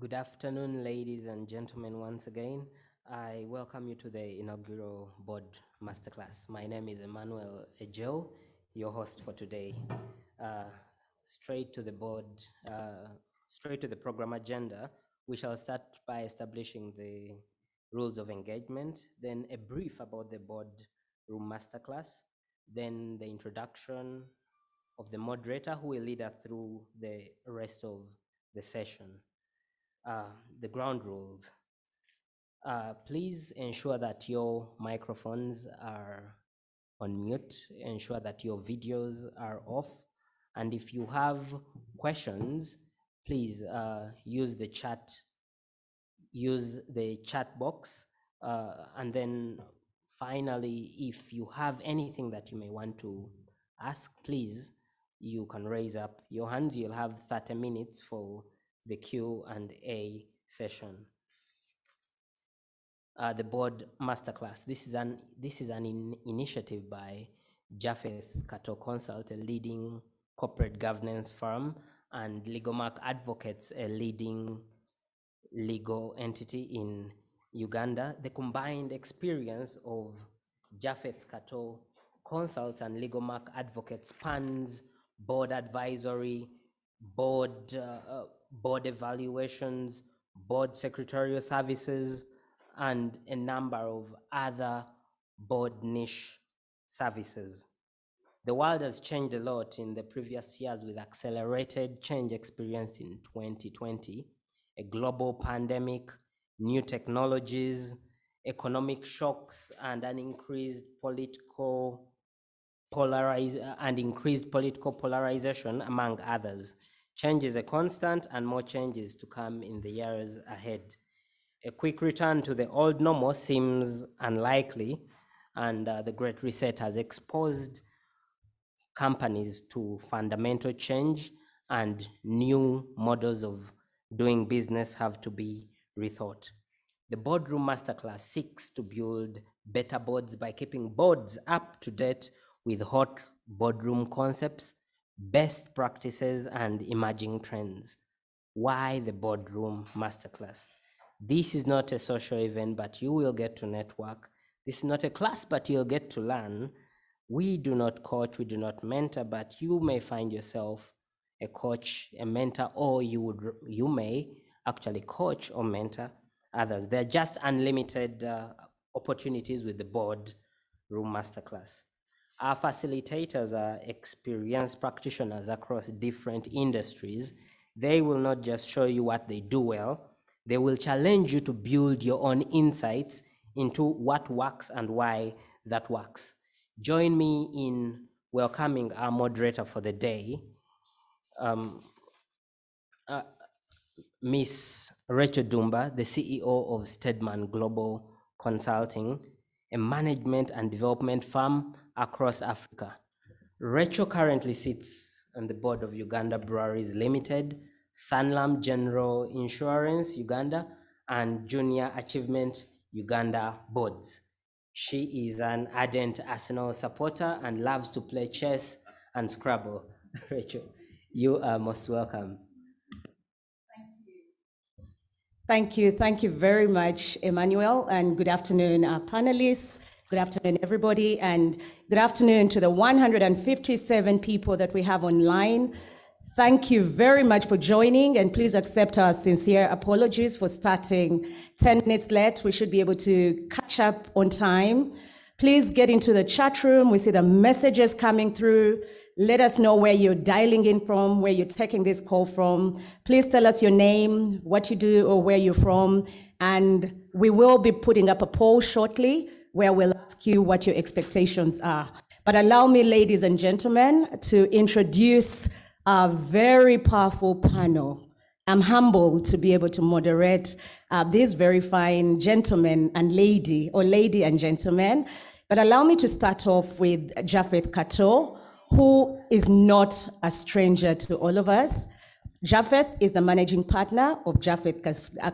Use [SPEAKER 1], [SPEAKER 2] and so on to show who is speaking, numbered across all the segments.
[SPEAKER 1] Good afternoon, ladies and gentlemen. Once again, I welcome you to the inaugural Board Masterclass. My name is Emmanuel Ejo, your host for today. Straight to the program agenda, we shall start by establishing the rules of engagement, then a brief about the Boardroom Masterclass, then the introduction of the moderator who will lead us through the rest of the session. The ground rules. Please ensure that your microphones are on mute, ensure that your videos are off, and if you have questions, please use the chat box, and then finally, if you have anything that you may want to ask, please, you can raise up your hands. You'll have 30 minutes for the Q&A session. The Board Masterclass. This is an initiative by Japheth Cato Consult, a leading corporate governance firm, and Ligomarc Advocates, a leading legal entity in Uganda. The combined experience of Japheth Cato Consult and Ligomarc Advocates spans board advisory, board evaluations, board secretarial services, and a number of other board niche services. The world has changed a lot in the previous years with accelerated change experienced in 2020, a global pandemic, new technologies, economic shocks, and an increased political polarization, among others. Change is a constant, and more changes to come in the years ahead. A quick return to the old normal seems unlikely, and the Great Reset has exposed companies to fundamental change, and new models of doing business have to be rethought. The Boardroom Masterclass seeks to build better boards by keeping boards up to date with hot boardroom concepts, best practices, and emerging trends. Why the Boardroom Masterclass? This is not a social event, but you will get to network. This is not a class, but you'll get to learn. We do not coach, we do not mentor, but you may find yourself a coach, a mentor, or you may actually coach or mentor others. There are just unlimited opportunities with the Boardroom Masterclass. Our facilitators are experienced practitioners across different industries. They will not just show you what they do well, they will challenge you to build your own insights into what works and why that works. Join me in welcoming our moderator for the day, Ms. Rachel Dumba, the CEO of Stedman Global Consulting, a management and development firm across Africa. Rachel currently sits on the board of Uganda Breweries Limited, Sanlam General Insurance Uganda, and Junior Achievement Uganda boards. She is an ardent Arsenal supporter and loves to play chess and Scrabble. Rachel, you are most welcome.
[SPEAKER 2] Thank you very much, Emmanuel, and good afternoon, panelists. Good afternoon, everybody, and good afternoon to the 157 people that we have online. Thank you very much for joining, and please accept our sincere apologies for starting 10 minutes late. We should be able to catch up on time. Please get into the chat room. We see the messages coming through. Let us know where you're dialing in from, where you're taking this call from. Please tell us your name, what you do, or where you're from, and we will be putting up a poll shortly where we'll ask you what your expectations are. But allow me, ladies and gentlemen, to introduce a very powerful panel. I'm humbled to be able to moderate these very fine gentlemen and lady and gentlemen. But allow me to start off with Japheth Cato, who is not a stranger to all of us. Japheth is the managing partner of Japheth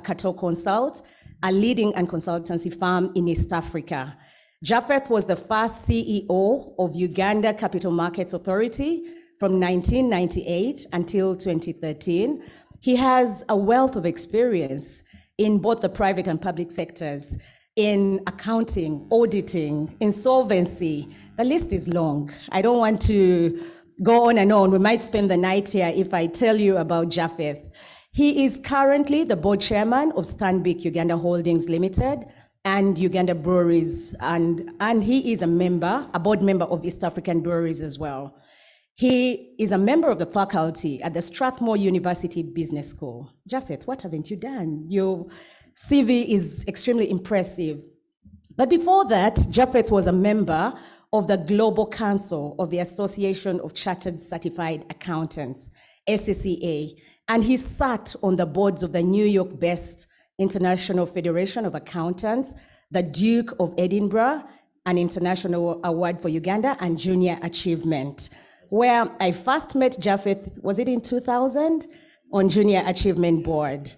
[SPEAKER 2] Cato Consult, a leading and consultancy firm in East Africa. Japheth was the first CEO of Uganda Capital Markets Authority from 1998 until 2013. He has a wealth of experience in both the private and public sectors, in accounting, auditing, insolvency. The list is long. I don't want to go on and on. We might spend the night here if I tell you about Japheth. He is currently the board chairman of Stanbic Uganda Holdings Limited and Uganda Breweries, and he is a board member of East African Breweries as well. He is a member of the faculty at the Strathmore University Business School. Japheth, what haven't you done? Your CV is extremely impressive. But before that, Japheth was a member of the Global Council of the Association of Chartered Certified Accountants, SCCA, and he sat on the boards of the New York-based International Federation of Accountants, the Duke of Edinburgh, an international award for Uganda, and Junior Achievement, where I first met Japheth, was it in 2000, on Junior Achievement Board.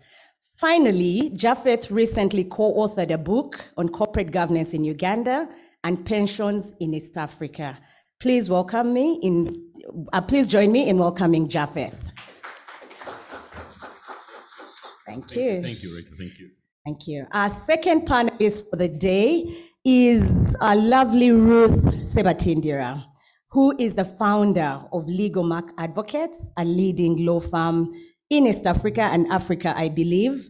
[SPEAKER 2] Finally, Japheth recently co-authored a book on corporate governance in Uganda and pensions in East Africa. Please join me in welcoming Japheth. Thank you.
[SPEAKER 3] Thank you, Rita. Thank you.
[SPEAKER 2] Thank you. Our second panelist for the day is our lovely Ruth Sebatindira, who is the founder of Ligomarc Advocates, a leading law firm in East Africa and Africa, I believe.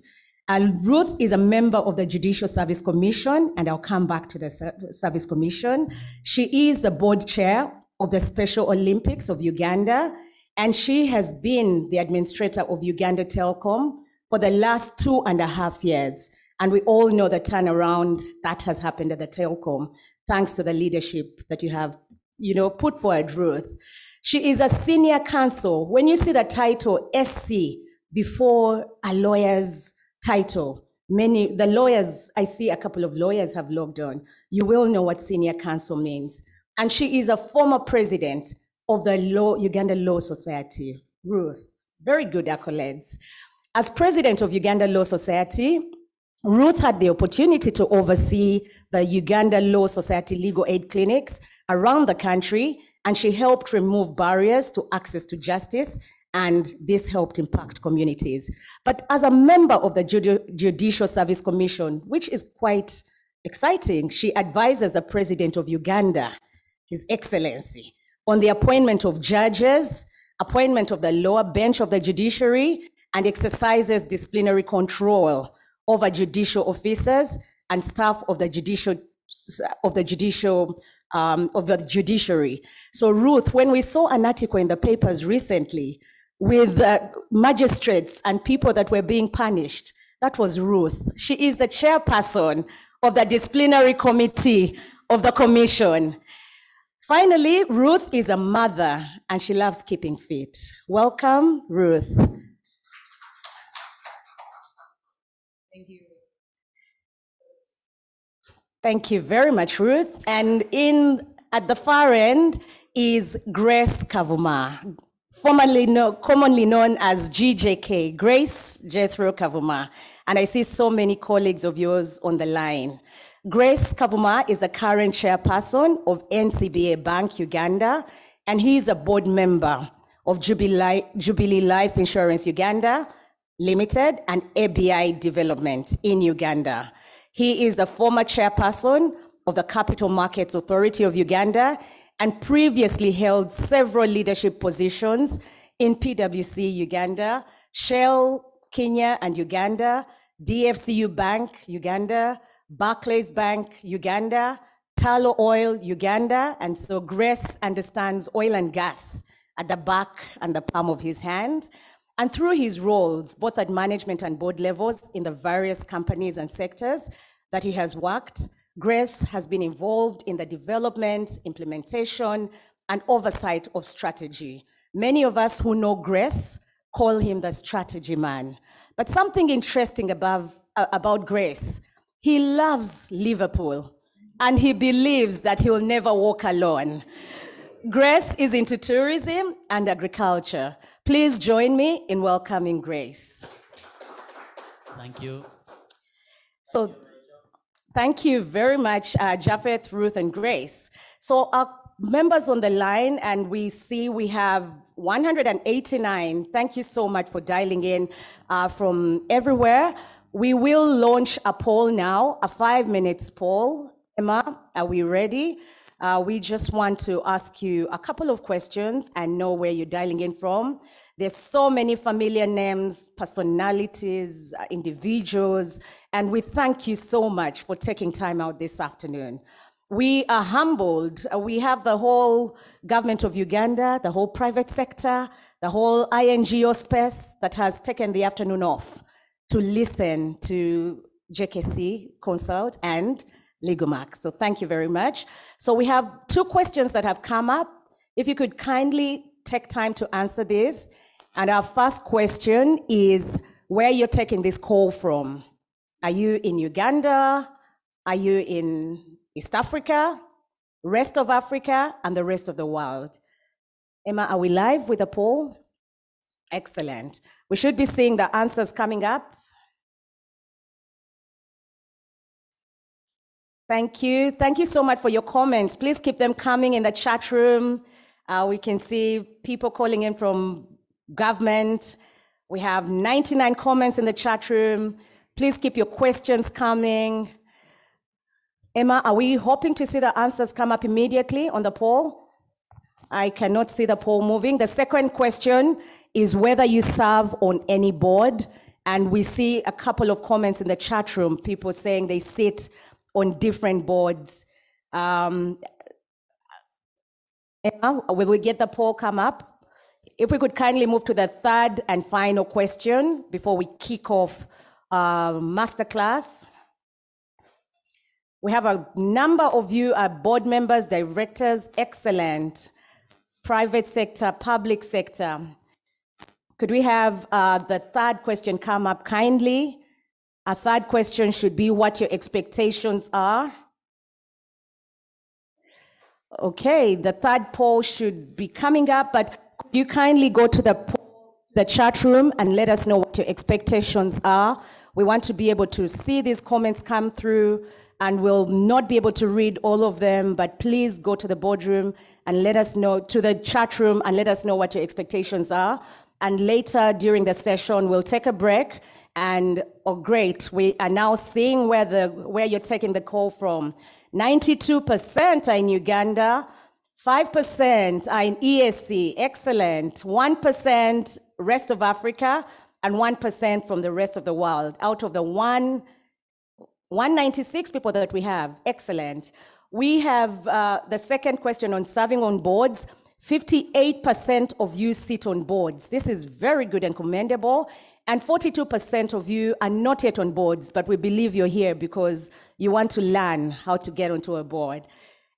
[SPEAKER 2] Ruth is a member of the Judicial Service Commission, and I'll come back to the Service Commission. She is the board chair of the Special Olympics of Uganda, and she has been the administrator of Uganda Telecom for the last 2.5 years. And we all know the turnaround that has happened at the Telecom, thanks to the leadership that you have put forward, Ruth. She is a senior counsel. When you see the title SC before a lawyer's title, the lawyers, I see a couple of lawyers have logged on. You will know what senior counsel means. And she is a former president of the Uganda Law Society. Ruth, very good accolades. As president of Uganda Law Society, Ruth had the opportunity to oversee the Uganda Law Society legal aid clinics around the country, and she helped remove barriers to access to justice, and this helped impact communities. But as a member of the Judicial Service Commission, which is quite exciting, she advises the President of Uganda, His Excellency, on the appointment of judges, appointment of the lower bench of the judiciary, and exercises disciplinary control over judicial officers and staff of the judiciary. So Ruth, when we saw an article in the papers recently with magistrates and people that were being punished, that was Ruth. She is the chairperson of the disciplinary committee of the commission. Finally, Ruth is a mother and she loves keeping fit. Welcome, Ruth. Thank you. Thank you very much, Ruth. And at the far end is Grace Kavuma, commonly known as GJK, Grace Jethro Kavuma. And I see so many colleagues of yours on the line. Grace Kavuma is the current chairperson of NCBA Bank Uganda, and he is a board member of Jubilee Life Insurance Uganda Limited and ABI Development in Uganda. He is the former chairperson of the Capital Markets Authority of Uganda and previously held several leadership positions in PwC Uganda, Shell Kenya and Uganda, DFCU Bank Uganda, Barclays Bank Uganda, Talo Oil Uganda, and so Grace understands oil and gas at the back and the palm of his hand. And through his roles, both at management and board levels in the various companies and sectors that he has worked, Grace has been involved in the development, implementation, and oversight of strategy. Many of us who know Grace call him the strategy man. But something interesting about Grace, he loves Liverpool, and he believes that he will never walk alone. Grace is into tourism and agriculture. Please join me in welcoming Grace.
[SPEAKER 4] Thank you.
[SPEAKER 2] So, thank you very much, Japheth, Ruth, and Grace. So members on the line, and we see we have 189. Thank you so much for dialing in from everywhere. We will launch a poll now, a 5-minute poll. Emma, are we ready? We just want to ask you a couple of questions and know where you're dialing in from. There's so many familiar names, personalities, individuals, and we thank you so much for taking time out this afternoon. We are humbled. We have the whole government of Uganda, the whole private sector, the whole INGO space that has taken the afternoon off to listen to JKC Consult and Ligomarc. So thank you very much. So we have 2 questions that have come up. If you could kindly take time to answer this. And our first question is where you're taking this call from. Are you in Uganda? Are you in East Africa, rest of Africa, and the rest of the world? Emma, are we live with a poll? Excellent. We should be seeing the answers coming up. Thank you. Thank you so much for your comments. Please keep them coming in the chat room. We can see people calling in from government. We have 99 comments in the chat room. Please keep your questions coming. Emma, are we hoping to see the answers come up immediately on the poll? I cannot see the poll moving. The second question is whether you serve on any board. And we see a couple of comments in the chat room, people saying they sit on different boards. Emma, will we get the poll come up? If we could kindly move to the third and final question before we kick off masterclass. We have a number of you are board members, directors, excellent. Private sector, public sector. Could we have the third question come up kindly? A third question should be what your expectations are. Okay, the third poll should be coming up, but could you kindly go to the chat room and let us know what your expectations are? We want to be able to see these comments come through, and we'll not be able to read all of them, but please go to the boardroom and let us know, to the chat room, and let us know what your expectations are. And later during the session, we'll take a break. And, oh great, we are now seeing where you're taking the call from. 92% are in Uganda, 5% are in ESC, excellent. 1% rest of Africa, and 1% from the rest of the world. Out of the 196 people that we have, excellent. We have the second question on serving on boards. 58% of you sit on boards. This is very good and commendable. And 42% of you are not yet on boards, but we believe you're here because you want to learn how to get onto a board.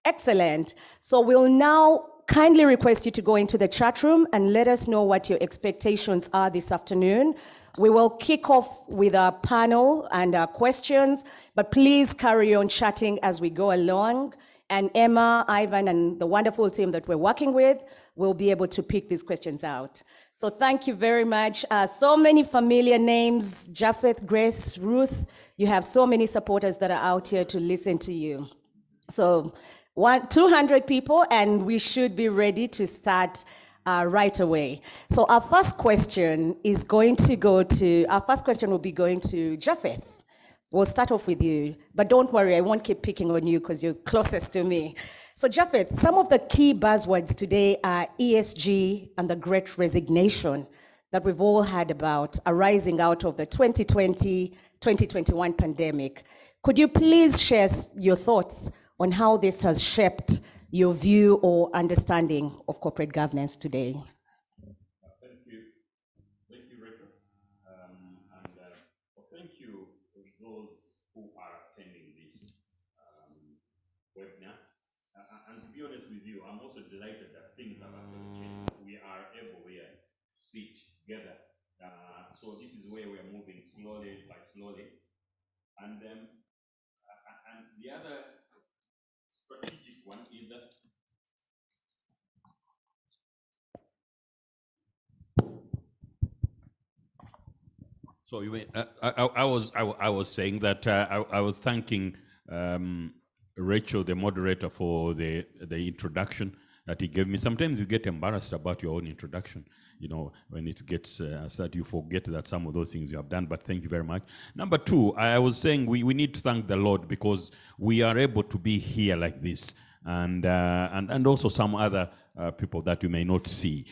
[SPEAKER 2] Excellent. So we'll now kindly request you to go into the chat room and let us know what your expectations are this afternoon. We will kick off with our panel and our questions, but please carry on chatting as we go along. And Emma, Ivan, and the wonderful team that we're working with will be able to pick these questions out. So thank you very much. So many familiar names, Japheth, Grace, Ruth. You have so many supporters that are out here to listen to you. So 200 people, and we should be ready to start right away. So our first question will be going to Japheth. We'll start off with you, but don't worry, I won't keep picking on you because you're closest to me. So Japheth, some of the key buzzwords today are ESG and the Great Resignation that we've all heard about arising out of the 2020-2021 pandemic. Could you please share your thoughts on how this has shaped your view or understanding of corporate governance today?
[SPEAKER 3] Thank you. Thank you, Rachel. Thank you to those who are attending this webinar. And to be honest with you, I'm also delighted that things have actually changed. We are able here to sit together. So this is where we are moving slowly by slowly. And the other strategic one is that I was saying that I was thanking Rachel, the moderator, for the introduction that he gave me. Sometimes you get embarrassed about your own introduction, you know, when it gets sad, you forget that some of those things you have done, but thank you very much. Number two, I was saying we need to thank the Lord because we are able to be here like this, and also some other people that you may not see.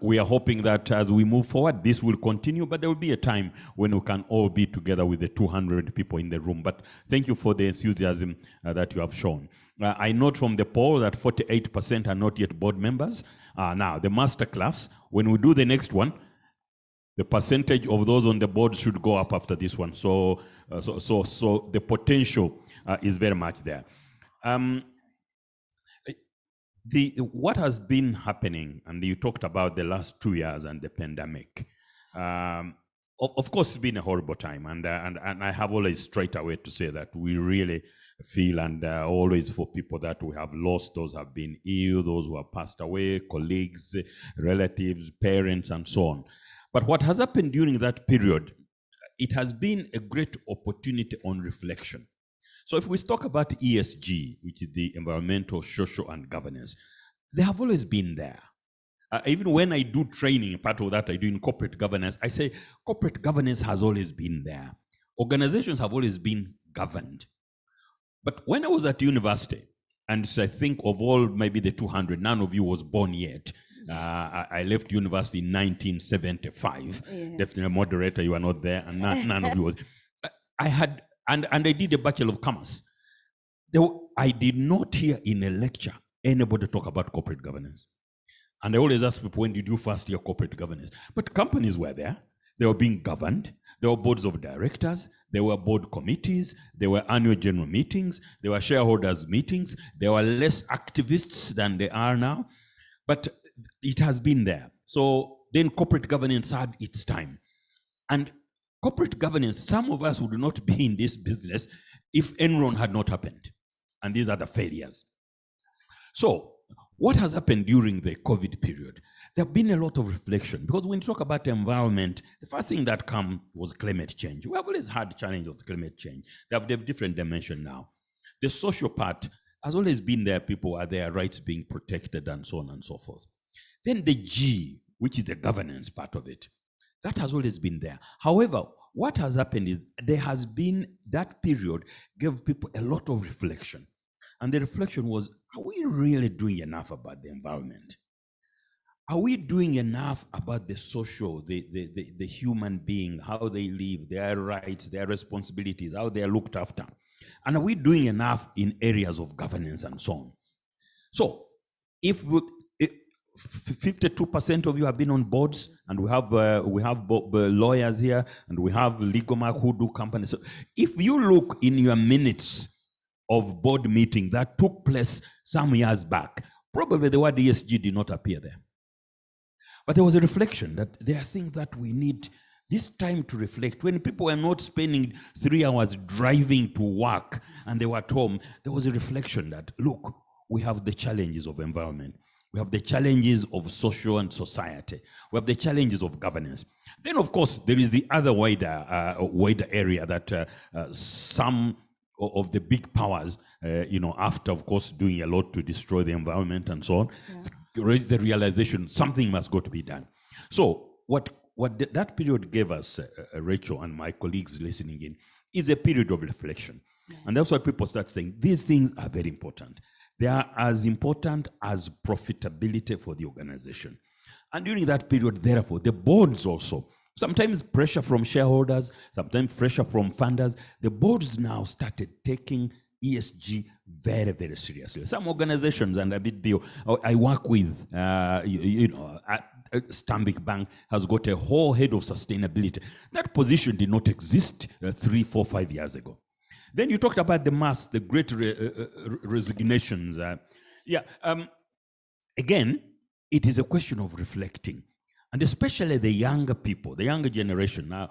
[SPEAKER 3] We are hoping that as we move forward, this will continue, but there will be a time when we can all be together with the 200 people in the room. But thank you for the enthusiasm that you have shown. I note from the poll that 48% are not yet board members. Now, the masterclass, when we do the next one, the percentage of those on the board should go up after this one. So the potential is very much there. What has been happening, and you talked about the last 2 years and the pandemic. Of course, it's been a horrible time, and I have always straight away to say that we really feel, and always for people that we have lost, those who have been ill, those who have passed away, colleagues, relatives, parents, and so on. But what has happened during that period, it has been a great opportunity on reflection. So if we talk about ESG, which is the environmental, social, and governance, they have always been there. Even when I do training, part of that I do in corporate governance, I say corporate governance has always been there. Organizations have always been governed. But when I was at university, and so I think of all maybe the 200, none of you was born yet. I left university in 1975. Yeah. Definitely, moderator, you are not there, and none of you was. I had, and I did a Bachelor of Commerce. I did not hear in a lecture anybody talk about corporate governance. And I always ask people, when did you first hear corporate governance? But companies were there. They were being governed. There were boards of directors. There were board committees. There were annual general meetings. There were shareholders meetings. There were less activists than they are now. But it has been there. So then corporate governance had its time. And corporate governance, some of us would not be in this business if Enron had not happened. And these are the failures. So what has happened during the COVID period? There have been a lot of reflection, because when you talk about the environment, the first thing that came was climate change. We have always had the challenge of climate change. They have different dimension now. The social part has always been there. People are their rights being protected and so on and so forth. Then the G, which is the governance part of it, that has always been there. However, what has happened is there has been, that period gave people a lot of reflection. And the reflection was, are we really doing enough about the environment? Are we doing enough about the social, the human being, how they live, their rights, their responsibilities, how they are looked after? And are we doing enough in areas of governance and so on? So if 52% of you have been on boards, and we have lawyers here, and we have Ligomarc who do companies. So if you look in your minutes of board meeting that took place some years back, probably the word ESG did not appear there. But there was a reflection that there are things that we need this time to reflect. When people were not spending 3 hours driving to work and they were at home, there was a reflection that, look, we have the challenges of environment. We have the challenges of social and society. We have the challenges of governance. Then, of course, there is the other wider area that some of the big powers, after, of course, doing a lot to destroy the environment and so on, raise the realization something must go to be done. So what that period gave us, Rachel and my colleagues listening in, is a period of reflection. Yeah. And that's why people start saying these things are very important. They are as important as profitability for the organization. And during that period, therefore, the boards also, sometimes pressure from shareholders, sometimes pressure from funders, the boards now started taking ESG very, very seriously. Some organizations, and a bit I work with, Stanbic Bank has got a whole head of sustainability. That position did not exist 3, 4, 5 years ago. Then you talked about the great resignations. Again, it is a question of reflecting. And especially the younger people, the younger generation. Now,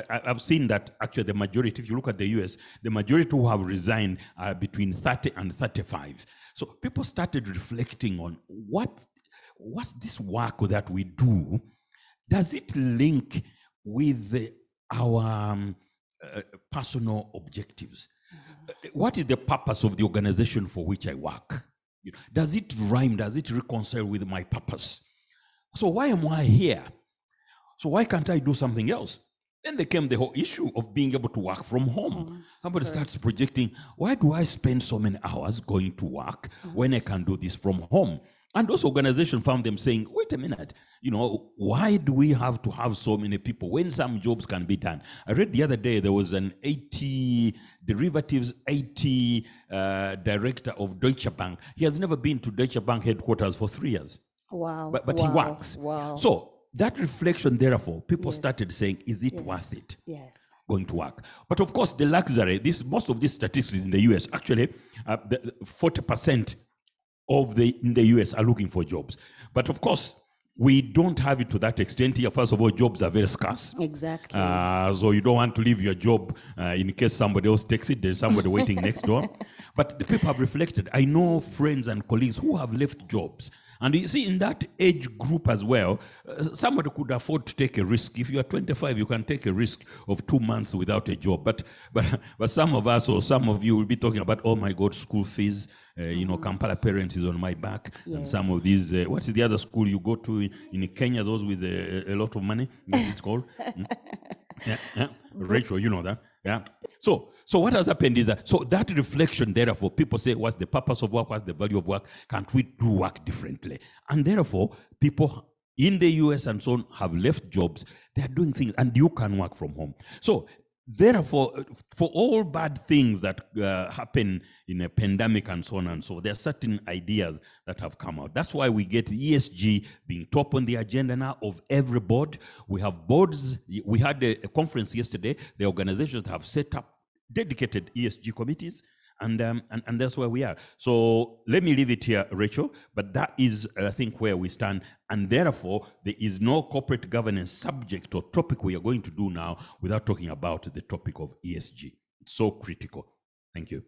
[SPEAKER 3] I've seen that actually the majority, if you look at the US, the majority who have resigned are between 30 and 35. So people started reflecting on what's this work that we do, does it link with our personal objectives?
[SPEAKER 5] What is the purpose of the organization for which I work? Does it rhyme? Does it reconcile with my purpose? So why am I here? So why can't I do something else? Then there came the whole issue of being able to work from home. Somebody starts projecting, why do I spend so many hours going to work when I can do this from home? And those organizations found them saying, wait a minute, why do we have to have so many people when some jobs can be done? I read the other day there was an derivatives director of Deutsche Bank. He has never been to Deutsche Bank headquarters for 3 years.
[SPEAKER 2] Wow.
[SPEAKER 5] But he works.
[SPEAKER 2] Wow.
[SPEAKER 5] So that reflection, therefore, people started saying, is it worth it?
[SPEAKER 2] Yes.
[SPEAKER 5] Going to work. But of course, the luxury, most of these statistics in the US, actually, 40% in the US are looking for jobs. But of course, we don't have it to that extent here. First of all, jobs are very scarce.
[SPEAKER 2] Exactly.
[SPEAKER 5] So you don't want to leave your job in case somebody else takes it. There's somebody waiting next door. But the people have reflected. I know friends and colleagues who have left jobs. And you see, in that age group as well, somebody could afford to take a risk. If you are 25, you can take a risk of 2 months without a job. But some of us or some of you will be talking about, oh my God, school fees. Kampala Parent is on my back.
[SPEAKER 2] Yes.
[SPEAKER 5] And some of these, what is the other school you go to in Kenya, those with a lot of money? What it's called? Rachel, you know that. Yeah. So what has happened is that reflection, therefore, people say, what's the purpose of work? What's the value of work? Can't we do work differently? And therefore, people in the US and so on have left jobs. They are doing things, and you can work from home. So therefore, for all bad things that happen in a pandemic and so on and so, there are certain ideas that have come out. That's why we get ESG being top on the agenda now of every board. We have boards. We had a conference yesterday. The organizations have set up dedicated ESG committees, and that's where we are. So let me leave it here, Rachel, but that is, I think, where we stand, and therefore, there is no corporate governance subject or topic we are going to do now without talking about the topic of ESG. It's so critical. Thank you.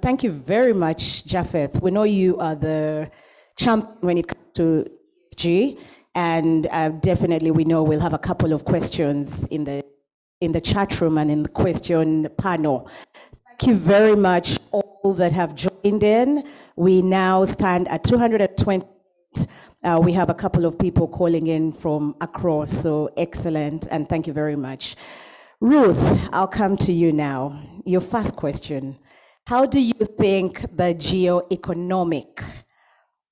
[SPEAKER 2] Thank you very much, Japheth. We know you are the champion when it comes to ESG, and definitely we know we'll have a couple of questions in the chat room and in the question panel. Thank you very much, all that have joined in. We now stand at 220. We have a couple of people calling in from across, so excellent, and thank you very much. Ruth, I'll come to you now. Your first question. How do you think the geo-economic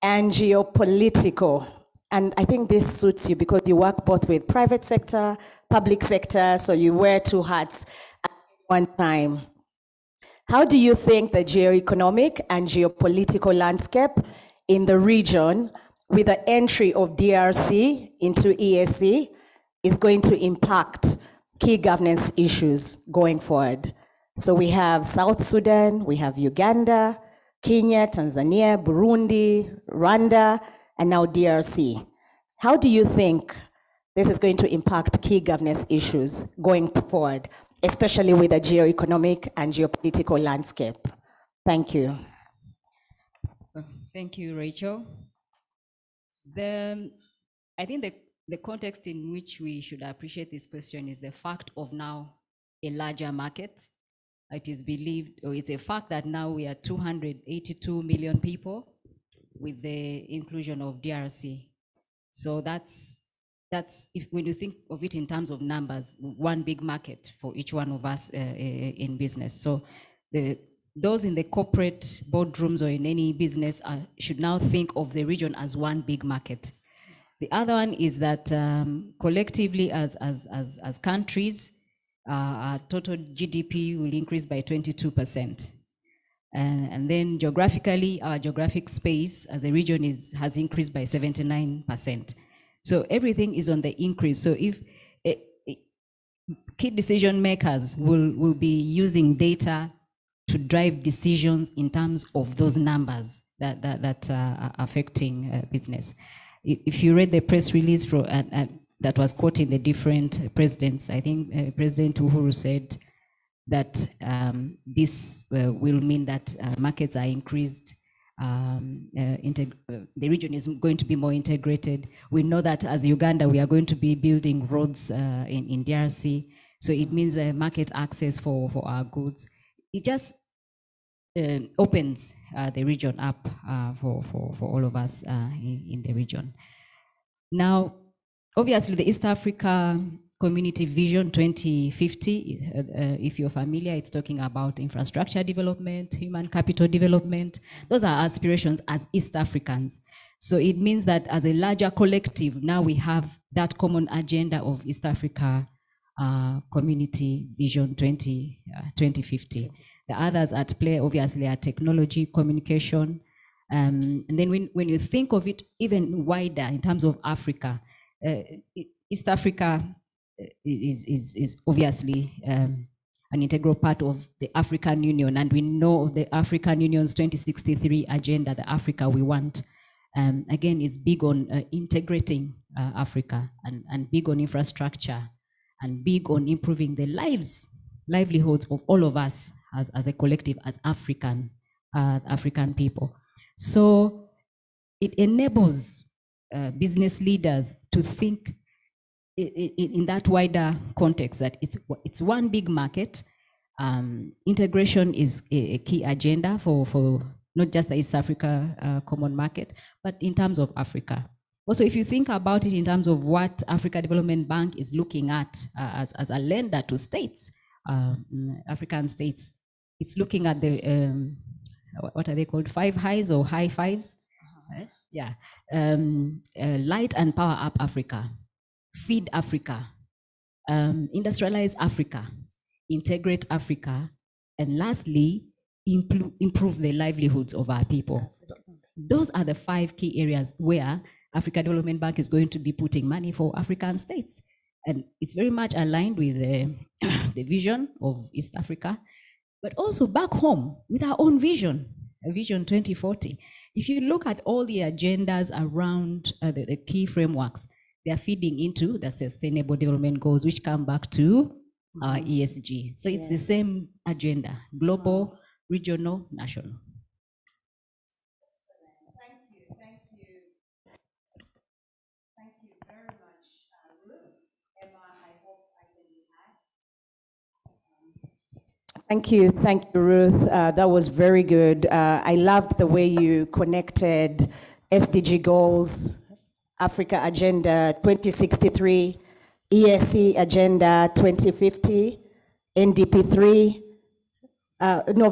[SPEAKER 2] and geopolitical, and I think this suits you because you work both with private sector, public sector, so you wear two hats at one time. How do you think the geo-economic and geopolitical landscape in the region with the entry of DRC into EAC is going to impact key governance issues going forward? So we have South Sudan, we have Uganda, Kenya, Tanzania, Burundi, Rwanda, and now DRC. How do you think this is going to impact key governance issues going forward, especially with the geo-economic and geopolitical landscape? Thank you.
[SPEAKER 6] Thank you, Rachel. I think the context in which we should appreciate this question is the fact of now a larger market. It is believed, or it's a fact that now we are 282 million people with the inclusion of DRC. So that's when you think of it in terms of numbers, one big market for each one of us in business. So those in the corporate boardrooms or in any business should now think of the region as one big market. The other one is that collectively as countries, our total GDP will increase by 22%. And then geographically, our geographic space as a region has increased by 79%. So everything is on the increase. So if key decision makers will be using data to drive decisions in terms of those numbers that are affecting business. If you read the press release that was quoting the different presidents, I think President Uhuru said that this will mean that markets are increased, the region is going to be more integrated. We know that as Uganda, we are going to be building roads in DRC. So it means market access for our goods. It just opens the region up for all of us in the region. Now, obviously, the East Africa Community Vision 2050, if you're familiar, it's talking about infrastructure development, human capital development. Those are aspirations as East Africans. So it means that as a larger collective, now we have that common agenda of East Africa Community Vision 2050. The others at play, obviously, are technology, communication. And then when you think of it even wider in terms of Africa, East Africa is obviously an integral part of the African Union. And we know the African Union's 2063 agenda, the Africa we want, again, is big on integrating Africa and big on infrastructure and big on improving the livelihoods of all of us as a collective, as African people. So it enables business leaders to think in that wider context, that it's one big market. Integration is a key agenda for not just the East Africa common market, but in terms of Africa. Also, if you think about it in terms of what Africa Development Bank is looking at as a lender to states, African states, it's looking at the, what are they called, 5 highs or high fives? Yeah. Light and power up Africa, feed Africa, industrialize Africa, integrate Africa, and lastly, improve the livelihoods of our people. Those are the 5 key areas where Africa Development Bank is going to be putting money for African states. And it's very much aligned with the vision of East Africa, but also back home with our own vision, Vision 2040. If you look at all the agendas around the key frameworks, they are feeding into the Sustainable Development Goals, which come back to ESG. So it's the same agenda, global, regional, national.
[SPEAKER 2] Thank you. Thank you very much, Ruth. Emma, I hope I can be heard. Thank you, Ruth. That was very good. I loved the way you connected SDG goals, Africa Agenda 2063, ESC Agenda 2050, NDP3,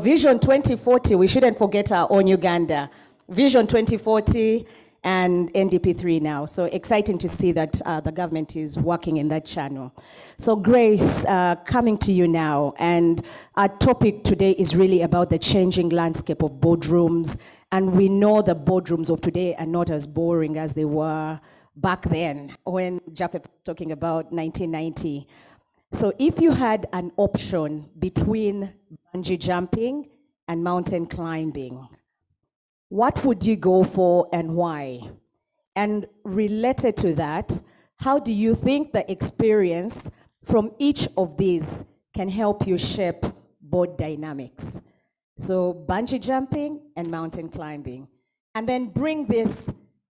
[SPEAKER 2] Vision 2040, we shouldn't forget our own Uganda. Vision 2040 and NDP3 now. So exciting to see that the government is working in that channel. So Grace, coming to you now, and our topic today is really about the changing landscape of boardrooms. And we know the boardrooms of today are not as boring as they were back then when Japheth was talking about 1990. So if you had an option between bungee jumping and mountain climbing, what would you go for and why? And related to that, how do you think the experience from each of these can help you shape board dynamics? So bungee jumping and mountain climbing. And then bring this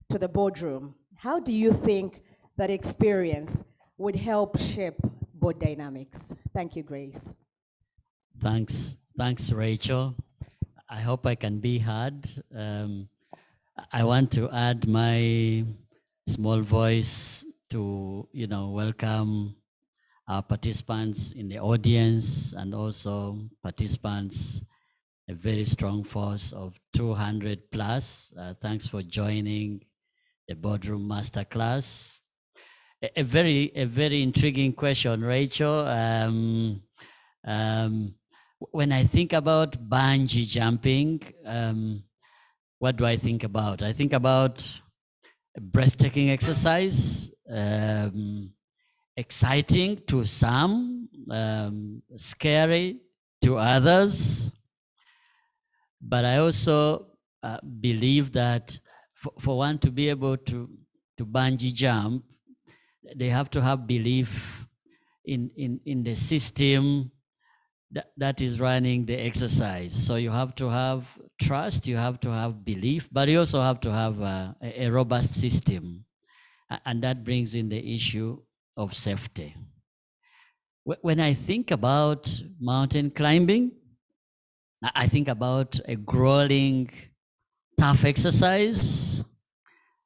[SPEAKER 2] to the boardroom. How do you think that experience would help shape board dynamics? Thank you, Grace.
[SPEAKER 4] Thanks, Rachel. I hope I can be heard. I want to add my small voice to, welcome our participants in the audience and also participants, a very strong force of 200 plus. Thanks for joining the Boardroom Masterclass. A very intriguing question, Rachel. When I think about bungee jumping, what do I think about? I think about a breathtaking exercise, exciting to some, scary to others. But I also believe that for one to be able to bungee jump, they have to have belief in the system that is running the exercise. So you have to have trust, you have to have belief, but you also have to have a robust system. And that brings in the issue of safety. When I think about mountain climbing, I think about a grueling, tough exercise,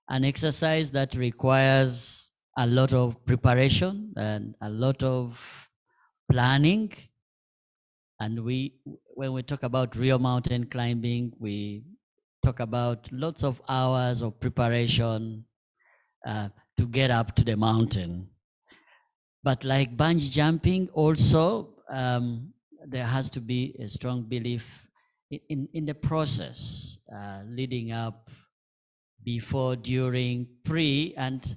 [SPEAKER 4] an exercise that requires a lot of preparation and a lot of planning. And when we talk about real mountain climbing, we talk about lots of hours of preparation to get up to the mountain. But like bungee jumping, also there has to be a strong belief in the process leading up, before, during, pre, and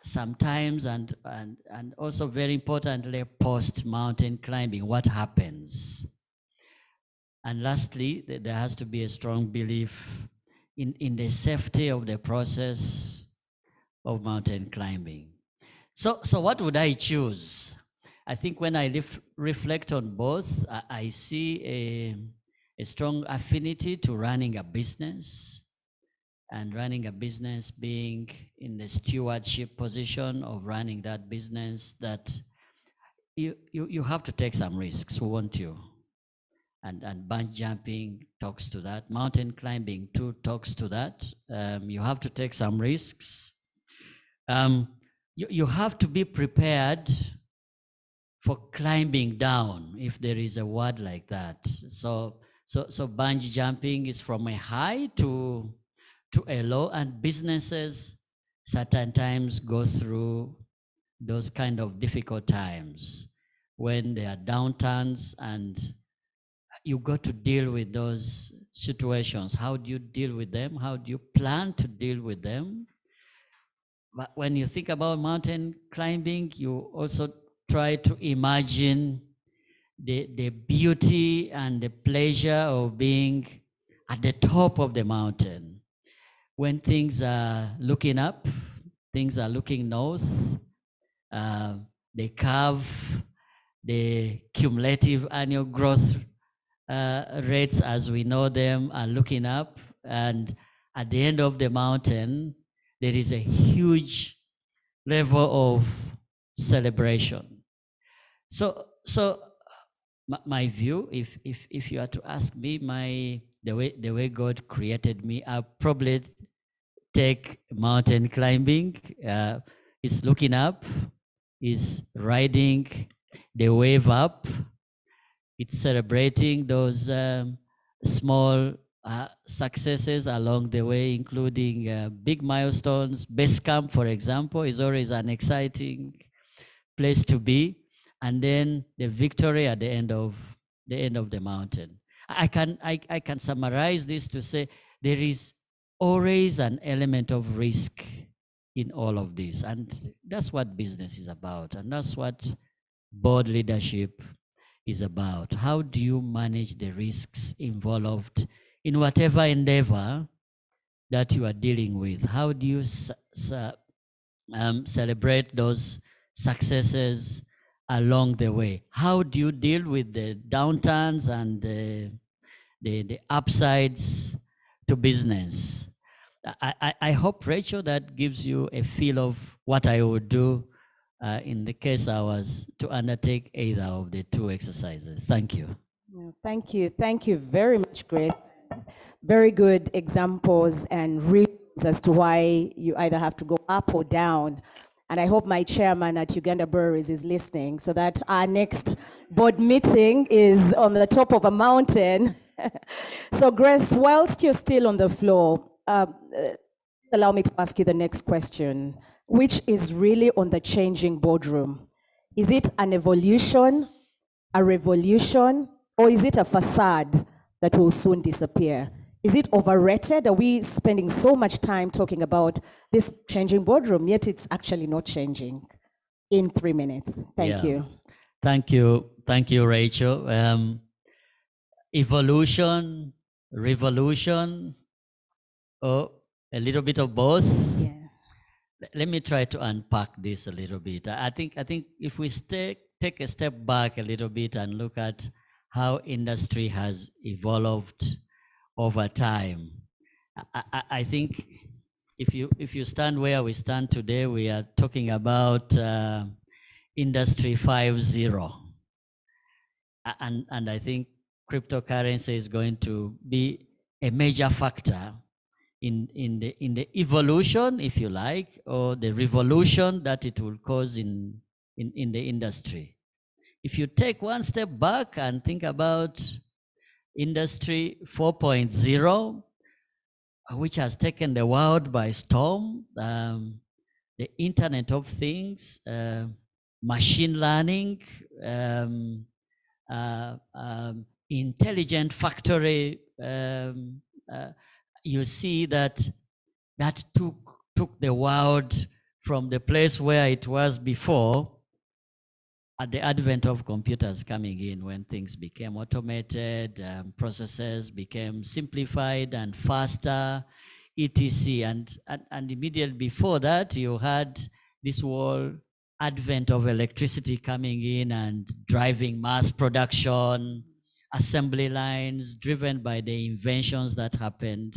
[SPEAKER 4] sometimes and also very importantly post mountain climbing. What happens? And lastly, there has to be a strong belief in the safety of the process of mountain climbing. So what would I choose? I think when I reflect on both, I see a strong affinity to running a business, and running a business being in the stewardship position of running that business, that you have to take some risks, won't you? And bungee jumping talks to that. Mountain climbing too talks to that. You have to take some risks. You have to be prepared for climbing down, if there is a word like that. So bungee jumping is from a high to a low, and businesses certain times go through those kind of difficult times when there are downturns, and you got to deal with those situations. How do you deal with them? How do you plan to deal with them? But when you think about mountain climbing, you also try to imagine the beauty and the pleasure of being at the top of the mountain. When things are looking up, things are looking north, the curve, the cumulative annual growth rates as we know them are looking up, and at the end of the mountain, there is a huge level of celebration. So my view, if you are to ask me, the way God created me, I probably take mountain climbing. Is looking up, is riding the wave up. It's celebrating those small successes along the way, including big milestones. Base camp, for example, is always an exciting place to be, and then the victory at the end of the mountain. I can summarize this to say there is always an element of risk in all of this, and that's what business is about, and that's what board leadership is about. How do you manage the risks involved in whatever endeavor that you are dealing with? How do you celebrate those successes along the way? How do you deal with the downturns and the upsides to business? I hope, Rachel, that gives you a feel of what I would do in the case I was to undertake either of the two exercises. Thank you.
[SPEAKER 2] Thank you. Thank you very much, Grace. Very good examples and reasons as to why you either have to go up or down. And I hope my chairman at Uganda Breweries is listening, so that our next board meeting is on the top of a mountain. So Grace, whilst you're still on the floor, allow me to ask you the next question, which is really on the changing boardroom. Is it an evolution, a revolution, or is it a facade that will soon disappear? Is it overrated? Are we spending so much time talking about this changing boardroom, yet it's actually not changing? In 3 minutes. Thank you.
[SPEAKER 4] Thank you. Thank you, Rachel. Evolution, revolution, or a little bit of both?
[SPEAKER 2] Yes.
[SPEAKER 4] Let me try to unpack this a little bit. I think if we take a step back a little bit and look at how industry has evolved over time, I think if you stand where we stand today, we are talking about Industry 5.0. And I think cryptocurrency is going to be a major factor in the evolution, if you like, or the revolution that it will cause in the industry. If you take one step back and think about Industry 4.0, which has taken the world by storm, the Internet of Things, machine learning, intelligent factory, you see that took the world from the place where it was before, at the advent of computers coming in, when things became automated, processes became simplified and faster, etc. And immediately before that, you had this whole advent of electricity coming in and driving mass production, assembly lines driven by the inventions that happened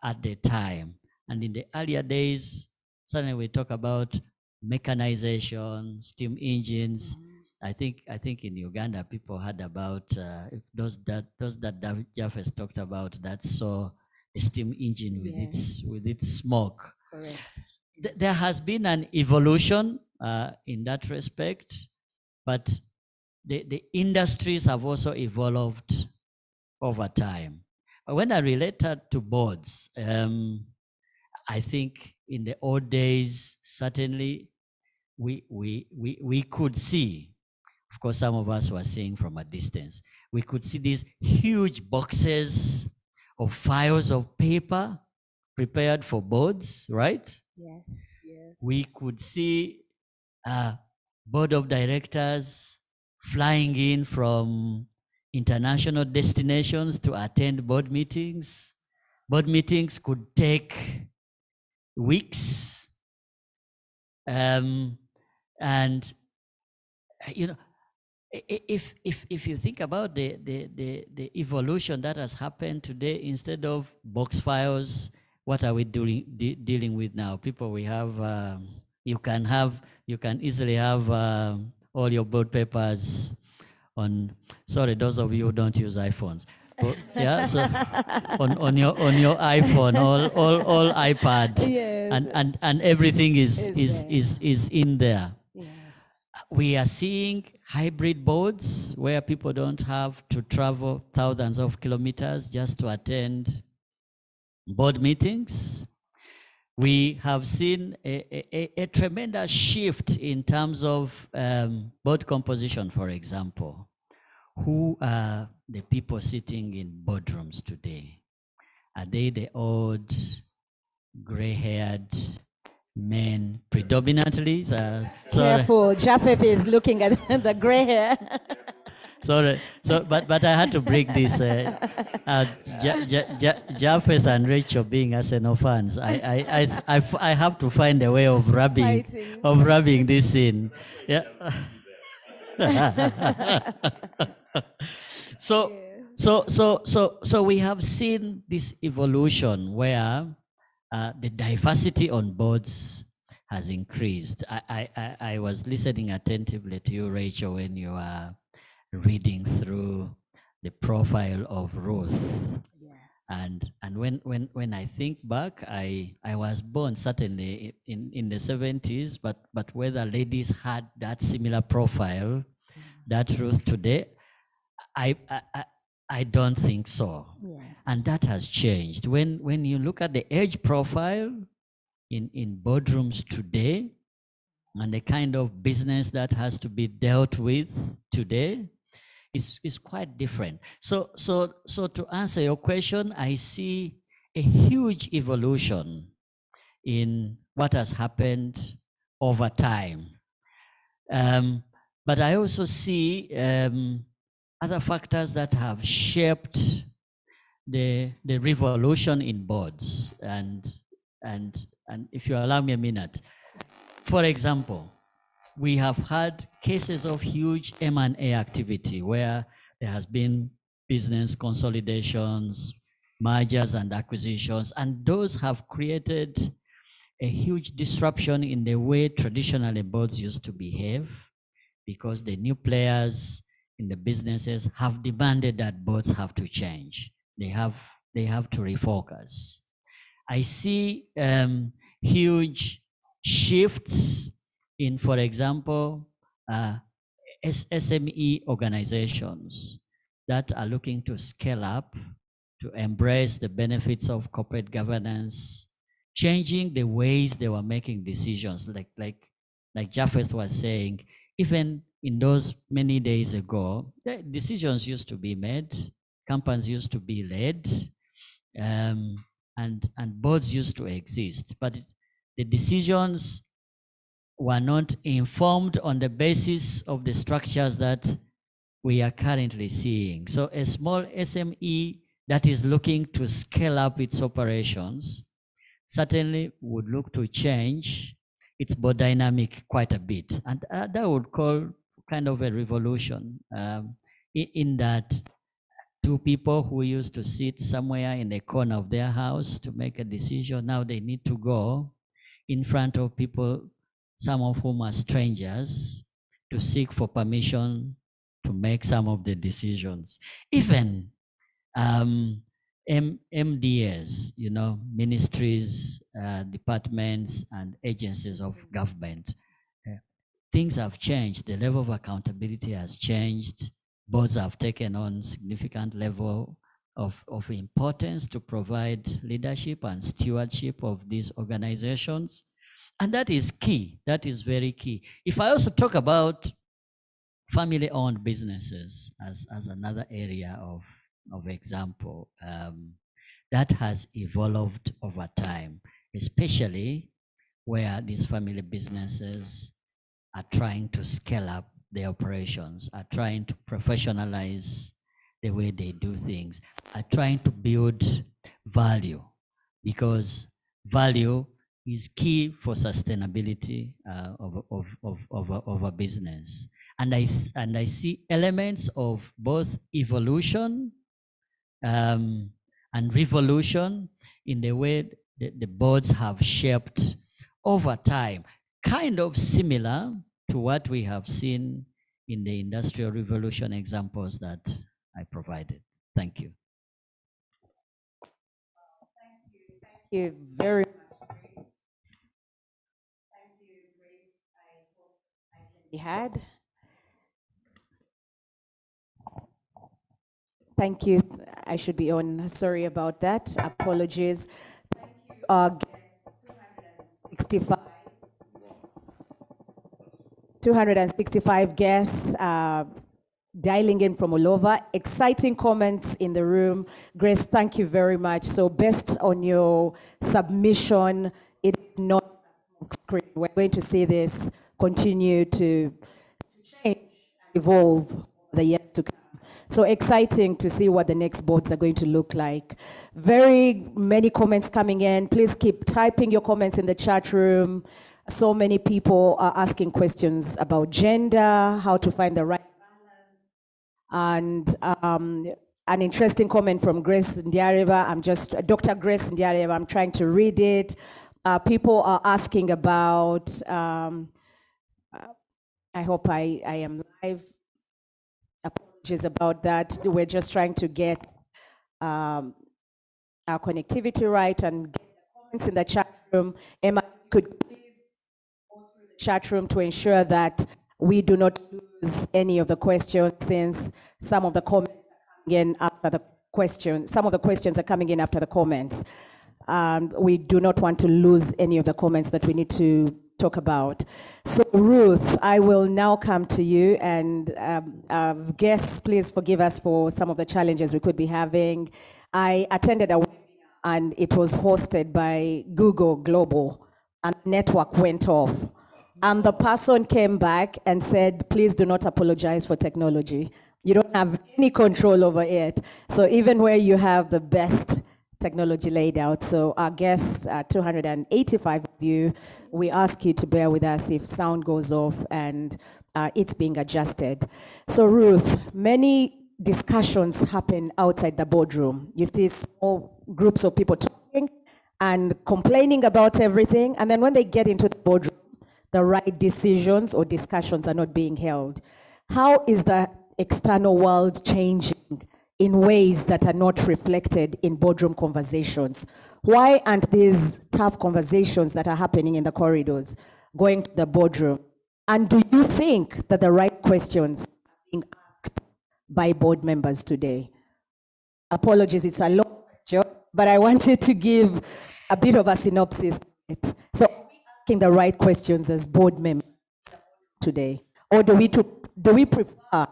[SPEAKER 4] at the time. And in the earlier days, suddenly we talk about mechanization, steam engines. I think in Uganda people heard about those that Japheth talked about, that saw the steam engine with its smoke.
[SPEAKER 2] Correct.
[SPEAKER 4] There has been an evolution in that respect, but the industries have also evolved over time. When I relate that to boards, I think in the old days, certainly we could see, of course, some of us were seeing from a distance, we could see these huge boxes of files of paper prepared for boards, right?
[SPEAKER 2] Yes, yes.
[SPEAKER 4] We could see board of directors flying in from international destinations to attend board meetings. Board meetings could take weeks. And you know, if you think about the evolution that has happened today, instead of box files, what are we dealing with now? People, we have you can easily have all your board papers on. Sorry, those of you who don't use iPhones. Yeah, so on your iPhone, all iPad,
[SPEAKER 2] Yes.
[SPEAKER 4] and everything is in there.
[SPEAKER 2] Yes.
[SPEAKER 4] We are seeing hybrid boards where people don't have to travel thousands of kilometers just to attend board meetings. We have seen a tremendous shift in terms of board composition, for example. Who are the people sitting in boardrooms today? Are they the old, gray-haired men predominantly?
[SPEAKER 2] Careful, Japheth is looking at the gray hair.
[SPEAKER 4] Sorry, but I had to break this. Japheth and Rachel being Arsenal fans, I have to find a way of rubbing this in. Yeah. So we have seen this evolution where the diversity on boards has increased. I was listening attentively to you, Rachel, when you are reading through the profile of Ruth. Yes. And when I think back, I was born certainly in the 70s, but whether ladies had that similar profile, that Ruth today, I don't think so. Yes. And that has changed. When you look at the age profile in boardrooms today, and the kind of business that has to be dealt with today, is quite different. So to answer your question, I see a huge evolution in what has happened over time. But I also see other factors that have shaped the revolution in boards. And if you allow me a minute, for example, we have had cases of huge M&A activity where there has been business consolidations, mergers and acquisitions, and those have created a huge disruption in the way traditionally boards used to behave, because the new players in the businesses have demanded that boards have to change. They have to refocus. I see huge shifts in, for example, SME organizations that are looking to scale up, to embrace the benefits of corporate governance, changing the ways they were making decisions. Like Japheth was saying, even in those many days ago, the decisions used to be made, companies used to be led, and boards used to exist, but the decisions were not informed on the basis of the structures that we are currently seeing. So a small SME that is looking to scale up its operations certainly would look to change its board dynamic quite a bit. And that would call kind of a revolution in that two people who used to sit somewhere in the corner of their house to make a decision, now they need to go in front of people, some of whom are strangers, to seek for permission to make some of the decisions. Even MDAs, ministries, departments, and agencies of government. Things have changed. The level of accountability has changed. Boards have taken on significant level of importance to provide leadership and stewardship of these organizations. And that is key. That is very key. If I also talk about family-owned businesses as another area of example, that has evolved over time, especially where these family businesses are trying to scale up their operations, are trying to professionalize the way they do things, are trying to build value, because value is key for sustainability of a business. And I see elements of both evolution and revolution in the way the boards have shaped over time, kind of similar to what we have seen in the Industrial Revolution examples that I provided. Thank you.
[SPEAKER 2] Thank you very much, Grace. Thank you, Grace. I hope I can be heard. Thank you. I should be on. Sorry about that. Apologies. Thank you, our guests, 265 guests dialing in from all over. Exciting comments in the room. Grace, thank you very much. So based on your submission, it is not a smoke screen. We're going to see this continue to change and evolve over the years to come. So exciting to see what the next boards are going to look like. Very many comments coming in. Please keep typing your comments in the chat room. So many people are asking questions about gender, how to find the right balance. And an interesting comment from Grace Ndiareva. Dr. Grace Ndiareva, I'm trying to read it. People are asking about, I hope I am live. Apologies about that. We're just trying to get our connectivity right and get the comments in the chat room. Emma, could please go through the chat room to ensure that we do not lose any of the questions, since some of the comments are coming in after the question. Some of the questions are coming in after the comments. We do not want to lose any of the comments that we need to talk about. So Ruth, I will now come to you, and guests, please forgive us for some of the challenges we could be having. I attended a webinar and it was hosted by Google Global, and network went off. And the person came back and said, please do not apologize for technology. You don't have any control over it. So even where you have the best technology laid out. So our guests, 285 of you, we ask you to bear with us if sound goes off and it's being adjusted. So Ruth, many discussions happen outside the boardroom. You see small groups of people talking, and complaining about everything. And then when they get into the boardroom, the right decisions or discussions are not being held. How is the external world changing in ways that are not reflected in boardroom conversations? Why aren't these tough conversations that are happening in the corridors going to the boardroom? And do you think that the right questions are being asked by board members today? Apologies, it's a long question, but I wanted to give a bit of a synopsis. So, are we asking the right questions as board members today, or do we prefer to ask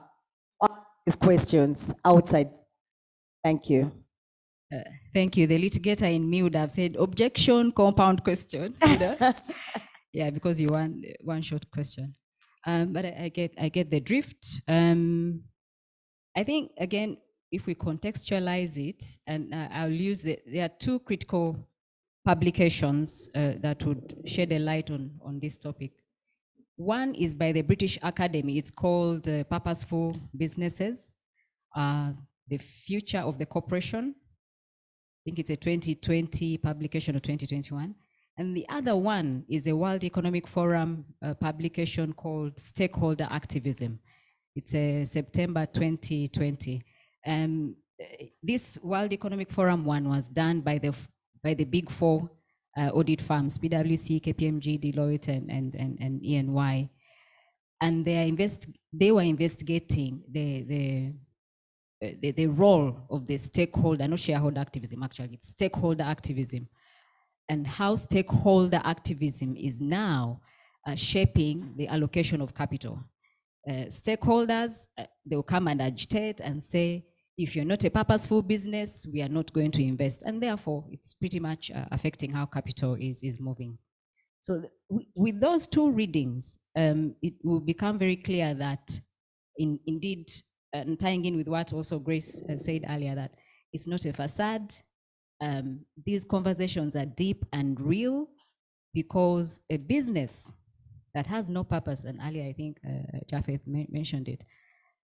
[SPEAKER 2] these questions outside? Thank you.
[SPEAKER 6] Thank you. The litigator in me would have said objection, compound question. You know? Yeah, because you want one short question. But I get the drift. I think again, if we contextualize it, and I'll use there are two critical publications that would shed a light on this topic. One is by the British Academy. It's called Purposeful Businesses, the Future of the Corporation. I think it's a 2020 publication or 2021. And the other one is a World Economic Forum publication called Stakeholder Activism. It's a September 2020. This World Economic Forum one was done by the big four audit firms, PwC, KPMG, Deloitte, and EY. And they were investigating the role of the stakeholder, not shareholder activism, actually, it's stakeholder activism, and how stakeholder activism is now shaping the allocation of capital. Stakeholders, they will come and agitate and say, if you're not a purposeful business, we are not going to invest. And therefore, it's pretty much affecting how capital is moving. So with those two readings, it will become very clear that indeed, and tying in with what also Grace said earlier, that it's not a facade. These conversations are deep and real, because a business that has no purpose, and earlier I think Japheth mentioned it,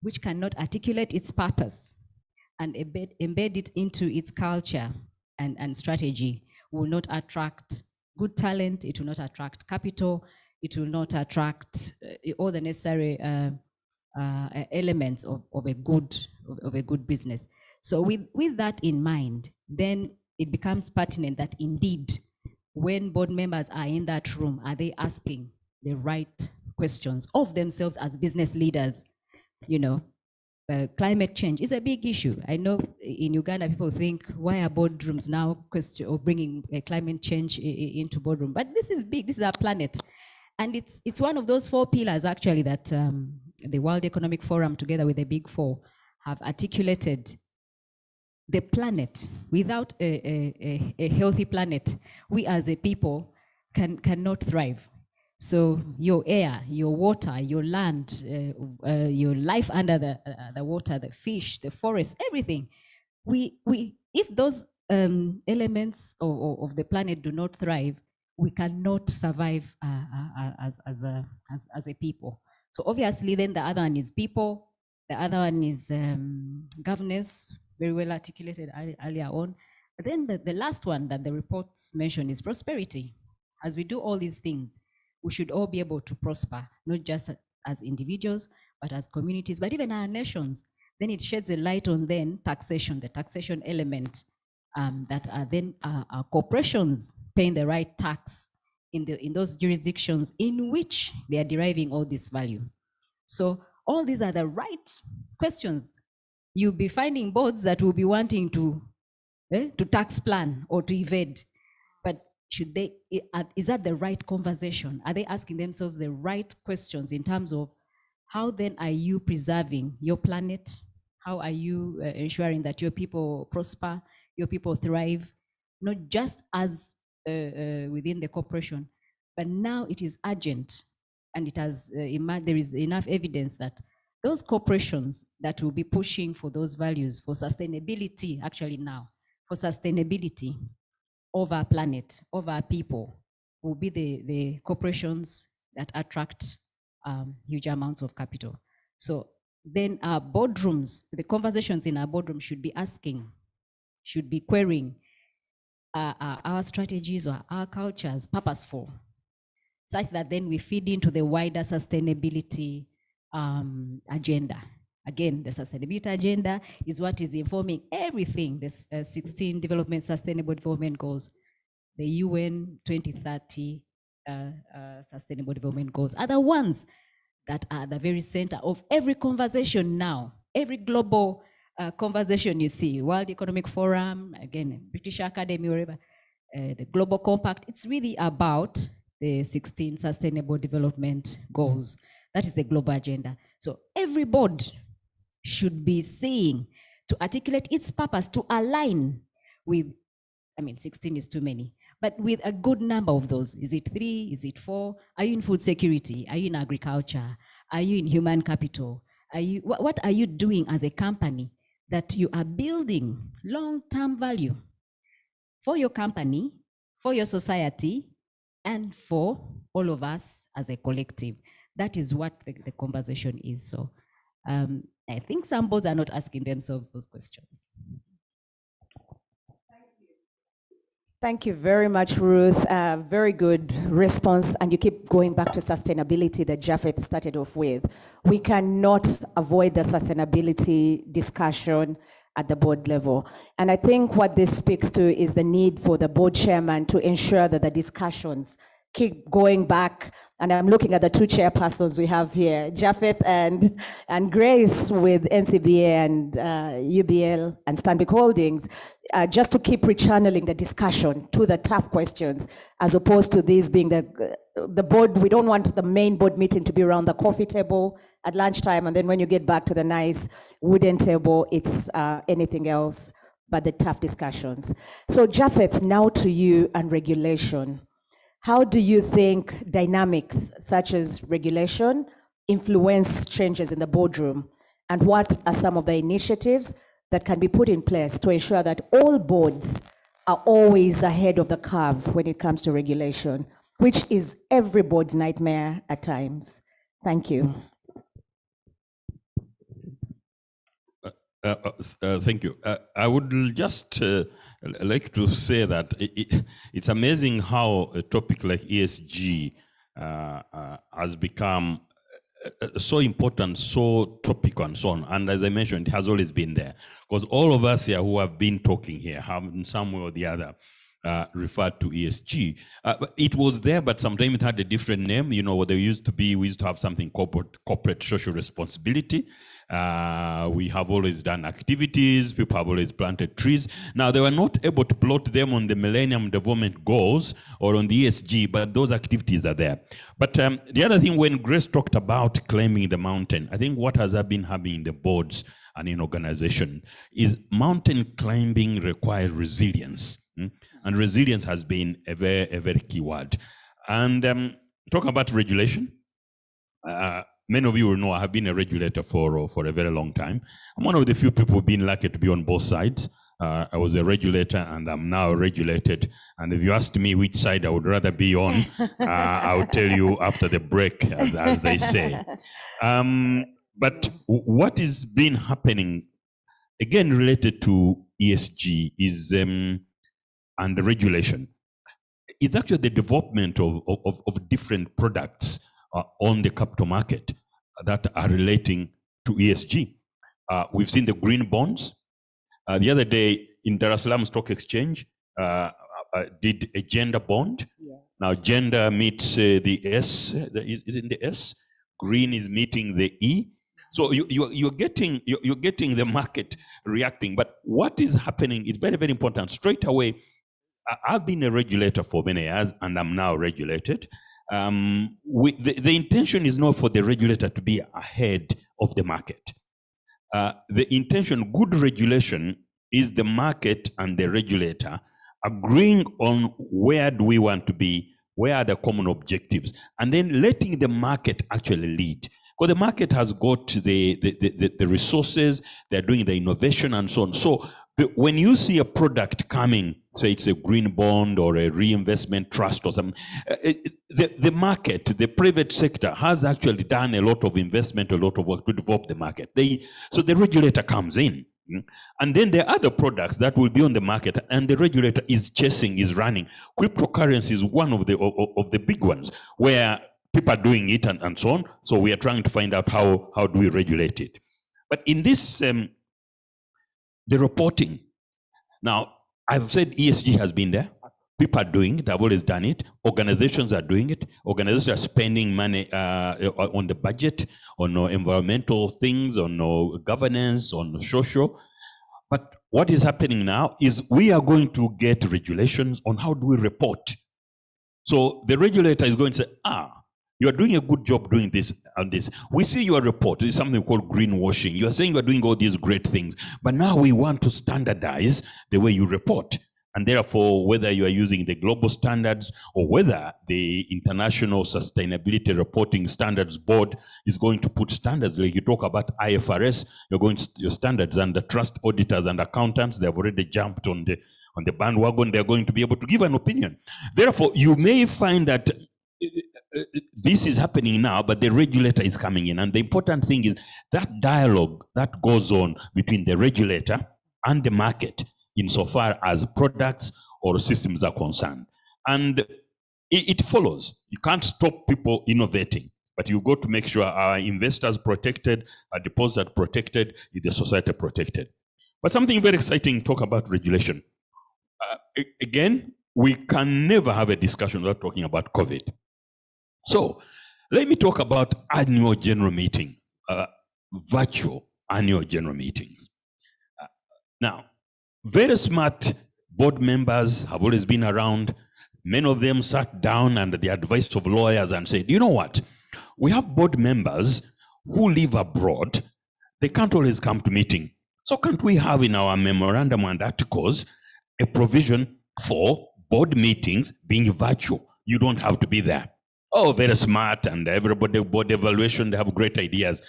[SPEAKER 6] which cannot articulate its purpose and embed it into its culture and strategy, will not attract good talent, it will not attract capital, it will not attract all the necessary elements of a good business. So with that in mind, then it becomes pertinent that indeed, when board members are in that room, are they asking the right questions of themselves as business leaders? You know, climate change is a big issue. I know in Uganda people think, why are boardrooms now bringing climate change into boardroom? But this is big. This is our planet, and it's one of those four pillars actually that the World Economic Forum, together with the Big Four, have articulated. The planet, without a healthy planet, we as a people cannot thrive. So your air, your water, your land, your life under the water, the fish, the forest, everything. If those elements of the planet do not thrive, we cannot survive as a people. So obviously, then the other one is people. The other one is governance, very well articulated earlier on. But then the last one that the reports mention is prosperity. As we do all these things, we should all be able to prosper, not just as individuals, but as communities, but even our nations. Then it sheds a light on then taxation, the taxation element, that are then our corporations paying the right tax in those jurisdictions in which they are deriving all this value. So all these are the right questions. You'll be finding boards that will be wanting to tax plan or to evade. But should they, is that the right conversation? Are they asking themselves the right questions in terms of how then are you preserving your planet? How are you ensuring that your people prosper, your people thrive, not just as within the corporation, but now it is urgent, and it has there is enough evidence that those corporations that will be pushing for those values, for sustainability, actually now, for sustainability of our planet, of our people, will be the corporations that attract huge amounts of capital. So then our boardrooms, the conversations in our boardroom should be asking, should be querying, our strategies or our cultures purposeful, such that then we feed into the wider sustainability agenda. Again, the sustainability agenda is what is informing everything. This 16 Sustainable Development Goals, the UN 2030 Sustainable Development Goals are the ones that are at the very center of every conversation now, every global conversation you see, World Economic Forum, again, British Academy, wherever, the Global Compact. It's really about the 16 Sustainable Development Goals. That is the global agenda. So every board should be seeing to articulate its purpose to align with, 16 is too many, but with a good number of those. Is it 3? Is it 4? Are you in food security? Are you in agriculture? Are you in human capital? What are you doing as a company that you are building long-term value for your company, for your society, and for all of us as a collective? That is what the conversation is. So I think some boards are not asking themselves those questions.
[SPEAKER 2] Thank you very much, Ruth. Very good response. And you keep going back to sustainability that Japheth started off with. We cannot avoid the sustainability discussion at the board level. And I think what this speaks to is the need for the board chairman to ensure that the discussions keep going back. And I'm looking at the two chairpersons we have here, Japheth and Grace with NCBA and UBL and Stanbic Holdings, just to keep rechanneling the discussion to the tough questions, as opposed to these being the board. We don't want the main board meeting to be around the coffee table at lunchtime, and then when you get back to the nice wooden table, it's anything else but the tough discussions. So Japheth, now to you and regulation. How do you think dynamics such as regulation influence changes in the boardroom? And what are some of the initiatives that can be put in place to ensure that all boards are always ahead of the curve when it comes to regulation, which is every board's nightmare at times? Thank you.
[SPEAKER 5] Thank you. I would just like to say that it's amazing how a topic like ESG has become so important, so topical and so on. And as I mentioned, it has always been there. Because all of us here who have been talking here have in some way or the other referred to ESG. It was there, but sometimes it had a different name. You know, what there used to be, we used to have something corporate social responsibility. We have always done activities, people have always planted trees. Now, they were not able to plot them on the Millennium Development Goals or on the ESG, but those activities are there. But the other thing, when Grace talked about climbing the mountain, I think what has been happening in the boards and in organization is mountain climbing requires resilience. And resilience has been a very key word. And talking about regulation, many of you will know I have been a regulator for a very long time. I'm one of the few people who've been lucky to be on both sides. I was a regulator and I'm now regulated. And if you asked me which side I would rather be on, I will tell you after the break, as they say. But what is been happening, again related to ESG, is and the regulation. It's actually the development of different products on the capital market that are relating to ESG. We've seen the green bonds. The other day in Dar es Salaam Stock Exchange did a gender bond. Yes. Now gender meets the S, is in the S. Green is meeting the E. So you're getting the market reacting. But what is happening is very, very important. Straight away, I've been a regulator for many years and I'm now regulated. The intention is not for the regulator to be ahead of the market. The intention, good regulation, is the market and the regulator agreeing on where do we want to be, where are the common objectives, and then letting the market actually lead. Because the market has got the resources, they're doing the innovation and so on. So when you see a product coming, say it's a green bond or a reinvestment trust or something, the market, the private sector has actually done a lot of investment, a lot of work to develop the market. So the regulator comes in. And then there are other products that will be on the market, and the regulator is chasing, is running. Cryptocurrency is one of the big ones where people are doing it and so on. So we are trying to find out how do we regulate it. But in this, the reporting. Now, I've said ESG has been there. People are doing it. They've always done it. Organizations are doing it. Organizations are spending money on the budget, on environmental things, on governance, on social. But what is happening now is we are going to get regulations on how do we report. So the regulator is going to say, you are doing a good job doing this and this. We see your report. It's something called greenwashing. You are saying you are doing all these great things, but now we want to standardize the way you report. And therefore, whether you are using the global standards or whether the International Sustainability Reporting Standards Board is going to put standards, like you talk about IFRS, your standards, and the trust auditors and accountants, they've already jumped on the bandwagon. They're going to be able to give an opinion. Therefore, you may find that this is happening now, but the regulator is coming in. And the important thing is that dialogue that goes on between the regulator and the market insofar as products or systems are concerned. And it follows. You can't stop people innovating, but you got to make sure our investors protected, our depositors protected, the society protected. But something very exciting, talk about regulation. Again, we can never have a discussion without talking about COVID. So let me talk about annual general meeting, virtual annual general meetings. Now, very smart board members have always been around. Many of them sat down under the advice of lawyers and said, you know what? We have board members who live abroad. They can't always come to meeting. So can't we have in our memorandum and articles a provision for board meetings being virtual? You don't have to be there. Oh, very smart, and everybody board evaluation, they have great ideas.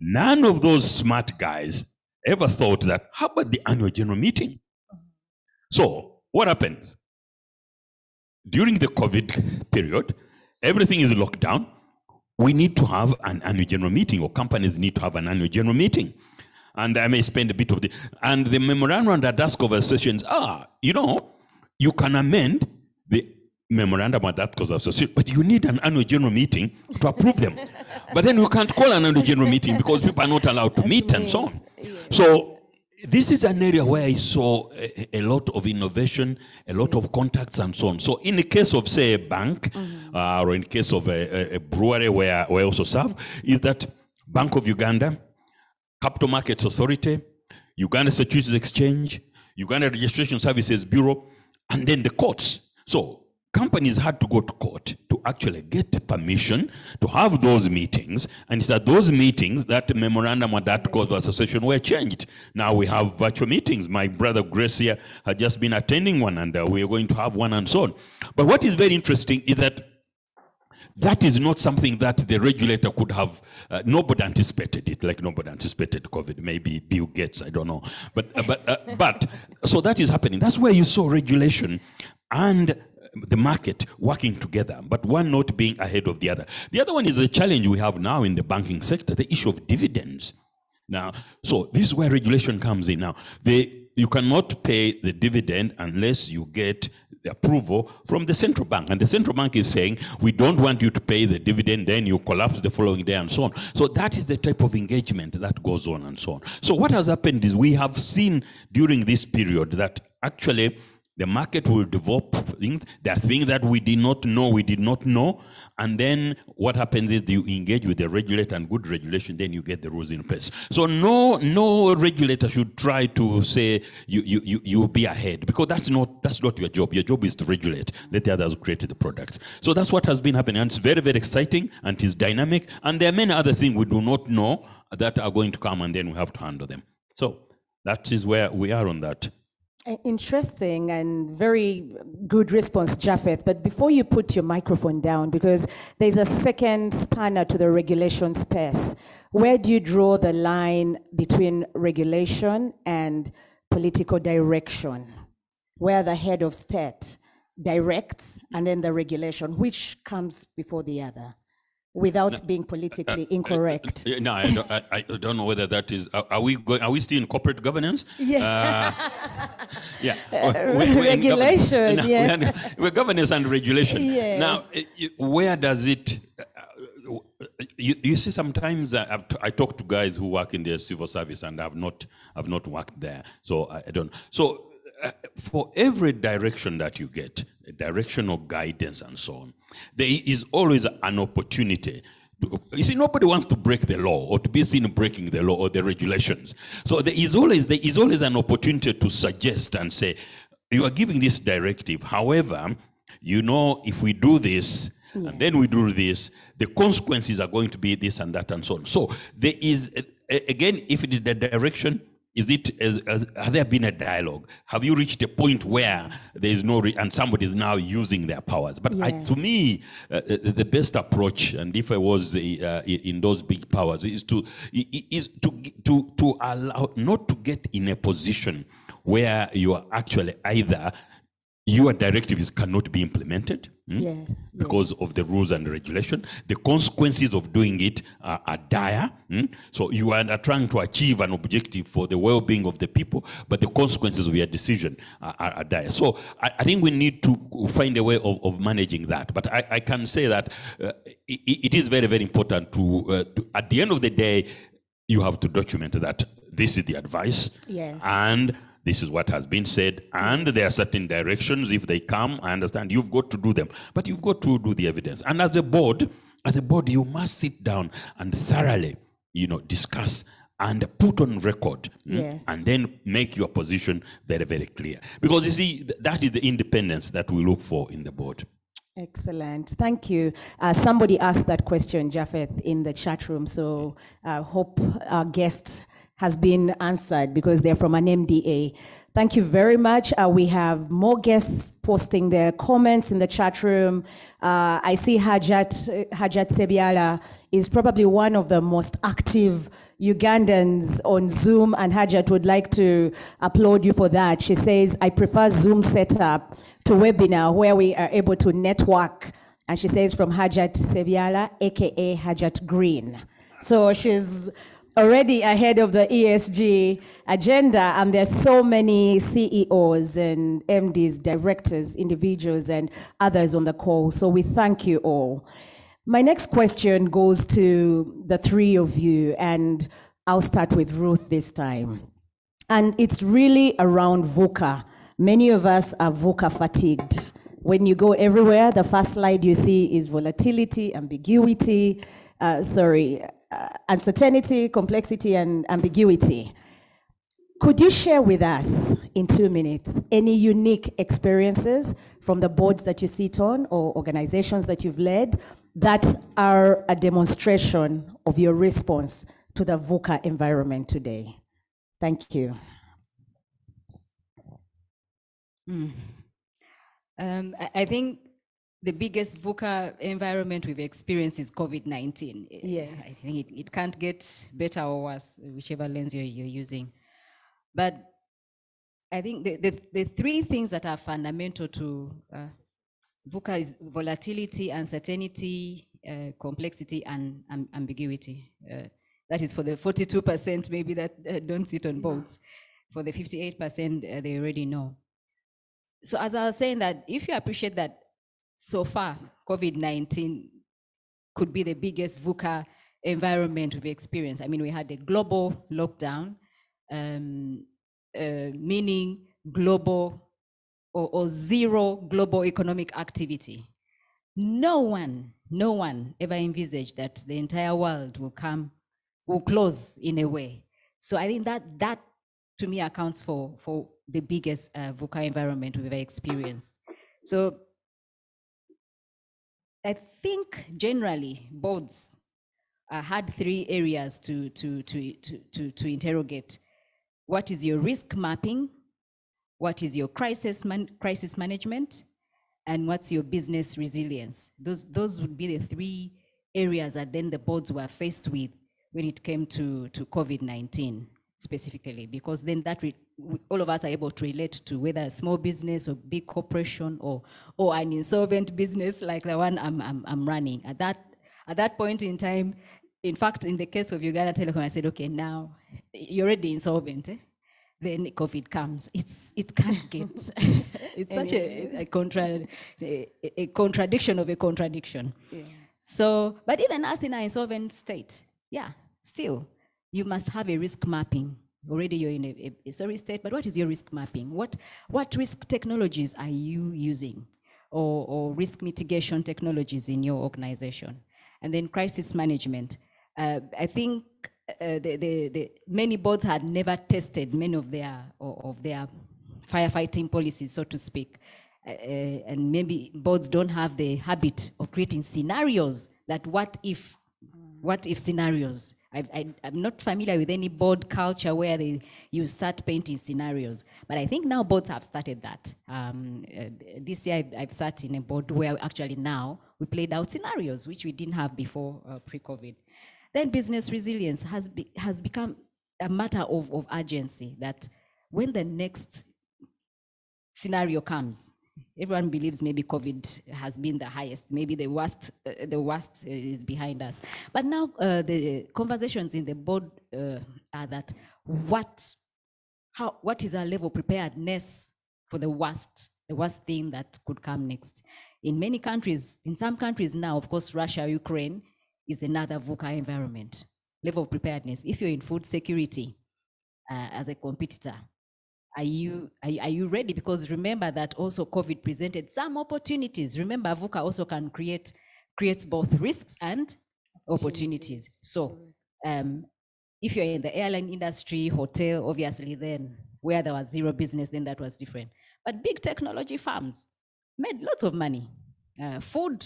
[SPEAKER 5] None of those smart guys ever thought that, how about the annual general meeting? So what happens? During the COVID period, everything is locked down. We need to have an annual general meeting, or companies need to have an annual general meeting. And I may spend a bit of and the memorandum that ask of associations, you can amend the memorandum of that cause association, but you need an annual general meeting to approve them. But then you can't call an annual general meeting because people are not allowed to meet and so on. So this is an area where I saw a lot of innovation, a lot of contacts and so on. So in the case of, say, a bank, or in the case of a brewery where I also serve, is that Bank of Uganda, Capital Markets Authority, Uganda Securities Exchange, Uganda Registration Services Bureau, and then the courts. So companies had to go to court to actually get permission to have those meetings, and it's at those meetings that the memorandum of that cause of association were changed. Now we have virtual meetings. My brother Grace here had just been attending one, and we are going to have one and so on. But what is very interesting is that is not something that the regulator could have, nobody anticipated it, like nobody anticipated COVID, maybe Bill Gates, I don't know. But so that is happening. That's where you saw regulation and the market working together, but one not being ahead of the other. The other one is a challenge we have now in the banking sector, the issue of dividends. Now, so this is where regulation comes in now. You cannot pay the dividend unless you get the approval from the central bank. And the central bank is saying, we don't want you to pay the dividend, then you collapse the following day and so on. So that is the type of engagement that goes on and so on. So what has happened is we have seen during this period that actually the market will develop things. There are things that we did not know. And then what happens is you engage with the regulator, and good regulation, then you get the rules in place. So no regulator should try to say you be ahead, because that's not your job. Your job is to regulate. Let the others create the products. So that's what has been happening. And it's very, very exciting, and it's dynamic. And there are many other things we do not know that are going to come, and then we have to handle them. So that is where we are on that.
[SPEAKER 2] Interesting and very good response, Japheth. But before you put your microphone down, because there's a second spanner to the regulation space, where do you draw the line between regulation and political direction? Where the head of state directs and then the regulation, which comes before the other? without being politically incorrect.
[SPEAKER 5] No, I don't know whether that is. Are we still in corporate governance?
[SPEAKER 2] Yeah.
[SPEAKER 5] Yeah.
[SPEAKER 2] Regulation. Yeah.
[SPEAKER 5] We're governance and regulation.
[SPEAKER 2] Yes.
[SPEAKER 5] Now, where does it? You see, sometimes I talk to guys who work in the civil service, and I've not worked there, so I don't. So for every direction that you get, a direction of guidance and so on, there is always an opportunity. You see, nobody wants to break the law or to be seen breaking the law or the regulations. So there is always an opportunity to suggest and say, you are giving this directive. However, if we do this, and then we do this, the consequences are going to be this and that and so on. So there is, again, if it is the direction, has there been a dialogue? Have you reached a point where there is no, and somebody is now using their powers? But to me, the best approach, and if I was in those big powers, is to allow, not to get in a position where you are actually either your directives cannot be implemented because of the rules and regulation. The consequences of doing it are dire. So you are trying to achieve an objective for the well-being of the people, but the consequences of your decision are dire. So I think we need to find a way of managing that. But I can say that it is very, very important to at the end of the day, you have to document that this is the advice.
[SPEAKER 2] Yes.
[SPEAKER 5] And this is what has been said, and there are certain directions. If they come, I understand you've got to do them, but you've got to do the evidence. And as a board, you must sit down and thoroughly, discuss and put on record, and then make your position very, very clear. Because you see, that is the independence that we look for in the board.
[SPEAKER 2] Excellent. Thank you. Somebody asked that question, Japheth, in the chat room, so I hope our guest has been answered because they're from an MDA. Thank you very much. We have more guests posting their comments in the chat room. I see Hajat Sebiala is probably one of the most active Ugandans on Zoom, and Hajat would like to applaud you for that. She says, I prefer Zoom setup to webinar where we are able to network. And she says from Hajat Sebiala, AKA Hajat Green. So she's already ahead of the ESG agenda, and there's so many CEOs and MDs, directors, individuals, and others on the call. So we thank you all. My next question goes to the three of you, and I'll start with Ruth this time. And it's really around VUCA. Many of us are VUCA fatigued. When you go everywhere, the first slide you see is volatility, ambiguity, uncertainty, complexity, and ambiguity. Could you share with us in 2 minutes any unique experiences from the boards that you sit on or organizations that you've led that are a demonstration of your response to the VUCA environment today? Thank you.
[SPEAKER 6] I think the biggest VUCA environment we've experienced is COVID-19.
[SPEAKER 2] Yes.
[SPEAKER 6] I think it can't get better or worse, whichever lens you're using. But I think the three things that are fundamental to VUCA is volatility, uncertainty, complexity, and ambiguity. That is for the 42% maybe that don't sit on boards. For the 58%, they already know. So as I was saying, that if you appreciate that so far, COVID-19 could be the biggest VUCA environment we've experienced. I mean, we had a global lockdown, meaning global or zero global economic activity. No one ever envisaged that the entire world will close in a way. So I think that to me accounts for the biggest VUCA environment we've ever experienced. So I think generally boards had three areas to interrogate. What is your risk mapping? What is your crisis management? And what's your business resilience? Those would be the three areas that then the boards were faced with when it came to COVID-19 specifically, because then all of us are able to relate to whether a small business or big corporation or an insolvent business like the one I'm running. At that point in time, in fact, in the case of Uganda Telecom, I said, okay, now you're already insolvent. Then COVID comes. It can't get. It's such a contradiction of a contradiction.
[SPEAKER 2] Yeah.
[SPEAKER 6] So, but even us in our insolvent state, yeah, still, you must have a risk mapping. Already you're in a sorry state, but what is your risk mapping? What risk technologies are you using? Or risk mitigation technologies in your organization? And then crisis management. I think the many boards had never tested many of their firefighting policies, so to speak. And maybe boards don't have the habit of creating scenarios that what if scenarios. I'm not familiar with any board culture where you start painting scenarios, but I think now boards have started that. This year I've sat in a board where actually now we played out scenarios, which we didn't have before pre-COVID. Then business resilience has become a matter of urgency, that when the next scenario comes, everyone believes maybe COVID has been the highest, maybe the worst is behind us. But now the conversations in the board are that what is our level of preparedness for the worst thing that could come next. In many countries, in some countries now, of course, Russia, Ukraine is another VUCA environment. Level of preparedness. If you're in food security as a competitor, are you ready? Because remember that also COVID presented some opportunities. Remember, VUCA also can creates both risks and opportunities. So if you're in the airline industry, hotel, obviously then where there was zero business, then that was different. But big technology firms made lots of money. Food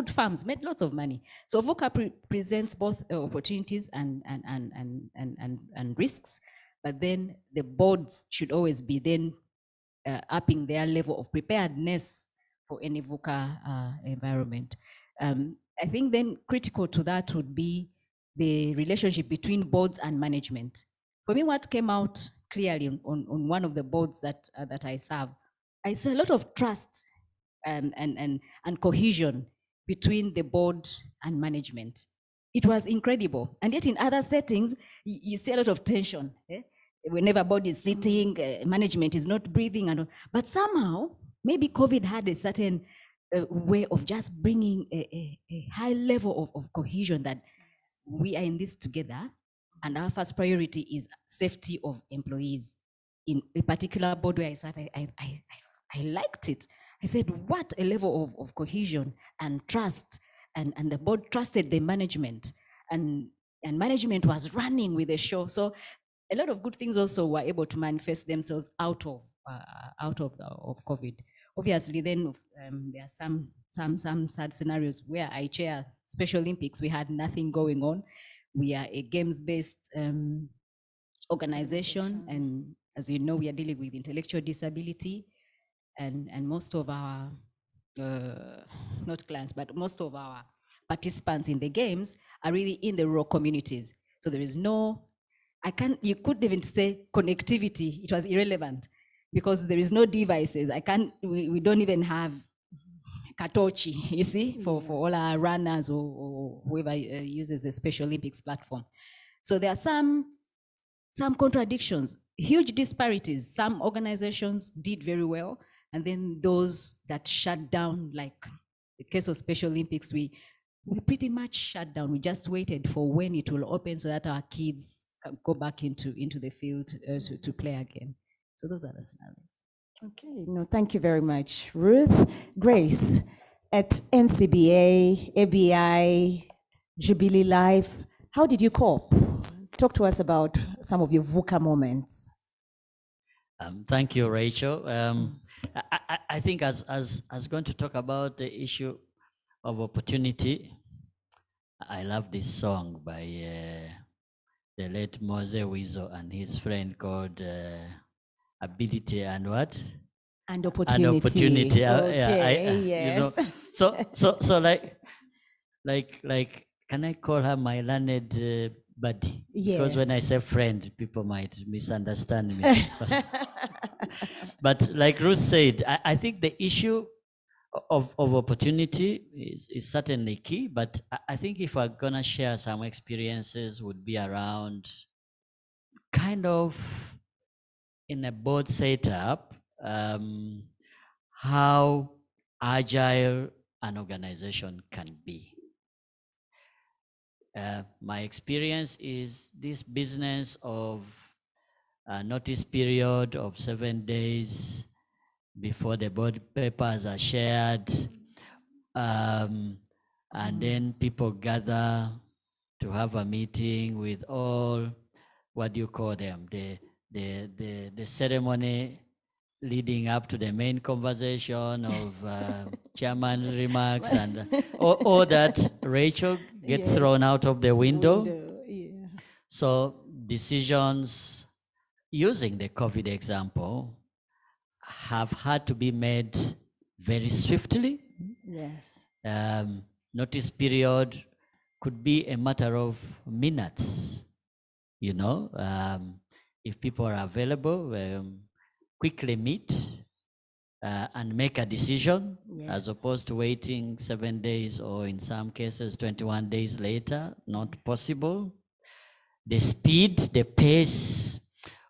[SPEAKER 6] farms made lots of money. So VUCA presents both opportunities and risks. But then the boards should always be then upping their level of preparedness for any VUCA environment. I think then critical to that would be the relationship between boards and management. For me, what came out clearly on one of the boards that I serve, I saw a lot of trust and cohesion between the board and management. It was incredible. And yet in other settings, you see a lot of tension. Whenever board is sitting, management is not breathing. But somehow, maybe COVID had a certain way of just bringing a high level of cohesion, that we are in this together. And our first priority is safety of employees. In a particular board where I sat, I liked it. I said, what a level of cohesion and trust. And the board trusted the management, and management was running with the show. So a lot of good things also were able to manifest themselves out of COVID. Obviously, then there are some sad scenarios where I chair Special Olympics. We had nothing going on. We are a games-based organization, and as you know, we are dealing with intellectual disability, and most of our not clients, but most of our participants in the games are really in the rural communities. So there is no, you couldn't even say connectivity. It was irrelevant because there is no devices. We don't even have Katochi, you see, for all our runners or whoever uses the Special Olympics platform. So there are some contradictions, huge disparities. Some organizations did very well, and then those that shut down, like the case of Special Olympics, we pretty much shut down. We just waited for when it will open so that our kids can go back into the field to play again. So those are the scenarios.
[SPEAKER 2] Okay, no, thank you very much, Ruth. Grace, at NCBA, ABI, Jubilee Life, how did you cope? Talk to us about some of your VUCA moments.
[SPEAKER 4] Thank you, Rachel. I think as going to talk about the issue of opportunity, I love this song by the late Mose Wizo and his friend called Ability and what?
[SPEAKER 2] And opportunity.
[SPEAKER 4] And opportunity.
[SPEAKER 2] Okay, yes.
[SPEAKER 4] You know, so like, can I call her my learned buddy?
[SPEAKER 2] Yes.
[SPEAKER 4] Because when I say friend, people might misunderstand me. But like Ruth said, I think the issue of opportunity is certainly key, but I think if we're gonna share some experiences would be around kind of in a board setup, how agile an organization can be. My experience is this business of a notice period of 7 days before the board papers are shared, and then people gather to have a meeting with all, what do you call them, the ceremony leading up to the main conversation of chairman's remarks and all that, Rachel, gets thrown out of the window.
[SPEAKER 2] Yeah.
[SPEAKER 4] So decisions, using the COVID example, have had to be made very swiftly.
[SPEAKER 2] Yes.
[SPEAKER 4] Notice period could be a matter of minutes, you know. If people are available, quickly meet and make a decision, as opposed to waiting 7 days or in some cases 21 days later. Not possible. The speed, the pace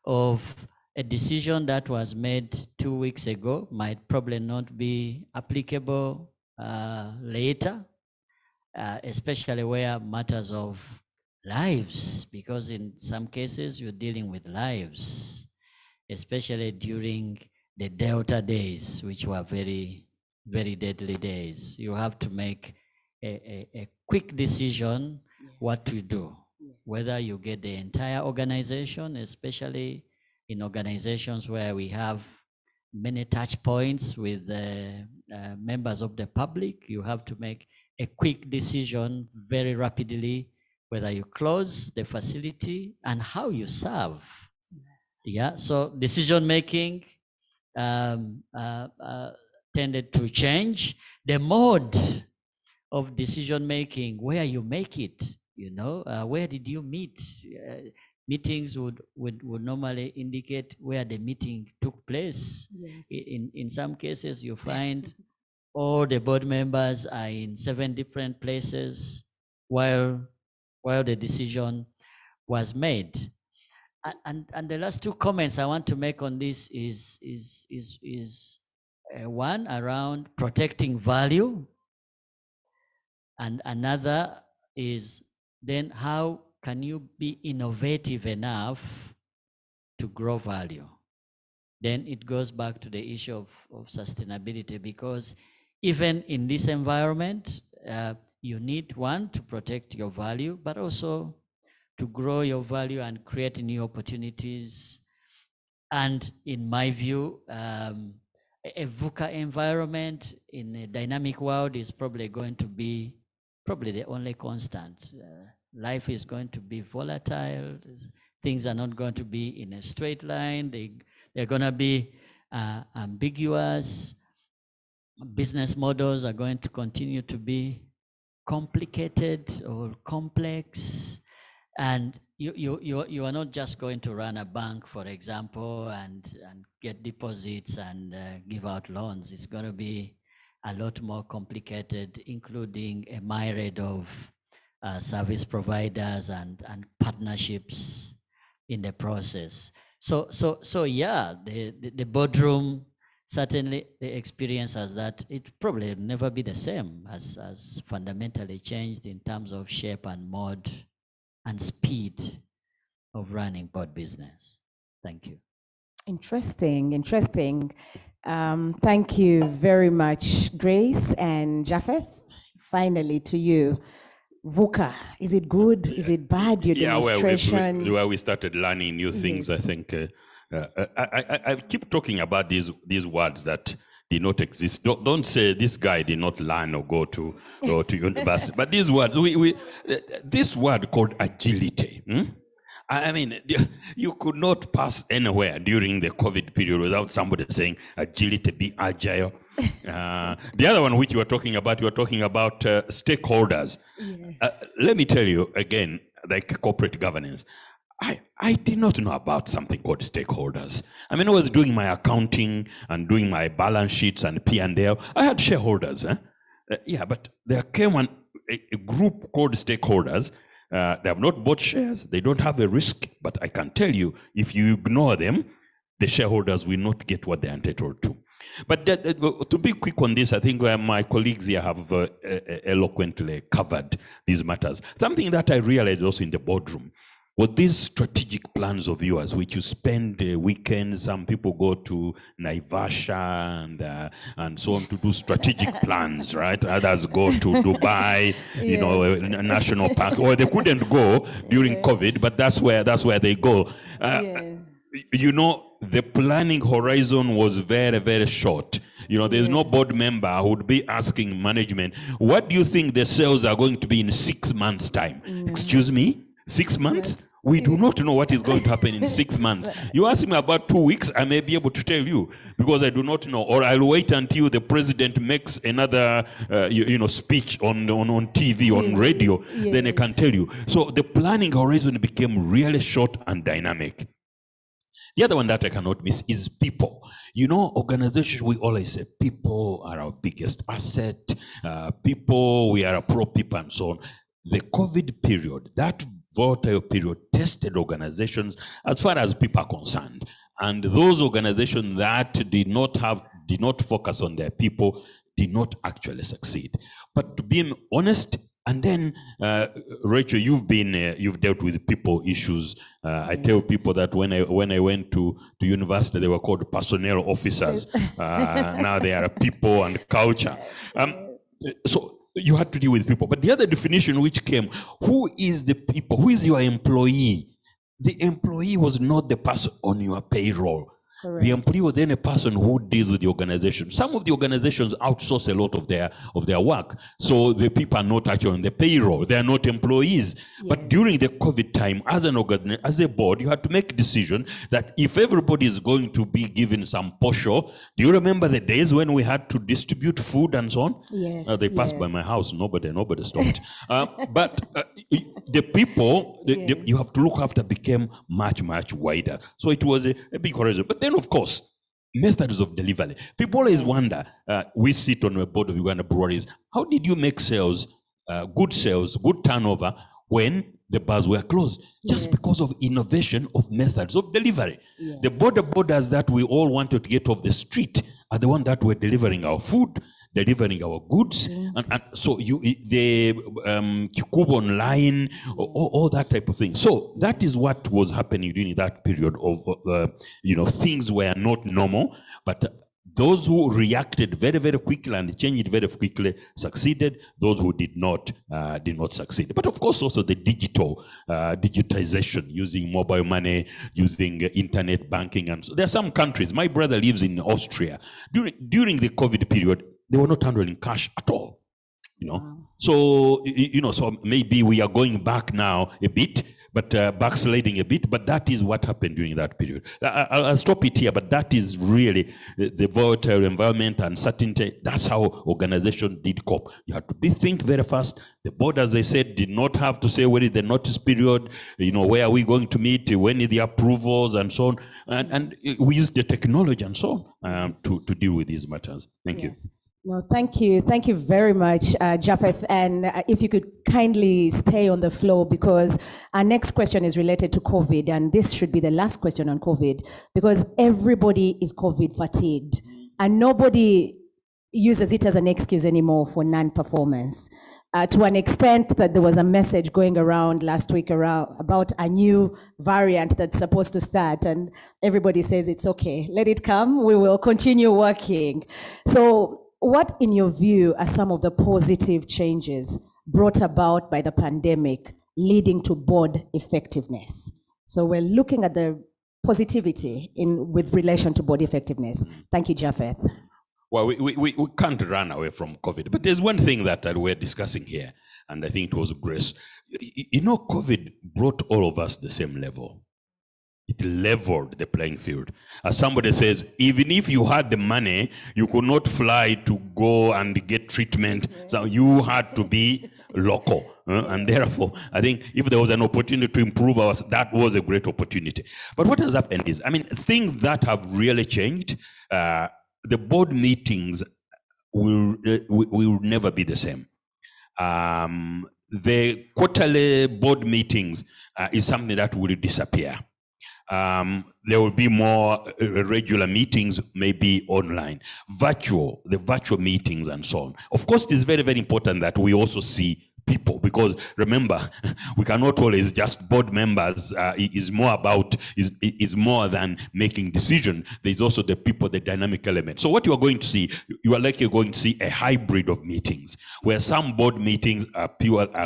[SPEAKER 4] of a decision that was made 2 weeks ago might probably not be applicable later, especially where matters of lives, because in some cases you're dealing with lives, especially during the Delta days, which were very, very deadly days. You have to make a quick decision what to do, whether you get the entire organization, especially in organizations where we have many touch points with members of the public. You have to make a quick decision very rapidly, whether you close the facility and how you serve. Yeah, so decision making tended to change. The mode of decision making, where you make it, you know, where did you meet? Meetings would normally indicate where the meeting took place.
[SPEAKER 2] Yes.
[SPEAKER 4] In some cases, you find all the board members are in 7 different places while the decision was made. And the last 2 comments I want to make on this is one around protecting value, and another is then how can you be innovative enough to grow value? Then it goes back to the issue of sustainability, because even in this environment, you need, one, to protect your value, but also to grow your value and create new opportunities. And in my view, a VUCA environment in a dynamic world is probably going to be the only constant. Life is going to be volatile. Things are not going to be in a straight line. They're going to be ambiguous. Business models are going to continue to be complicated or complex. And you are not just going to run a bank, for example, and get deposits and give out loans. It's going to be a lot more complicated, including a myriad of service providers and partnerships in the process. So yeah, the boardroom, certainly the experience as that it probably will never be the same, as fundamentally changed in terms of shape and mode and speed of running board business. Thank you.
[SPEAKER 2] Interesting. Thank you very much, Grace and Japheth. Finally, to you. VUCA, is it good? Is it bad? Your demonstration?
[SPEAKER 3] Where we started learning new things, I think. I keep talking about these words that did not exist. Don't say this guy did not learn or go to university. But these words, this word called agility. I mean, you could not pass anywhere during the COVID period without somebody saying agility, be agile. The other one which you were talking about stakeholders.
[SPEAKER 2] Yes.
[SPEAKER 3] Let me tell you again, like corporate governance,
[SPEAKER 5] I did not know about something called stakeholders. I mean, I was doing my accounting and doing my balance sheets and P&L. I had shareholders. Yeah, but there came a group called stakeholders. They have not bought shares. They don't have a risk. But I can tell you, if you ignore them, the shareholders will not get what they're entitled to. But to be quick on this, I think my colleagues here have eloquently covered these matters. Something that I realized also in the boardroom was these strategic plans of yours, which you spend weekends. Some people go to Naivasha and so on to do strategic plans, right? Others go to Dubai, you know, a national park, or they couldn't go during COVID, but that's where they go. You know, the planning horizon was very, very short. You know, there's no board member who would be asking management, what do you think the sales are going to be in 6 months' time? Excuse me? 6 months? We do not know what is going to happen in 6 months. You ask me about 2 weeks, I may be able to tell you, because I do not know. Or I'll wait until the president makes another, speech on TV, on radio, then I can tell you. So the planning horizon became really short and dynamic. The other one that I cannot miss is people. You know, organizations, we always say people are our biggest asset. People, we are a pro people and so on. The COVID period, that volatile period, tested organizations as far as people are concerned. And those organizations that did not focus on their people did not actually succeed. But to be honest, and then, Rachel, you've dealt with people issues. I tell people that when I went to university, they were called personnel officers. Now they are people and culture. So you had to deal with people. But the other definition which came, who is the people? Who is your employee? The employee was not the person on your payroll. Correct. The employee was then a person who deals with the organization. Some of the organizations outsource a lot of their work. So the people are not actually on the payroll. They are not employees. Yes. But during the COVID time, as a board, you had to make a decision that if everybody is going to be given some portion, do you remember the days when we had to distribute food and so on? Yes. They passed by my house. Nobody stopped. But the people, you have to look after became much, much wider. So it was a big horizon. But then, of course, methods of delivery. People always wonder, we sit on a board of Uganda breweries, how did you make sales, good turnover, when the bars were closed? Just because of innovation of methods of delivery. Yes. The border borders that we all wanted to get off the street are the ones that were delivering our food, delivering our goods, and so the Kikubu online, all that type of thing. So that is what was happening during that period of, things were not normal, but those who reacted very, very quickly and changed very quickly succeeded. Those who did not succeed. But of course, also the digitization, using mobile money, using internet banking, and so there are some countries. My brother lives in Austria. During the COVID period, they were not handling cash at all, Wow. So, so maybe we are going back now a bit, but backsliding a bit, but that is what happened during that period. I'll stop it here, but that is really the volatile environment and uncertainty. That's how organization did cope. You had to think very fast. The board, as I said, did not have to say what is the notice period, where are we going to meet, when is the approvals, and so on. And we used the technology and so on to deal with these matters. Thank you.
[SPEAKER 2] Well, thank you. Thank you very much, Japheth. And if you could kindly stay on the floor, because our next question is related to COVID, and this should be the last question on COVID, because everybody is COVID fatigued, and nobody uses it as an excuse anymore for non-performance. To an extent that there was a message going around last week about a new variant that's supposed to start, and everybody says it's okay, let it come, we will continue working. So what, in your view, are some of the positive changes brought about by the pandemic leading to board effectiveness? So we're looking at the positivity with relation to board effectiveness. Thank you, Japheth.
[SPEAKER 5] Well, we can't run away from COVID, but there's one thing that we're discussing here, and I think it was Grace. COVID brought all of us the same level. It leveled the playing field. As somebody says, even if you had the money, you could not fly to go and get treatment. So you had to be local. And therefore, I think if there was an opportunity to improve that was a great opportunity. But what has happened is, I mean, things that have really changed. The board meetings will never be the same. The quarterly board meetings is something that will disappear. There will be more regular meetings, maybe online, the virtual meetings and so on. Of course, it is very, very important that we also see people, because remember, we cannot always just board members. Is more than making decision. There's also the people, the dynamic element. So what you are going to see, you are likely going to see a hybrid of meetings, where some board meetings are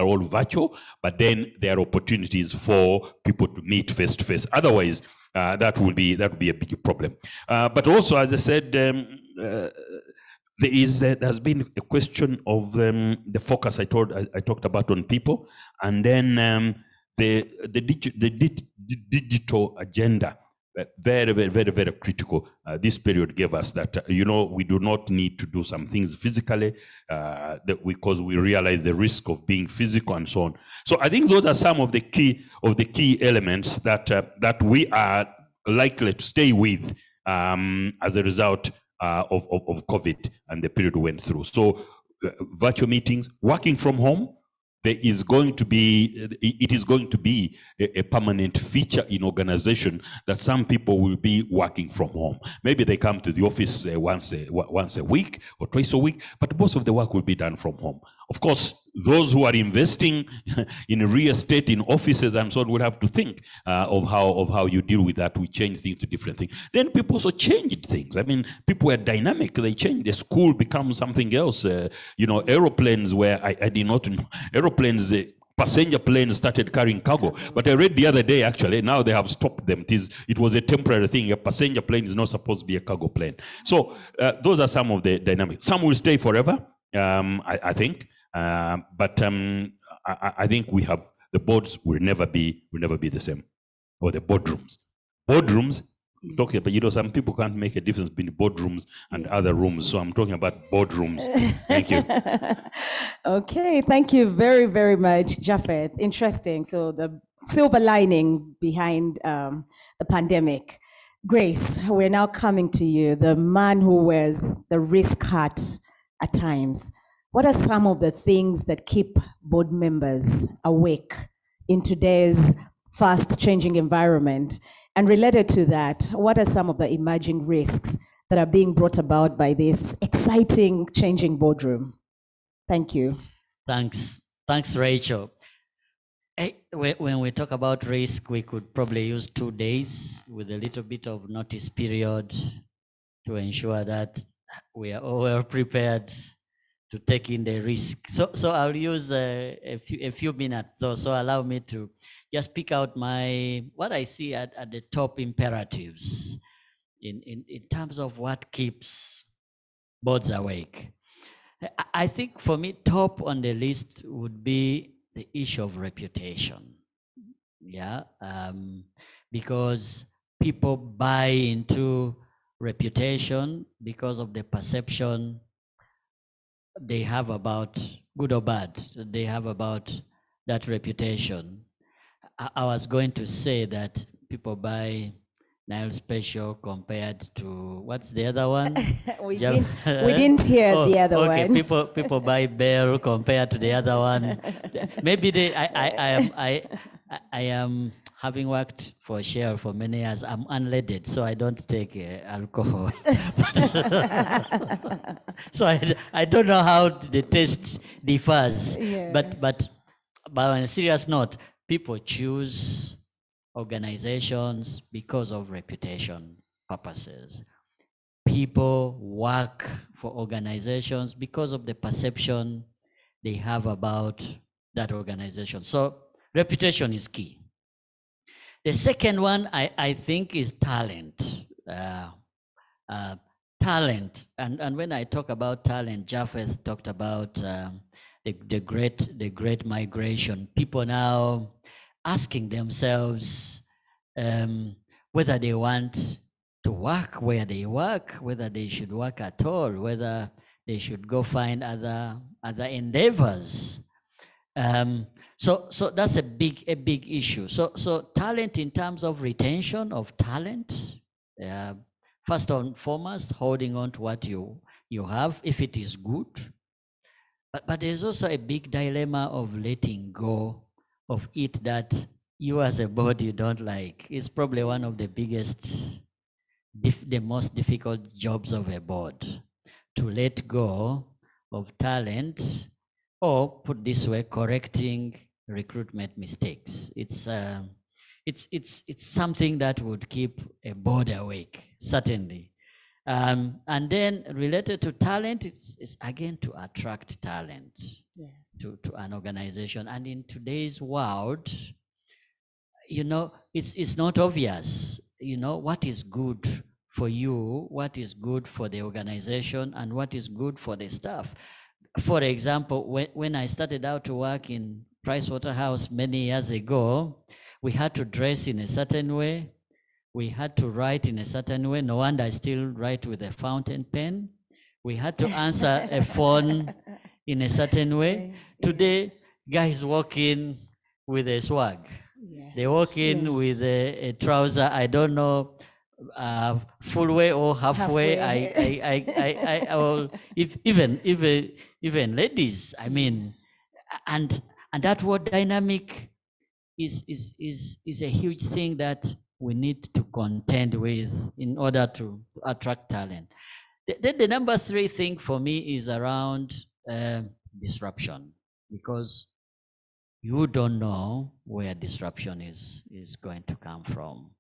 [SPEAKER 5] all virtual, but then there are opportunities for people to meet face to face. Otherwise, that would be a big problem. But also, as I said, there's been a question of the focus I talked about on people, and then the digital agenda. Very, very, very, very critical. This period gave us that, we do not need to do some things physically because we realize the risk of being physical and so on. So I think those are some of the key elements that we are likely to stay with as a result of COVID and the period we went through. So virtual meetings, working from home, it is going to be a permanent feature in organization that some people will be working from home. Maybe they come to the office once a week or twice a week, but most of the work will be done from home. Of course, those who are investing in real estate, in offices and so on, will have to think of how you deal with that. We change things to different things. Then people also changed things. I mean, people were dynamic. They changed. The school becomes something else. Aeroplanes where I did not know. Aeroplanes, passenger planes started carrying cargo. But I read the other day, actually, now they have stopped them. It was a temporary thing. A passenger plane is not supposed to be a cargo plane. So those are some of the dynamics. Some will stay forever, I think. But I think the boards will never be the same, or the boardrooms. Talking about, some people can't make a difference between boardrooms and other rooms. So I'm talking about boardrooms. Thank you.
[SPEAKER 2] Okay, thank you very, very much, Japheth. Interesting. So the silver lining behind the pandemic. Grace, we're now coming to you, the man who wears the risk hat at times. What are some of the things that keep board members awake in today's fast-changing environment? And related to that, what are some of the emerging risks that are being brought about by this exciting changing boardroom? Thank you.
[SPEAKER 4] Thanks, Rachel. When we talk about risk, we could probably use 2 days with a little bit of notice period to ensure that we are all well prepared to take in the risk. So I'll use a few minutes. So allow me to just pick out what I see at the top imperatives in terms of what keeps boards awake. I think for me, top on the list would be the issue of reputation. Yeah, because people buy into reputation because of the perception they have about, good or bad, they have about that reputation. I was going to say that people buy Nile Special compared to, what's the other one?
[SPEAKER 2] we didn't hear the other one.
[SPEAKER 4] People buy Bell compared to the other one. Maybe I am having worked for Shell for many years. I'm unleaded, so I don't take alcohol. So I don't know how the taste differs. Yeah. But on a serious note, people choose organizations because of reputation purposes. People work for organizations because of the perception they have about that organization. So reputation is key. The second one, I think, is talent. Talent, and when I talk about talent, Japheth talked about the great migration. People now asking themselves whether they want to work where they work, whether they should work at all, whether they should go find other endeavors. So that's a big issue. So talent, in terms of retention of talent, first and foremost, holding on to what you have, if it is good. But there's also a big dilemma of letting go of it that you as a board you don't like. It's probably one of the biggest, the most difficult jobs of a board, to let go of talent, or put this way, correcting recruitment mistakes. It's something that would keep a board awake, certainly. And then related to talent, it's again to attract talent.
[SPEAKER 2] Yes.
[SPEAKER 4] To an organization. And in today's world, it's not obvious, what is good for you, what is good for the organization, and what is good for the staff. For example, when I started out to work in Pricewaterhouse many years ago, we had to dress in a certain way. We had to write in a certain way. No wonder I still write with a fountain pen. We had to answer a phone in a certain way. Today, guys walk in with a swag. Yes. They walk in with a trouser, I don't know, full way or halfway. I will, even ladies, I mean, and that word dynamic is a huge thing that we need to contend with in order to attract talent. The number 3 thing for me is around disruption, because you don't know where disruption is going to come from.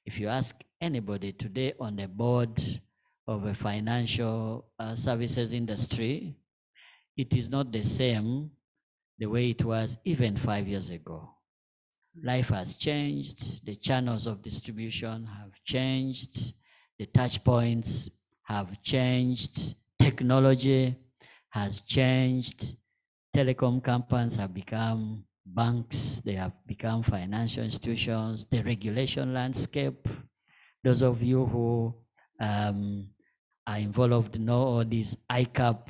[SPEAKER 4] If you ask anybody today on the board of a financial services industry, it is not the same the way it was even 5 years ago. Life has changed, the channels of distribution have changed, the touch points have changed, technology has changed, telecom companies have become banks, they have become financial institutions, the regulation landscape. Those of you who are involved know all these ICAP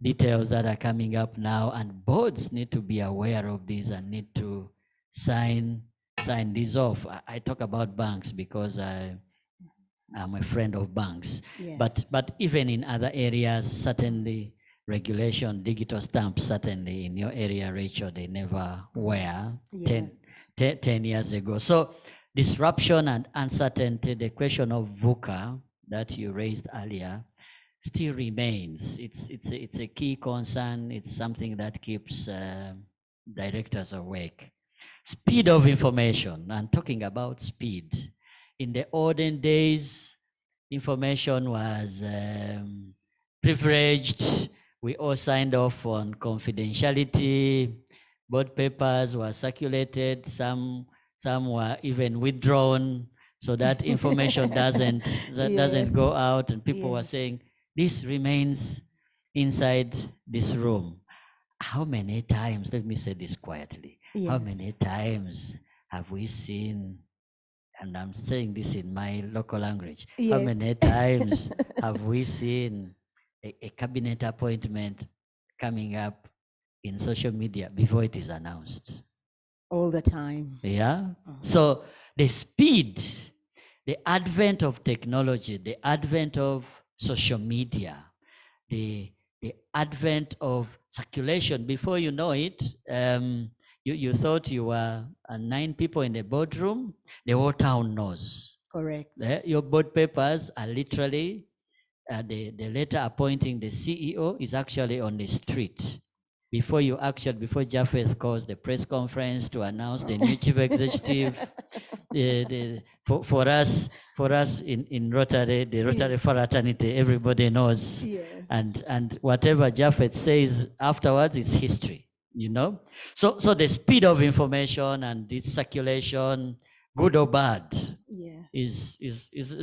[SPEAKER 4] details that are coming up now, and boards need to be aware of these and need to sign these off. I talk about banks because I'm a friend of banks. Yes. But even in other areas, certainly regulation, digital stamps, certainly in your area, Rachel, they never were. Yes. 10 years ago. So disruption and uncertainty, the question of VUCA that you raised earlier, still remains. It's a key concern. It's something that keeps directors awake. Speed of information, and talking about speed. In the olden days, information was privileged. We all signed off on confidentiality. Board papers were circulated. Some were even withdrawn so that information doesn't go out. And people were saying, this remains inside this room. How many times, let me say this quietly, how many times have we seen, and I'm saying this in my local language, how many times have we seen a cabinet appointment coming up in social media before it is announced?
[SPEAKER 2] All the time.
[SPEAKER 4] Yeah. So the speed, the advent of technology, the advent of social media, the advent of circulation, before you know it, you thought you were 9 people in the boardroom, the whole town knows.
[SPEAKER 2] Correct.
[SPEAKER 4] Your board papers are literally, the letter appointing the CEO is actually on the street. Before Japheth calls the press conference to announce the new chief executive, for us in Rotary, the Rotary fraternity, everybody knows. Yes. And whatever Japheth says afterwards is history, So the speed of information and its circulation, good or bad, is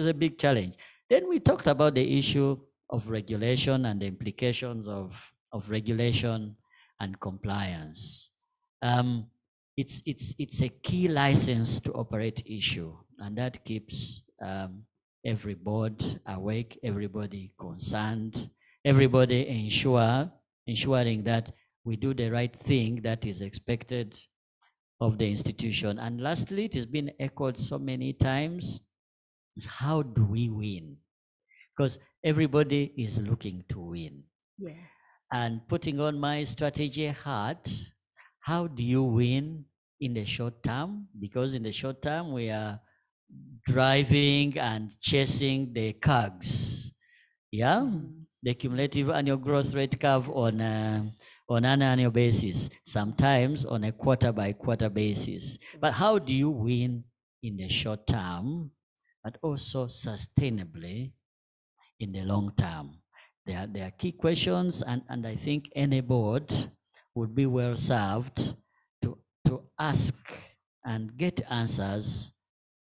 [SPEAKER 4] a big challenge. Then we talked about the issue of regulation and the implications of regulation and compliance. It's a key license to operate issue, and that keeps every board awake, everybody concerned, everybody ensuring that we do the right thing that is expected of the institution. And lastly, it has been echoed so many times, is how do we win? Because everybody is looking to win.
[SPEAKER 2] Yes.
[SPEAKER 4] And putting on my strategy hat, how do you win in the short term? Because in the short term, we are driving and chasing the CAGs. Yeah? The cumulative annual growth rate curve on an annual basis, sometimes on a quarter by quarter basis. But how do you win in the short term, but also sustainably in the long term? There are key questions, and I think any board would be well served to ask and get answers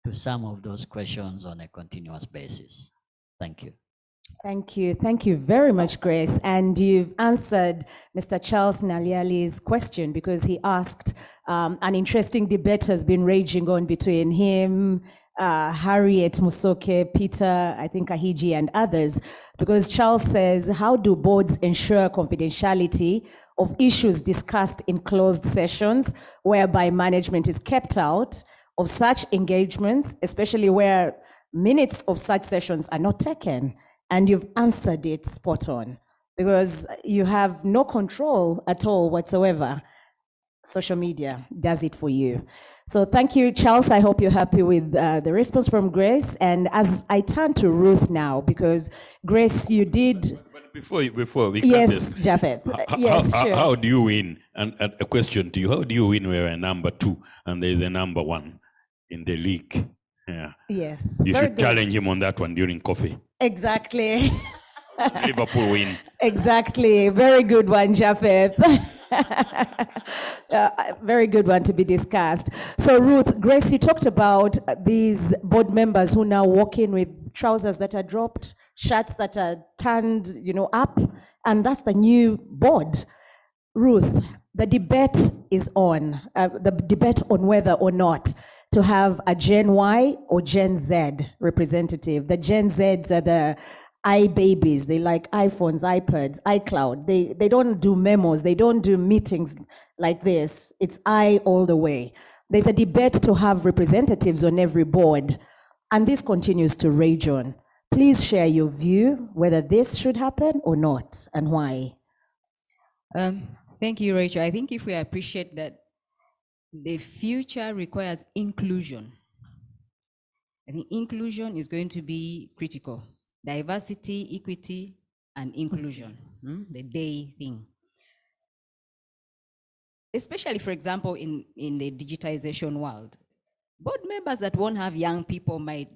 [SPEAKER 4] to some of those questions on a continuous basis. Thank you.
[SPEAKER 2] Thank you. Thank you very much, Grace. And you've answered Mr. Charles Naliali's question, because he asked, an interesting debate has been raging on between him, Harriet Musoke, Peter, I think Ahiji, and others, because Charles says, how do boards ensure confidentiality of issues discussed in closed sessions, whereby management is kept out of such engagements, especially where minutes of such sessions are not taken? And you've answered it spot on, because you have no control at all whatsoever. Social media does it for you. So thank you, Charles. I hope you're happy with the response from Grace. And as I turn to Ruth now, because Grace, you did...
[SPEAKER 5] But before we
[SPEAKER 2] yes, Japheth. Yes, sure.
[SPEAKER 5] How do you win? And a question to you, how do you win where we're number 2 and there's a number 1 in the league? Yeah.
[SPEAKER 2] Yes.
[SPEAKER 5] You should challenge him on that one during coffee.
[SPEAKER 2] Exactly.
[SPEAKER 5] Liverpool win.
[SPEAKER 2] Exactly. Very good one, Japheth. Very good one to be discussed. So Ruth, Grace, you talked about these board members who now walk in with trousers that are dropped, shirts that are turned, up, and that's the new board. Ruth, the debate is on, the debate on whether or not to have a Gen Y or Gen Z representative. The Gen Zs are the iBabies. They like iPhones, iPads, iCloud. They don't do memos. They don't do meetings like this. It's I all the way. There's a debate to have representatives on every board, and this continues to rage on. Please share your view whether this should happen or not, and why.
[SPEAKER 6] Thank you, Rachel. I think if we appreciate that the future requires inclusion, I think inclusion is going to be critical. Diversity, equity, and inclusion, the day thing. Especially, for example, in the digitization world, board members that won't have young people might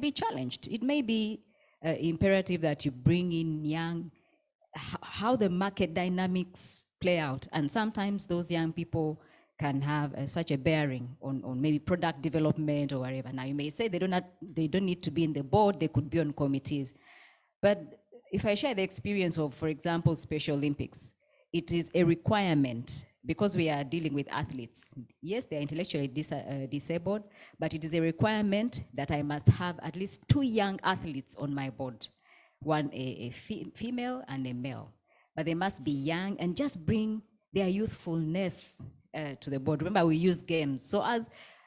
[SPEAKER 6] be challenged. It may be imperative that you bring in young, how the market dynamics play out. And sometimes those young people can have such a bearing on maybe product development or whatever. Now you may say they don't need to be in the board, they could be on committees. But if I share the experience of, for example, Special Olympics, it is a requirement because we are dealing with athletes. Yes, they're intellectually disabled, but it is a requirement that I must have at least 2 young athletes on my board, one a female and a male. But they must be young and just bring their youthfulness to the board. Remember, we use games. So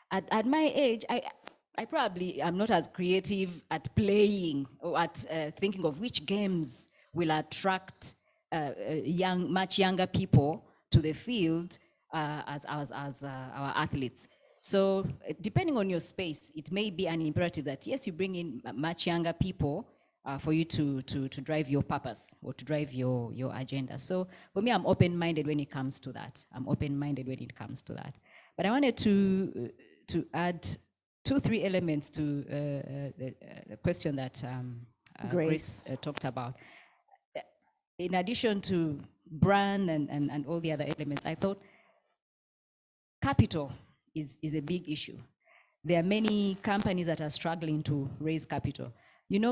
[SPEAKER 6] at my age, I probably am not as creative at playing or at thinking of which games will attract much younger people to the field as our athletes. So depending on your space, it may be an imperative that yes, you bring in much younger people for you to drive your purpose or to drive your agenda. So for me, I'm open-minded when it comes to that. But I wanted to add 2-3 elements to the question that Grace talked about. In addition to brand and all the other elements, I thought capital is a big issue. There are many companies that are struggling to raise capital.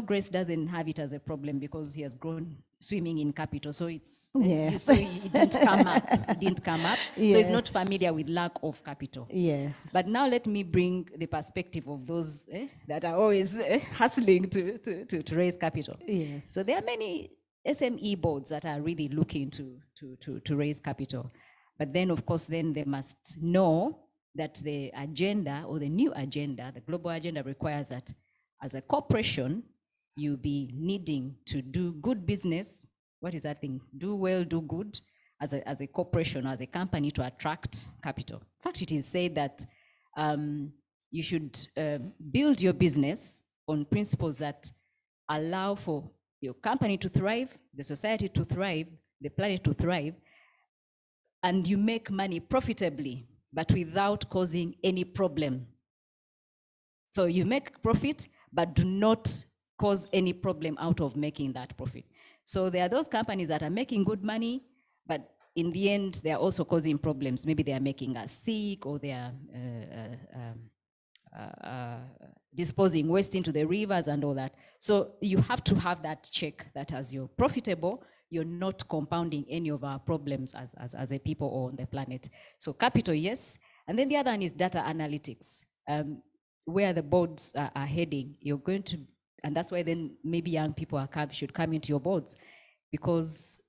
[SPEAKER 6] Grace doesn't have it as a problem because he has grown swimming in capital. So it's,
[SPEAKER 2] yes.
[SPEAKER 6] So it didn't come up. Yes. So it's not familiar with lack of capital.
[SPEAKER 2] Yes.
[SPEAKER 6] But now let me bring the perspective of those that are always hustling to raise capital.
[SPEAKER 2] Yes.
[SPEAKER 6] So there are many SME boards that are really looking to raise capital. But then, of course, then they must know that the agenda or the new agenda, the global agenda, requires that as a corporation, you be needing to do good business. What is that thing? Do well, do good as a corporation, as a company to attract capital. In fact, it is said that you should build your business on principles that allow for your company to thrive, the society to thrive, the planet to thrive, and you make money profitably, but without causing any problem. So you make profit, but do not cause any problem out of making that profit. So there are those companies that are making good money, but in the end, they are also causing problems. Maybe they are making us sick, or they are disposing waste into the rivers and all that. So you have to have that check that as you're profitable, you're not compounding any of our problems as a people or on the planet. So capital, yes. And then the other one is data analytics. Where the boards are heading, you're going to, and that's why then maybe young people should come into your boards, because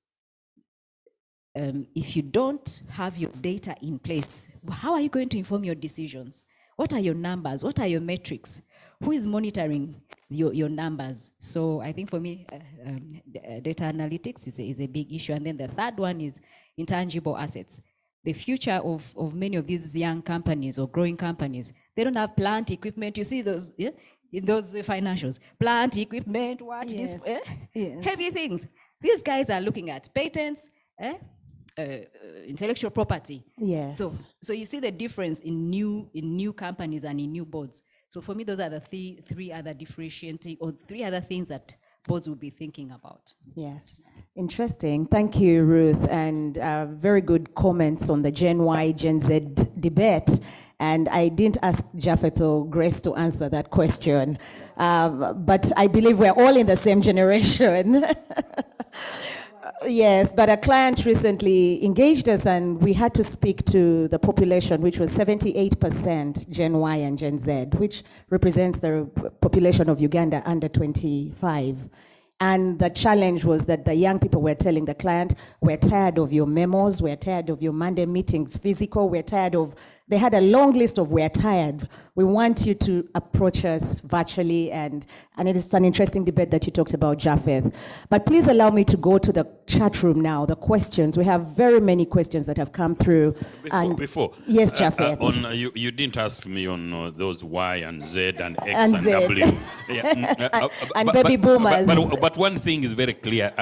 [SPEAKER 6] if you don't have your data in place, how are you going to inform your decisions? What are your numbers? What are your metrics? Who is monitoring your numbers? So I think for me, data analytics is a big issue. And then the third one is intangible assets. The future of many of these young companies or growing companies, they don't have plant equipment. You see those, yeah? In those financials, plant equipment, what?
[SPEAKER 2] Yes.
[SPEAKER 6] This,
[SPEAKER 2] Yes.
[SPEAKER 6] heavy things. These guys are looking at patents, intellectual property.
[SPEAKER 2] Yes.
[SPEAKER 6] So you see the difference in new companies and in new boards. So for me, those are the three other differentiating, or three other things that boards will be thinking about.
[SPEAKER 2] Yes. Interesting. Thank you, Ruth. And very good comments on the Gen Y, Gen Z debate. And I didn't ask Japheth or Grace to answer that question. But I believe we're all in the same generation. Yes, but a client recently engaged us, and we had to speak to the population, which was 78% Gen Y and Gen Z, which represents the population of Uganda under 25. And the challenge was that the young people were telling the client, we're tired of your memos, we're tired of your Monday meetings physical, we're tired of, they had a long list of we're tired. We want you to approach us virtually, and it is an interesting debate that you talked about, Japheth. But please allow me to go to the chat room now, the questions. We have very many questions that have come through. Yes, Japheth.
[SPEAKER 5] You didn't ask me on those Y and Z and X and W. Yeah,
[SPEAKER 2] and baby boomers.
[SPEAKER 5] But one thing is very clear.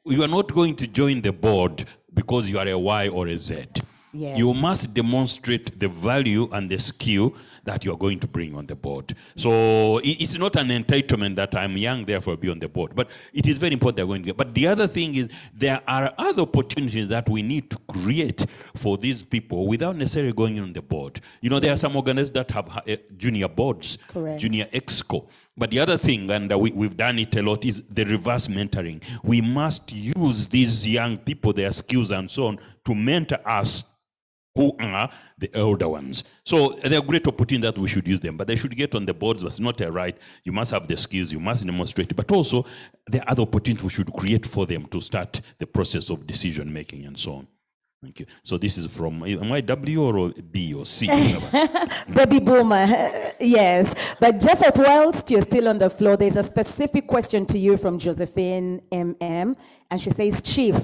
[SPEAKER 5] You are not going to join the board because you are a Y or a Z.
[SPEAKER 2] Yes.
[SPEAKER 5] You must demonstrate the value and the skill that you are going to bring on the board. So it's not an entitlement that I'm young, therefore be on the board. But it is very important they're going to get. But the other thing is there are other opportunities that we need to create for these people without necessarily going on the board. You know, there are some organizations that have junior boards,
[SPEAKER 2] correct,
[SPEAKER 5] junior exco. But the other thing, and we've done it a lot, is the reverse mentoring. We must use these young people, their skills and so on, to mentor us who are the elder ones. So there are great opportunities that we should use them, but they should get on the boards. That's not a right. You must have the skills, you must demonstrate, but also there are other opportunities we should create for them to start the process of decision making and so on. Thank you. So this is from, am I W or B or C?
[SPEAKER 2] Baby boomer, yes. But Japheth, whilst you're still on the floor, there's a specific question to you from Josephine MM, and she says, Chief,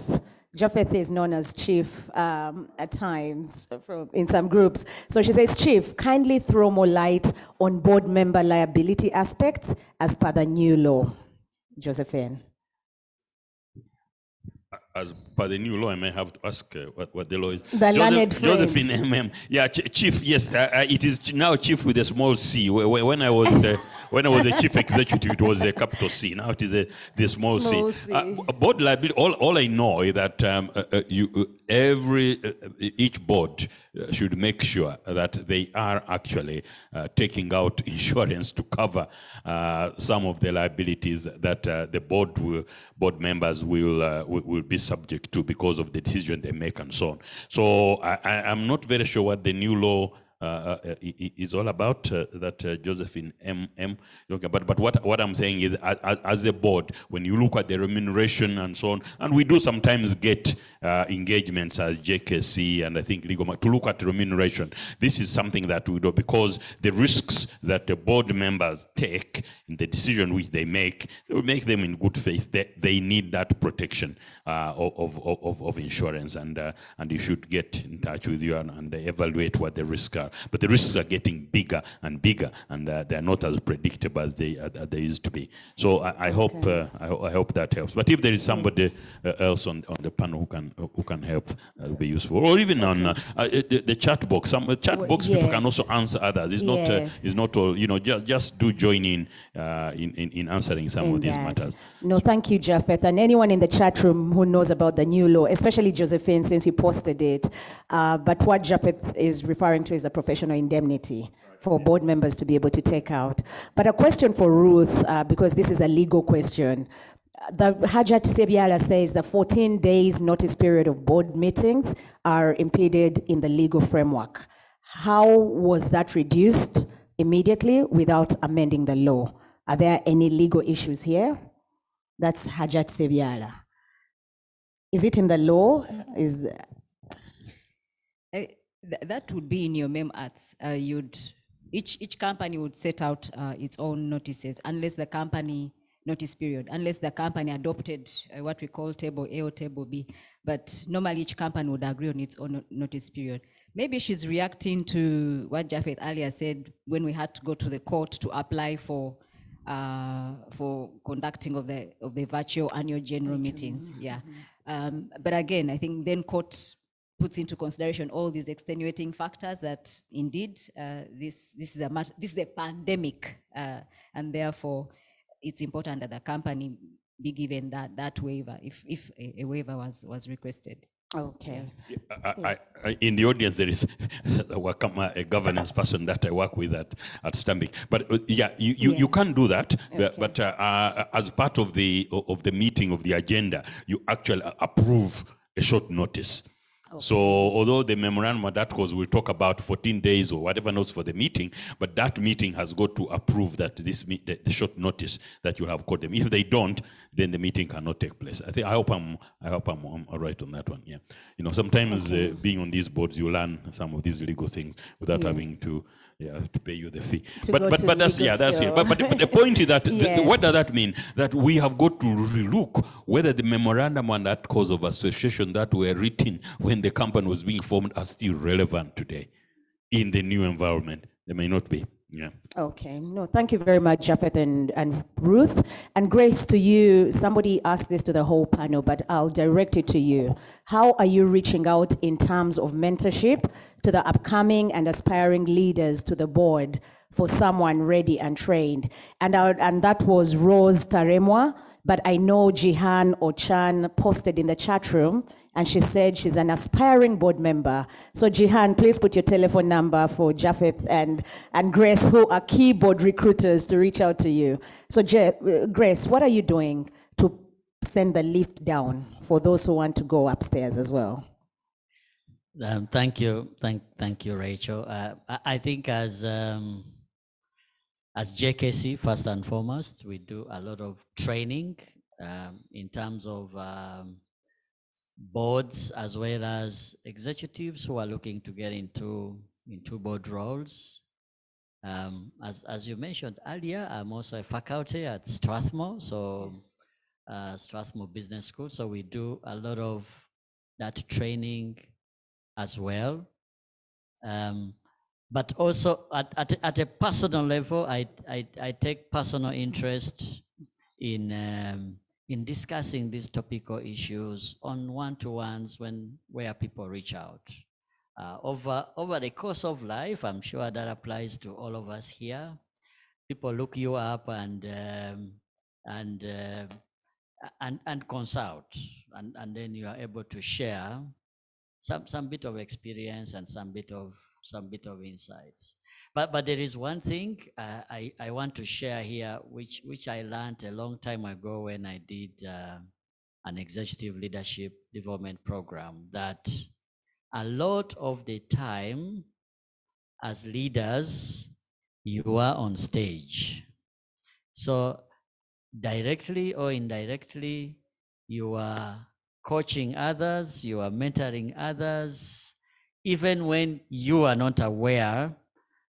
[SPEAKER 2] Japheth is known as Chief at times in some groups. So she says, Chief, kindly throw more light on board member liability aspects as per the new law. Josephine.
[SPEAKER 5] As per the new law, I may have to ask what the law is.
[SPEAKER 2] The learned friend.
[SPEAKER 5] Josephine MM. Yeah, Chief, yes, it is now Chief with a small c. When I was a Chief Executive, it was a capital C. Now it is the small c. Board liability, all I know is that each board should make sure that they are actually taking out insurance to cover some of the liabilities that the board members will be subject to because of the decision they make and so on. So I'm not very sure what the new law is all about, that Josephine M. But what I'm saying is, as a board, when you look at the remuneration and so on, and we do sometimes get engagements as JKC and I think Ligomarc to look at remuneration. This is something that we do because the risks that the board members take in the decision which they make them in good faith. They need that protection of insurance, and you should get in touch with you and evaluate what the risks are. But the risks are getting bigger and bigger, and they're not as predictable as they used to be. So I hope that helps. But if there is somebody else on the panel who can help, that will be useful. Or even on the chat box. Some chat box people can also answer others. It's not all. Just do join in answering some of these matters.
[SPEAKER 2] No, thank you, Japheth. And anyone in the chat room who knows about the new law, especially Josephine, since you posted it. But what Japheth is referring to is a professional indemnity for board members to be able to take out. But a question for Ruth, because this is a legal question. The Hajat Sebiala says the 14 days notice period of board meetings are impeded in the legal framework. How was that reduced immediately without amending the law? Are there any legal issues here? That's Hajat Sebiala. Is it in the law?
[SPEAKER 6] That would be in your mem arts. Each company would set out its own notices unless the company adopted what we call table A or table B. But normally each company would agree on its own notice period. Maybe she's reacting to what Japheth earlier said when we had to go to the court to apply for conducting of the virtual annual general meetings. Yeah. But again, I think then court puts into consideration all these extenuating factors that indeed this is a pandemic, and therefore it's important that the company be given that waiver if a waiver was requested.
[SPEAKER 2] Okay.
[SPEAKER 5] I, in the audience, there is a governance person that I work with at Stambik. But you can do that. Okay. But as part of the meeting of the agenda, you actually approve a short notice. Okay. So although the memorandum of articles will talk about 14 days or whatever notes for the meeting, but that meeting has got to approve that the short notice that you have called them. If they don't, then the meeting cannot take place. I hope I'm all right on that one. Yeah, sometimes being on these boards, you learn some of these legal things without having to pay you the fee. But that's it. But the point is that what does that mean? That we have got to relook whether the memorandum and articles of association that were written when the company was being formed are still relevant today in the new environment. They may not be. Yeah.
[SPEAKER 2] Okay. No, thank you very much, Japheth and Ruth. And Grace, to you, somebody asked this to the whole panel, but I'll direct it to you. How are you reaching out in terms of mentorship to the upcoming and aspiring leaders to the board for someone ready and trained? And that was Rose Taremwa, but I know Jihan Ochan posted in the chat room, and she said she's an aspiring board member. So Jihan, please put your telephone number for Japheth and Grace, who are key board recruiters, to reach out to you. So Grace, what are you doing to send the lift down for those who want to go upstairs as well?
[SPEAKER 4] Thank you, Rachel. I think as JKC, first and foremost, we do a lot of training in terms of boards as well as executives who are looking to get into board roles. As you mentioned earlier, I'm also a faculty at Strathmore, so Strathmore Business School. So we do a lot of that training as well. But also at a personal level, I take personal interest in discussing these topical issues on one-to-ones where people reach out. Over the course of life, I'm sure that applies to all of us here. People look you up and consult, and then you are able to share some bit of experience and some bit of insights. But there is one thing I want to share here, which I learned a long time ago when I did an executive leadership development program, that a lot of the time as leaders, you are on stage. So directly or indirectly, you are coaching others, you are mentoring others, even when you are not aware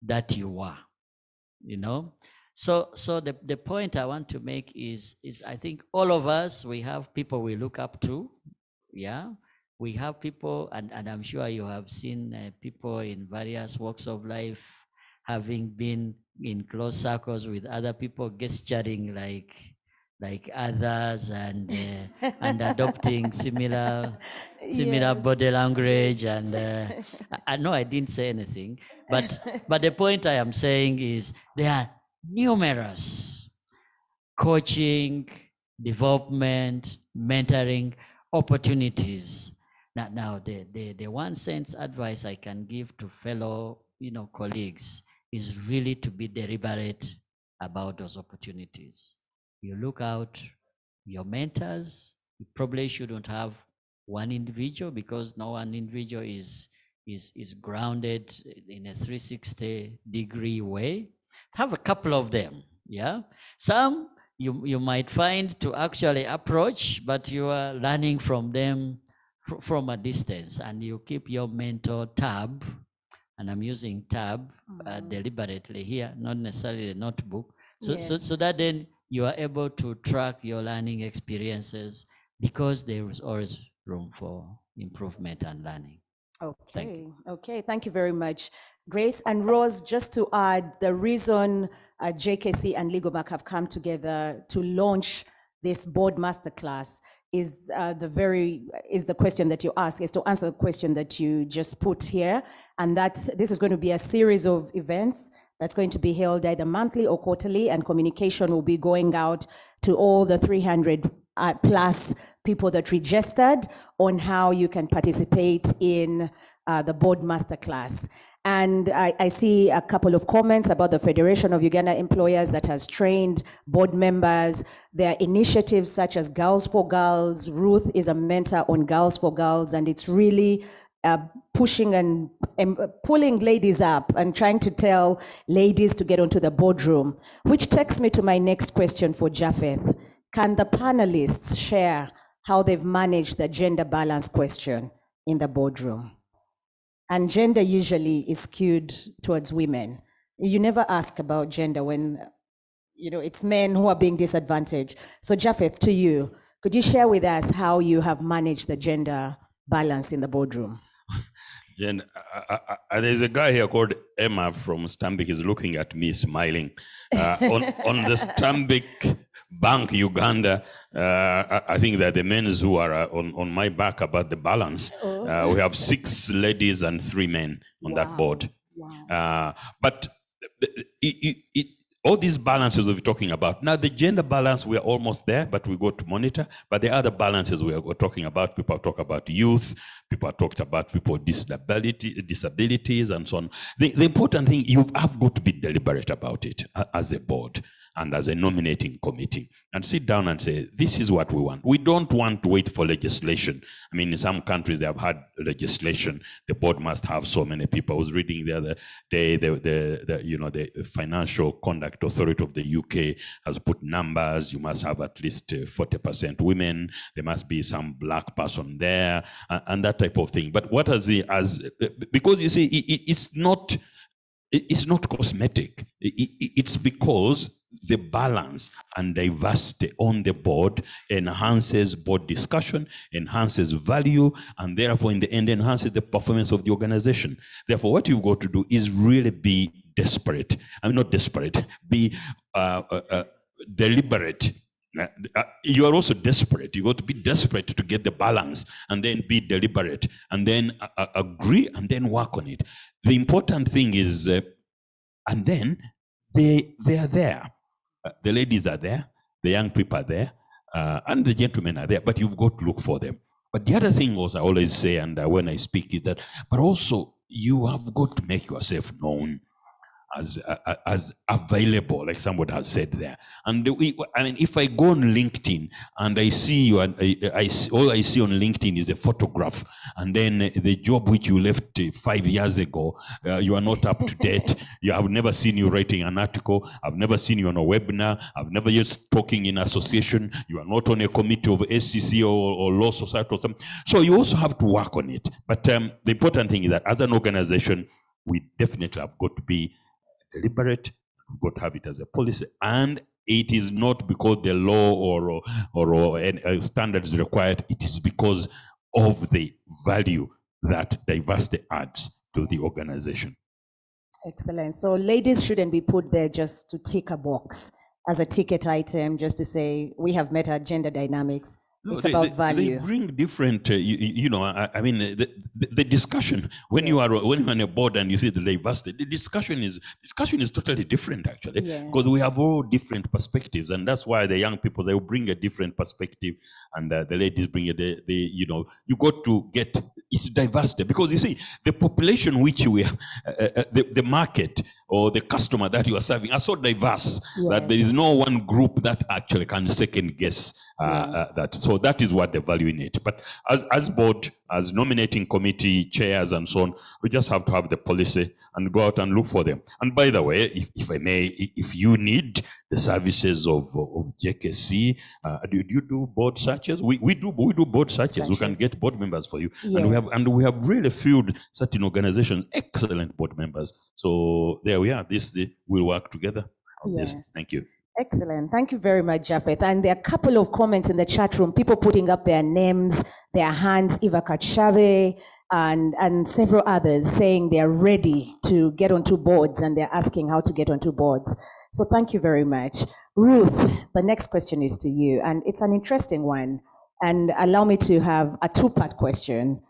[SPEAKER 4] that you are, you know. So the point I want to make is I think all of us, we have people we look up to. Yeah, we have people, and I'm sure you have seen people in various walks of life, having been in close circles with other people, gesturing like others, and and adopting similar
[SPEAKER 2] Yes.
[SPEAKER 4] body language. And I know I didn't say anything, but the point I am saying is there are numerous coaching, development, mentoring opportunities. Now the one sense advice I can give to fellow colleagues is really to be deliberate about those opportunities. You look out your mentors. You probably shouldn't have one individual, because no one individual is grounded in a 360-degree way. Have a couple of them. Yeah, some you might find to actually approach, but you are learning from them from a distance, and you keep your mentor tab, and I'm using tab deliberately here, not necessarily a notebook, so that then you are able to track your learning experiences, because there is always room for improvement and learning.
[SPEAKER 2] Okay, okay, thank you very much, Grace. And Rose, just to add, the reason JKC and Ligomarc have come together to launch this board masterclass is the question that you asked, is to answer the question that you just put here, and that this is going to be a series of events that's going to be held either monthly or quarterly, and communication will be going out to all the 300 plus people that registered on how you can participate in the board masterclass. And I see a couple of comments about the Federation of Uganda Employers that has trained board members. There are initiatives such as Girls for Girls. Ruth is a mentor on Girls for Girls, and it's really pushing and pulling ladies up and trying to tell ladies to get onto the boardroom, which takes me to my next question for Japheth. Can the panelists share how they've managed the gender balance question in the boardroom? And gender usually is skewed towards women. You never ask about gender when it's men who are being disadvantaged. So Japheth, to you, could you share with us how you have managed the gender balance in the boardroom?
[SPEAKER 5] Jen, there's a guy here called Emma from Stambik. He's looking at me smiling. On the Stambik Bank, Uganda, I think that the men who are on my back about the balance. We have 6 ladies and 3 men on that board. Wow. But all these balances we're talking about. Now, the gender balance, we are almost there, but we got to monitor. But the other balances we're talking about, people talk about youth, people talked about people with disabilities, and so on. The important thing, you have got to be deliberate about it as a board and as a nominating committee, and sit down and say, this is what we want. We don't want to wait for legislation. I mean, in some countries, they have had legislation. The board must have so many people. I was reading the other day, the Financial Conduct Authority of the UK has put numbers. You must have at least 40% women. There must be some black person there, and that type of thing. But what because you see, it's not cosmetic. It's because the balance and diversity on the board enhances board discussion, enhances value, and therefore in the end enhances the performance of the organization. Therefore, what you've got to do is really be desperate. I mean, not desperate, be deliberate. You are also desperate. You got to be desperate to get the balance, and then be deliberate, and then agree, and then work on it. The important thing is, and then they are there. The ladies are there, the young people are there, and the gentlemen are there, but you've got to look for them. But the other thing was, I always say, and when I speak, is that, but also you have got to make yourself known. as available, like somebody has said there. And I mean, if I go on LinkedIn and I see you, and all I see on LinkedIn is a photograph, and then the job which you left 5 years ago, you are not up to date. I've never seen you writing an article. I've never seen you on a webinar. I've never just talking in association. You are not on a committee of SCC or Law Society or something. So you also have to work on it. But the important thing is that as an organization, we definitely have got to be deliberate. We've got to have it as a policy, and it is not because the law or standards required. It is because of the value that diversity adds to the organization.
[SPEAKER 2] Excellent. So ladies shouldn't be put there just to tick a box as a ticket item, just to say we have met our gender dynamics. It's about value.
[SPEAKER 5] They bring different, I mean, the discussion when you are on a board and you see the diversity, the discussion is totally different actually, because we have all different perspectives, and that's why the young people, they will bring a different perspective, and the ladies bring you got to get it's diversity, because you see the population which we the market or the customer that you are serving are so diverse that there is no one group that actually can second guess that. So that is what the value in it. But as board, as nominating committee chairs and so on, we just have to have the policy and go out and look for them. And by the way, if I may, if you need the services of JKC, do you do board searches? We do board searches. We can get board members for you. Yes. And we have really filled certain organizations, excellent board members. So there we are. We'll work together on this. Thank you.
[SPEAKER 2] Excellent. Thank you very much, Japheth. And there are a couple of comments in the chat room, people putting up their names, their hands, Eva Kachave, and several others saying they are ready to get onto boards, and they're asking how to get onto boards. So thank you very much. Ruth, the next question is to you, and it's an interesting one. And allow me to have a two-part question.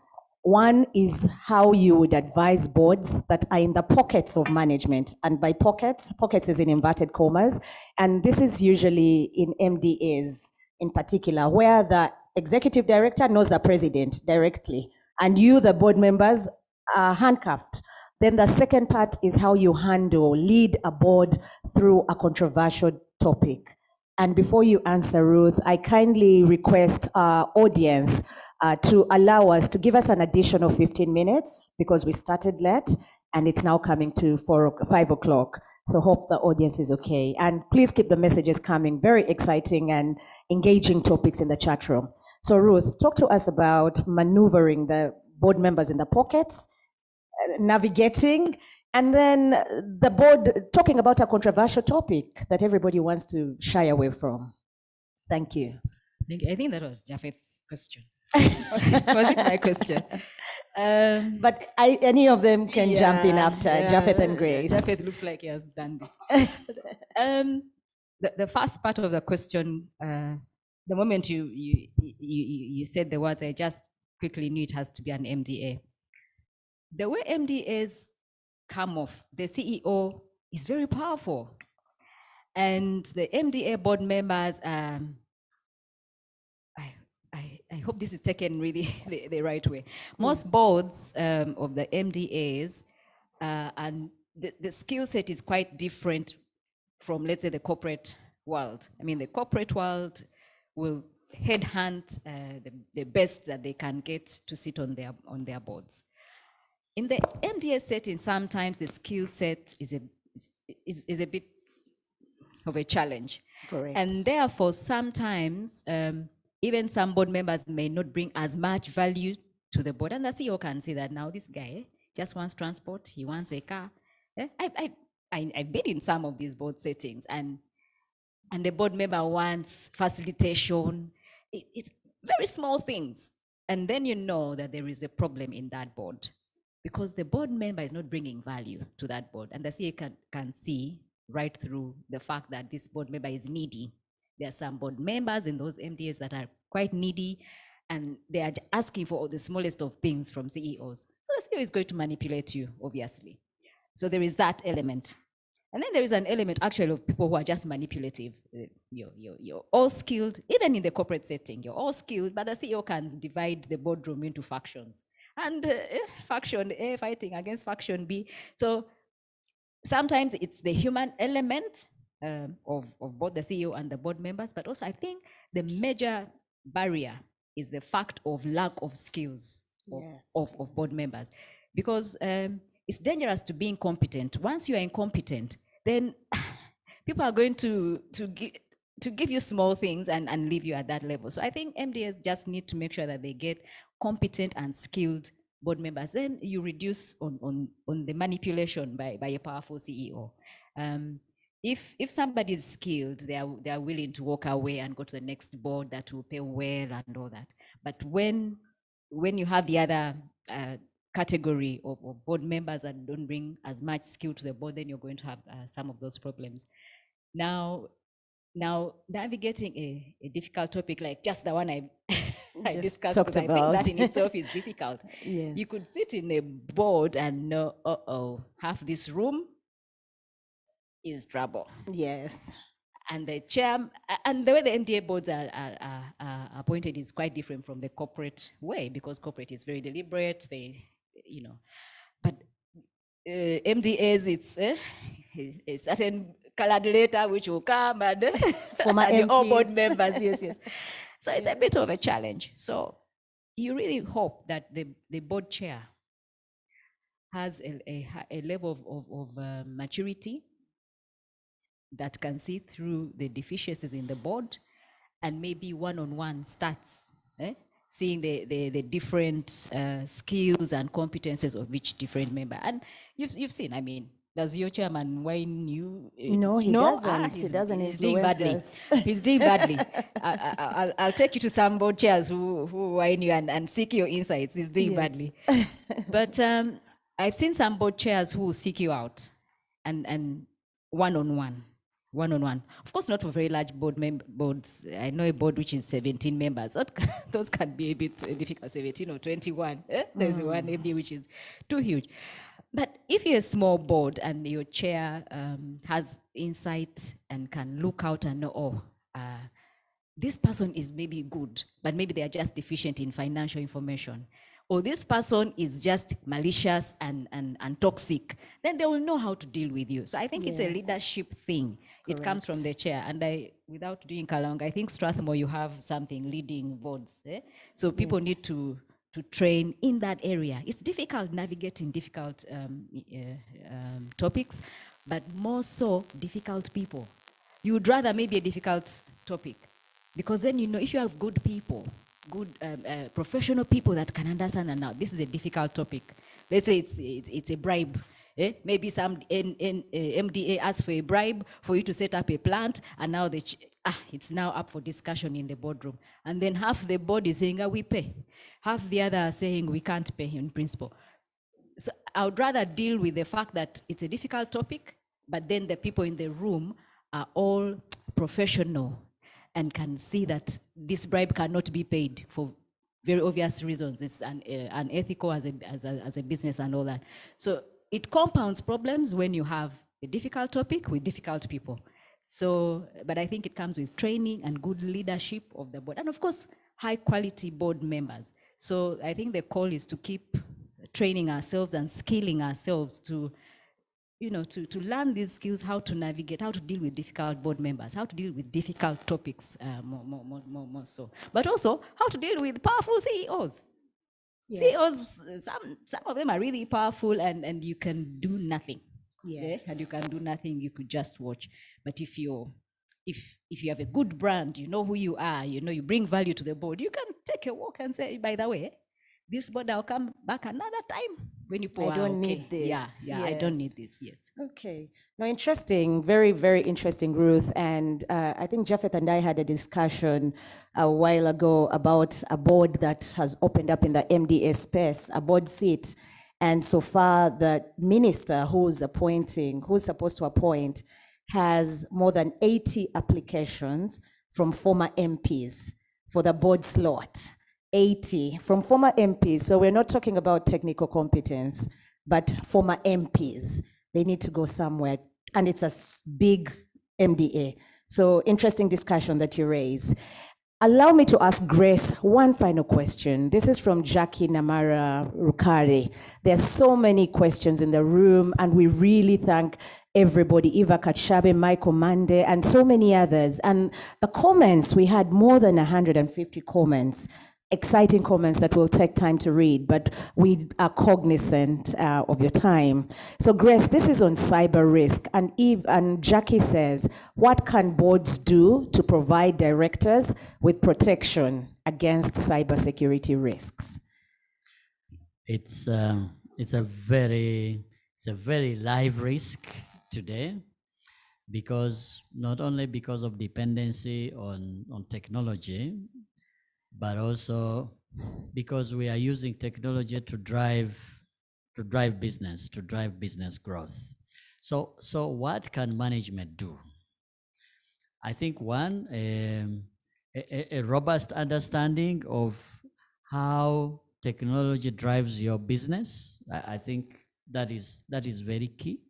[SPEAKER 2] One is how you would advise boards that are in the pockets of management. And by pockets is in inverted commas. And this is usually in MDAs in particular, where the executive director knows the president directly, and you, the board members, are handcuffed. Then the second part is how you lead a board through a controversial topic. And before you answer, Ruth, I kindly request our audience to allow us to give us an additional 15 minutes because we started late and it's now coming to 5 o'clock. So hope the audience is okay. And please keep the messages coming. Very exciting and engaging topics in the chat room. So Ruth, talk to us about maneuvering the board members in the pockets, navigating, and then the board talking about a controversial topic that everybody wants to shy away from. Thank you.
[SPEAKER 6] I think that was Japheth's question. Was it my question?
[SPEAKER 2] But any of them can jump in after Japheth and Grace.
[SPEAKER 6] Japheth looks like he has done this. The first part of the question, the moment you said the words, I just quickly knew it has to be an MDA. The way MDAs come off, the CEO is very powerful. And the MDA board members, I hope this is taken really the right way. Most boards of the MDAs, and the skill set is quite different from, let's say, the corporate world. I mean, the corporate world will headhunt the best that they can get to sit on their boards. In the MDA setting, sometimes the skill set is a bit of a challenge.
[SPEAKER 2] Correct.
[SPEAKER 6] And therefore, sometimes even some board members may not bring as much value to the board. And the CEO can see that now this guy just wants transport, he wants a car. I've been in some of these board settings, and the board member wants facilitation. It's very small things. And then you know that there is a problem in that board because the board member is not bringing value to that board. And the CEO can see right through the fact that this board member is needy. There are some board members in those MDAs that are quite needy, and they are asking for the smallest of things from CEOs. So the CEO is going to manipulate you, obviously. So there is that element. And then there is an element actually of people who are just manipulative. You're all skilled, even in the corporate setting, you're all skilled, but the CEO can divide the boardroom into factions. And faction A fighting against faction B. So sometimes it's the human element of both the CEO and the board members, but also I think the major barrier is the fact of lack of skills of board members, because it's dangerous to be incompetent. Once you are incompetent, then people are going to give you small things and leave you at that level. So I think MDAs just need to make sure that they get competent and skilled board members. Then you reduce on the manipulation by a powerful CEO. If somebody is skilled, they are willing to walk away and go to the next board that will pay well and all that. But when you have the other category of board members that don't bring as much skill to the board, then you're going to have some of those problems. Now navigating a difficult topic like just the one I discussed,
[SPEAKER 2] talked about.
[SPEAKER 6] I think that in itself is difficult.
[SPEAKER 2] Yes.
[SPEAKER 6] You could sit in a board and know, half this room is trouble.
[SPEAKER 2] Yes.
[SPEAKER 6] And the chair, and the way the MDA boards are appointed is quite different from the corporate way, because corporate is very deliberate. But MDAs, it's a certain colored letter which will come and
[SPEAKER 2] For my
[SPEAKER 6] all board
[SPEAKER 2] MPs.
[SPEAKER 6] members, yes. So it's a bit of a challenge. So you really hope that the board chair has a level of maturity that can see through the deficiencies in the board, and maybe one-on-one starts seeing the different skills and competences of each different member. And you've seen, I mean, does your chairman whine you?
[SPEAKER 2] No, he doesn't. He doesn't.
[SPEAKER 6] He's doing badly. He's doing badly. I'll take you to some board chairs who whine you and seek your insights. He's doing badly. But I've seen some board chairs who seek you out and one-on-one. Of course, not for very large boards. I know a board which is 17 members. Those can be a bit difficult, 17 or 21. There's one MD which is too huge. But if you're a small board and your chair has insight and can look out and know, this person is maybe good, but maybe they are just deficient in financial information, or this person is just malicious and toxic, then they will know how to deal with you. So I think it's a leadership thing. Correct. It comes from the chair. And without doing Kalong, I think Strathmore, you have something leading boards. So people need to train in that area. It's difficult navigating difficult topics, but more so difficult people. You would rather maybe a difficult topic, because then if you have good people, good professional people that can understand, and now this is a difficult topic. Let's say it's a bribe. Maybe some MDA asks for a bribe for you to set up a plant, and now it's now up for discussion in the boardroom. And then half the board is saying, we pay. Half the other are saying we can't pay in principle. So I would rather deal with the fact that it's a difficult topic, but then the people in the room are all professional and can see that this bribe cannot be paid for very obvious reasons. It's unethical as a business and all that. So it compounds problems when you have a difficult topic with difficult people. So, but I think it comes with training and good leadership of the board, and of course, high quality board members. So I think the call is to keep training ourselves and skilling ourselves to learn these skills, how to navigate, how to deal with difficult board members, how to deal with difficult topics more so. But also, how to deal with powerful CEOs. Yes. CEOs, some of them are really powerful and you can do nothing. Yes. And you can do nothing, you could just watch. But if you have a good brand, you know who you are, you bring value to the board, you can take a walk and say, by the way, this board, I'll come back another time when you
[SPEAKER 2] I don't need this.
[SPEAKER 6] Yeah, yes. I don't need this, yes.
[SPEAKER 2] Okay. Now, interesting, very, very interesting, Ruth. And I think Japheth and I had a discussion a while ago about a board that has opened up in the MDA space, a board seat. And so far, the minister who's supposed to appoint, has more than 80 applications from former MPs for the board slot. 80 from former MPs. So we're not talking about technical competence, but former MPs. They need to go somewhere. And it's a big MDA. So interesting discussion that you raise. Allow me to ask Grace one final question. This is from Jackie Namara Rukari. There's so many questions in the room, and we really thank everybody, Eva Kachabe, Michael Mande, and so many others. And the comments, we had more than 150 comments, exciting comments that will take time to read, but we are cognizant of your time. So Grace, this is on cyber risk, and Eve and Jackie says, what can boards do to provide directors with protection against cybersecurity risks?
[SPEAKER 4] It's a very live risk today, because not only because of dependency on technology, but also because we are using technology to drive business growth. So what can management do? I think one, a robust understanding of how technology drives your business. I think that is very key.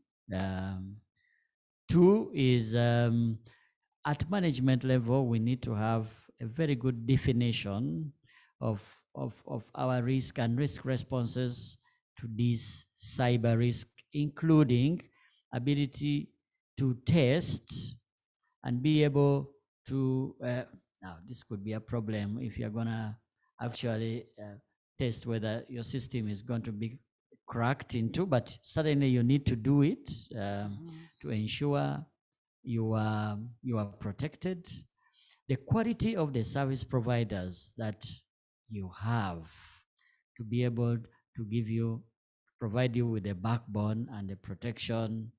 [SPEAKER 4] Two is, at management level, we need to have a very good definition of our risk and risk responses to this cyber risk, including ability to test and be able to, now this could be a problem if you're gonna actually test whether your system is going to be cracked into, but certainly you need to do it to ensure you are protected. The quality of the service providers that you have to be able to provide you with the backbone and the protection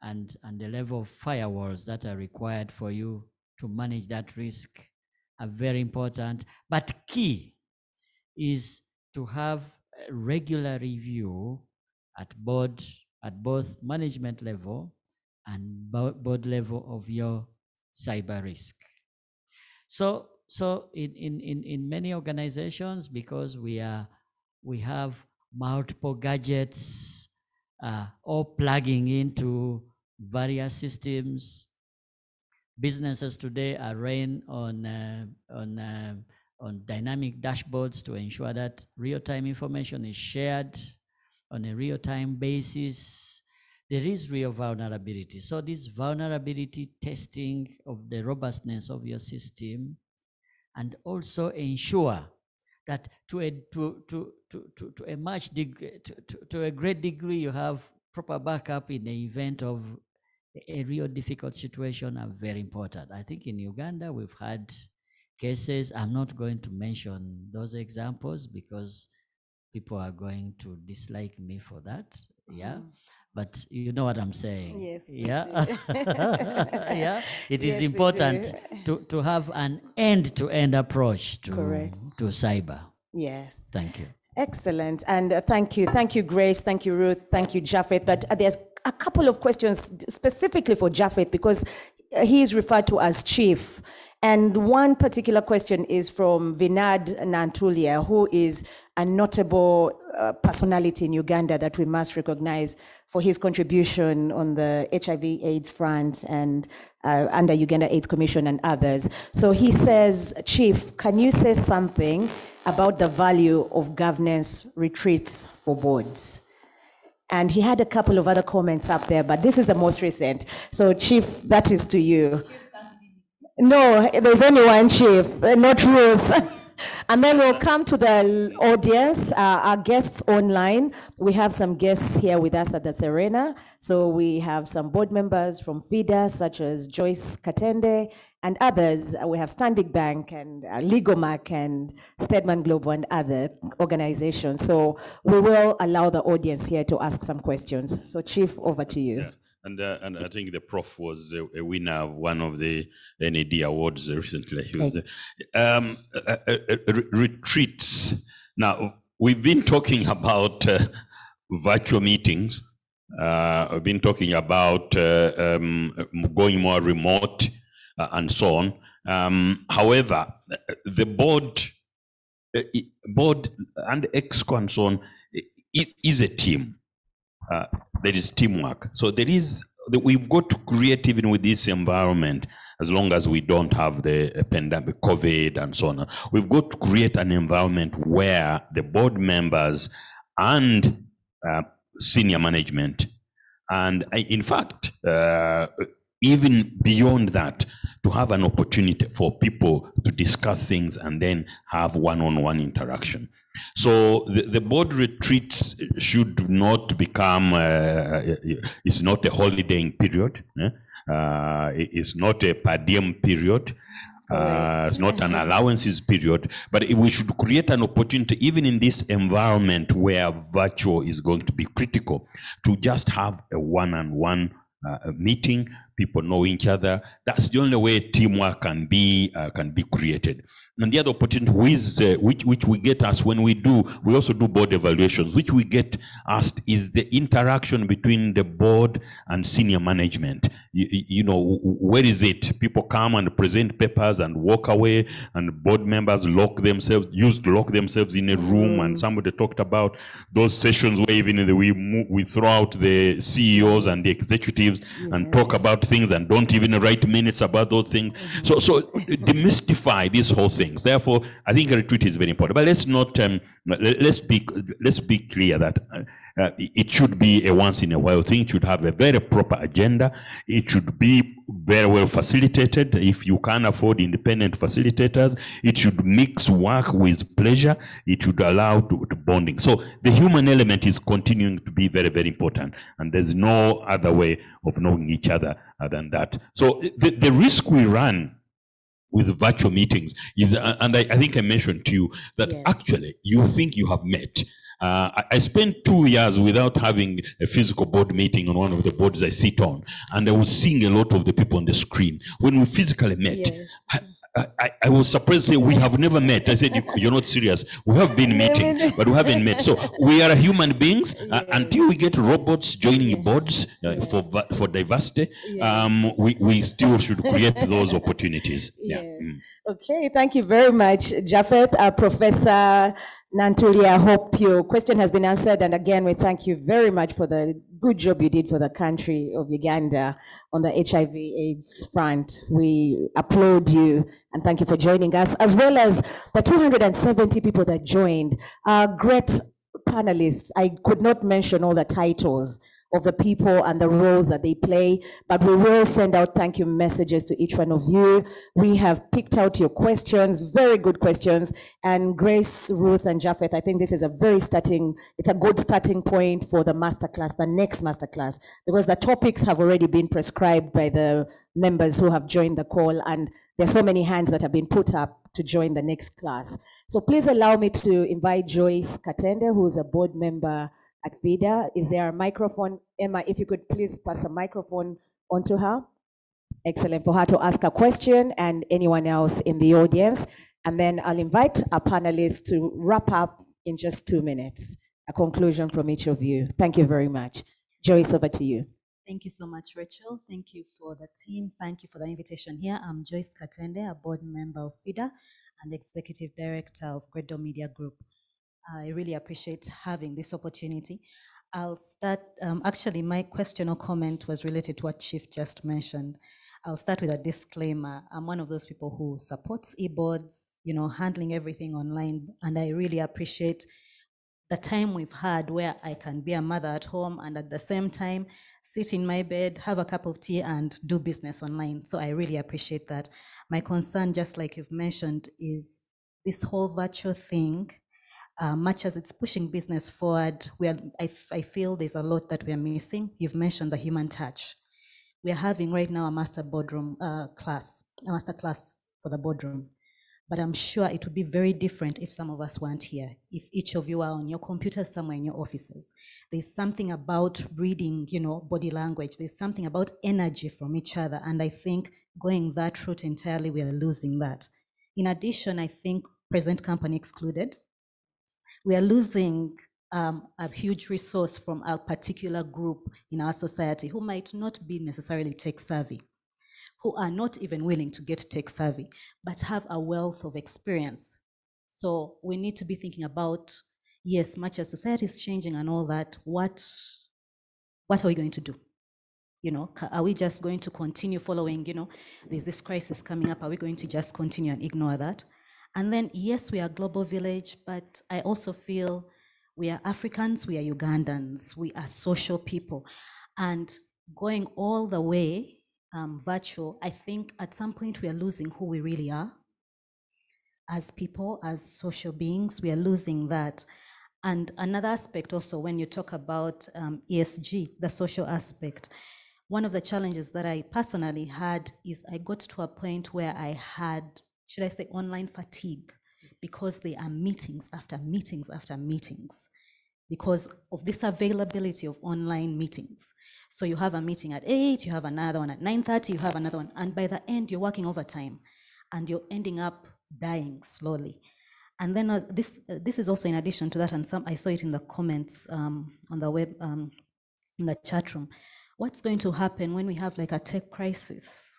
[SPEAKER 4] and the level of firewalls that are required for you to manage that risk are very important. But key is to have a regular review at both management level and board level of your cyber risk. So in many organizations, because we have multiple gadgets all plugging into various systems, businesses today are run on dynamic dashboards to ensure that real-time information is shared on a real-time basis. There is real vulnerability. So this vulnerability testing of the robustness of your system, and also ensure that to a great degree you have proper backup in the event of a real difficult situation are very important. I think in Uganda we've had cases. I'm not going to mention those examples because people are going to dislike me for that. Yeah. But you know what I'm saying.
[SPEAKER 2] Yes.
[SPEAKER 4] Yeah. Yeah. It is
[SPEAKER 2] Yes,
[SPEAKER 4] important to have an end-to-end approach to cyber.
[SPEAKER 2] Yes.
[SPEAKER 4] Thank you.
[SPEAKER 2] Excellent. And thank you, Grace. Thank you, Ruth. Thank you, Japheth. But there's a couple of questions specifically for Japheth because he is referred to as Chief. And one particular question is from Vinod Nantulia, who is a notable personality in Uganda that we must recognize for his contribution on the HIV/AIDS front and under Uganda AIDS Commission and others. So he says, Chief, can you say something about the value of governance retreats for boards? And he had a couple of other comments up there, but this is the most recent. So Chief, that is to you. No, there's only one Chief, not Ruth. And then we'll come to the audience, our guests online. We have some guests here with us at the Serena. So we have some board members from FIDA, such as Joyce Katende and others. We have Stanbic Bank and Ligomarc and Stedman Global and other organizations. So we will allow the audience here to ask some questions. So Chief, over to you.
[SPEAKER 3] Yeah. And I think the Prof was a winner of one of the NAD awards recently. He was retreats. Now, we've been talking about virtual meetings. We've been talking about going more remote and so on. However, the board and EXCO and so on is a team. There is teamwork. So we've got to create, even with this environment,
[SPEAKER 5] as long as we don't have the pandemic, COVID and so on. We've got to create an environment where the board members and senior management, and in fact, even beyond that, to have an opportunity for people to discuss things and then have one-on-one interaction. So the board retreats should not become, it's not a holidaying period. It's not a per diem period. It's not an allowances period, but we should create an opportunity, even in this environment where virtual is going to be critical, to just have a one-on-one meeting. People know each other. That's the only way teamwork can be created. And the other opportunity which we get asked when we also do board evaluations, which we get asked is the interaction between the board and senior management. You know, where is it? People come and present papers and walk away, and board members used to lock themselves in a room. And somebody talked about those sessions where even we throw out the CEOs and the executives and talk about things and don't even write minutes about those things. So demystify this whole thing. Therefore, I think a retreat is very important. But let's not let's be clear that it should be a once in a while thing. It should have a very proper agenda. It should be very well facilitated. If you can afford independent facilitators, it should mix work with pleasure. It should allow to bonding. So the human element is continuing to be very, very important, and there's no other way of knowing each other than that. So the risk we run with virtual meetings is, and I think I mentioned to you that actually you think you have met. I spent 2 years without having a physical board meeting on one of the boards I sit on, and I was seeing a lot of the people on the screen. When we physically met, I was surprised to say we have never met. I said, you're not serious. We have been meeting, but we haven't met. So we are human beings. Until we get robots joining boards for diversity, we still should create those opportunities.
[SPEAKER 2] Okay, thank you very much, Japheth. Professor Nantuli, I hope your question has been answered. And again, we thank you very much for the good job you did for the country of Uganda on the HIV/AIDS front. We applaud you and thank you for joining us, as well as the 270 people that joined. Great panelists. I could not mention all the titles of the people and the roles that they play, but we will send out thank you messages to each one of you. We have picked out your questions, very good questions, and Grace, Ruth, and Japheth, I think this is it's a good starting point for the masterclass, the next masterclass, because the topics have already been prescribed by the members who have joined the call, and there's so many hands that have been put up to join the next class. So please allow me to invite Joyce Katende, who is a board member at FIDA. Is there a microphone? Emma, if you could please pass a microphone onto her. Excellent, for her to ask a question, and anyone else in the audience. And then I'll invite our panelists to wrap up in just 2 minutes. A conclusion from each of you. Thank you very much. Joyce, over to you.
[SPEAKER 7] Thank you so much, Rachel. Thank you for the team. Thank you for the invitation here. I'm Joyce Katende, a board member of FIDA and executive director of Gredo Media Group. I really appreciate having this opportunity. I'll start, actually my question or comment was related to what Chief just mentioned. I'll start with a disclaimer. I'm one of those people who supports e-boards, handling everything online, and I really appreciate the time we've had where I can be a mother at home and at the same time sit in my bed, have a cup of tea and do business online. So I really appreciate that. My concern, just like you've mentioned, is this whole virtual thing. Much as it's pushing business forward, I feel there's a lot that we're missing. You've mentioned the human touch. We're having right now a master class for the boardroom. But I'm sure it would be very different if some of us weren't here, if each of you are on your computers somewhere in your offices. There's something about reading, body language. There's something about energy from each other. And I think going that route entirely, we are losing that. In addition, I think present company excluded, we are losing a huge resource from a particular group in our society who might not be necessarily tech savvy, who are not even willing to get tech savvy, but have a wealth of experience. So we need to be thinking about, yes, much as society is changing and all that, what are we going to do? You know, are we just going to continue following, you know, there's this crisis coming up, are we going to just continue and ignore that? And then, yes, we are a global village, but I also feel we are Africans, we are Ugandans, we are social people. And going all the way virtual, I think at some point we are losing who we really are. As people, as social beings, we are losing that. And another aspect also, when you talk about ESG, the social aspect, one of the challenges that I personally had is I got to a point where I had, should I say, online fatigue, because there are meetings after meetings after meetings, because of this availability of online meetings. So you have a meeting at 8, you have another one at 9:30, you have another one, and by the end you're working overtime, and you're ending up dying slowly. And then this is also in addition to that, and I saw it in the comments on the web, in the chat room. What's going to happen when we have like a tech crisis?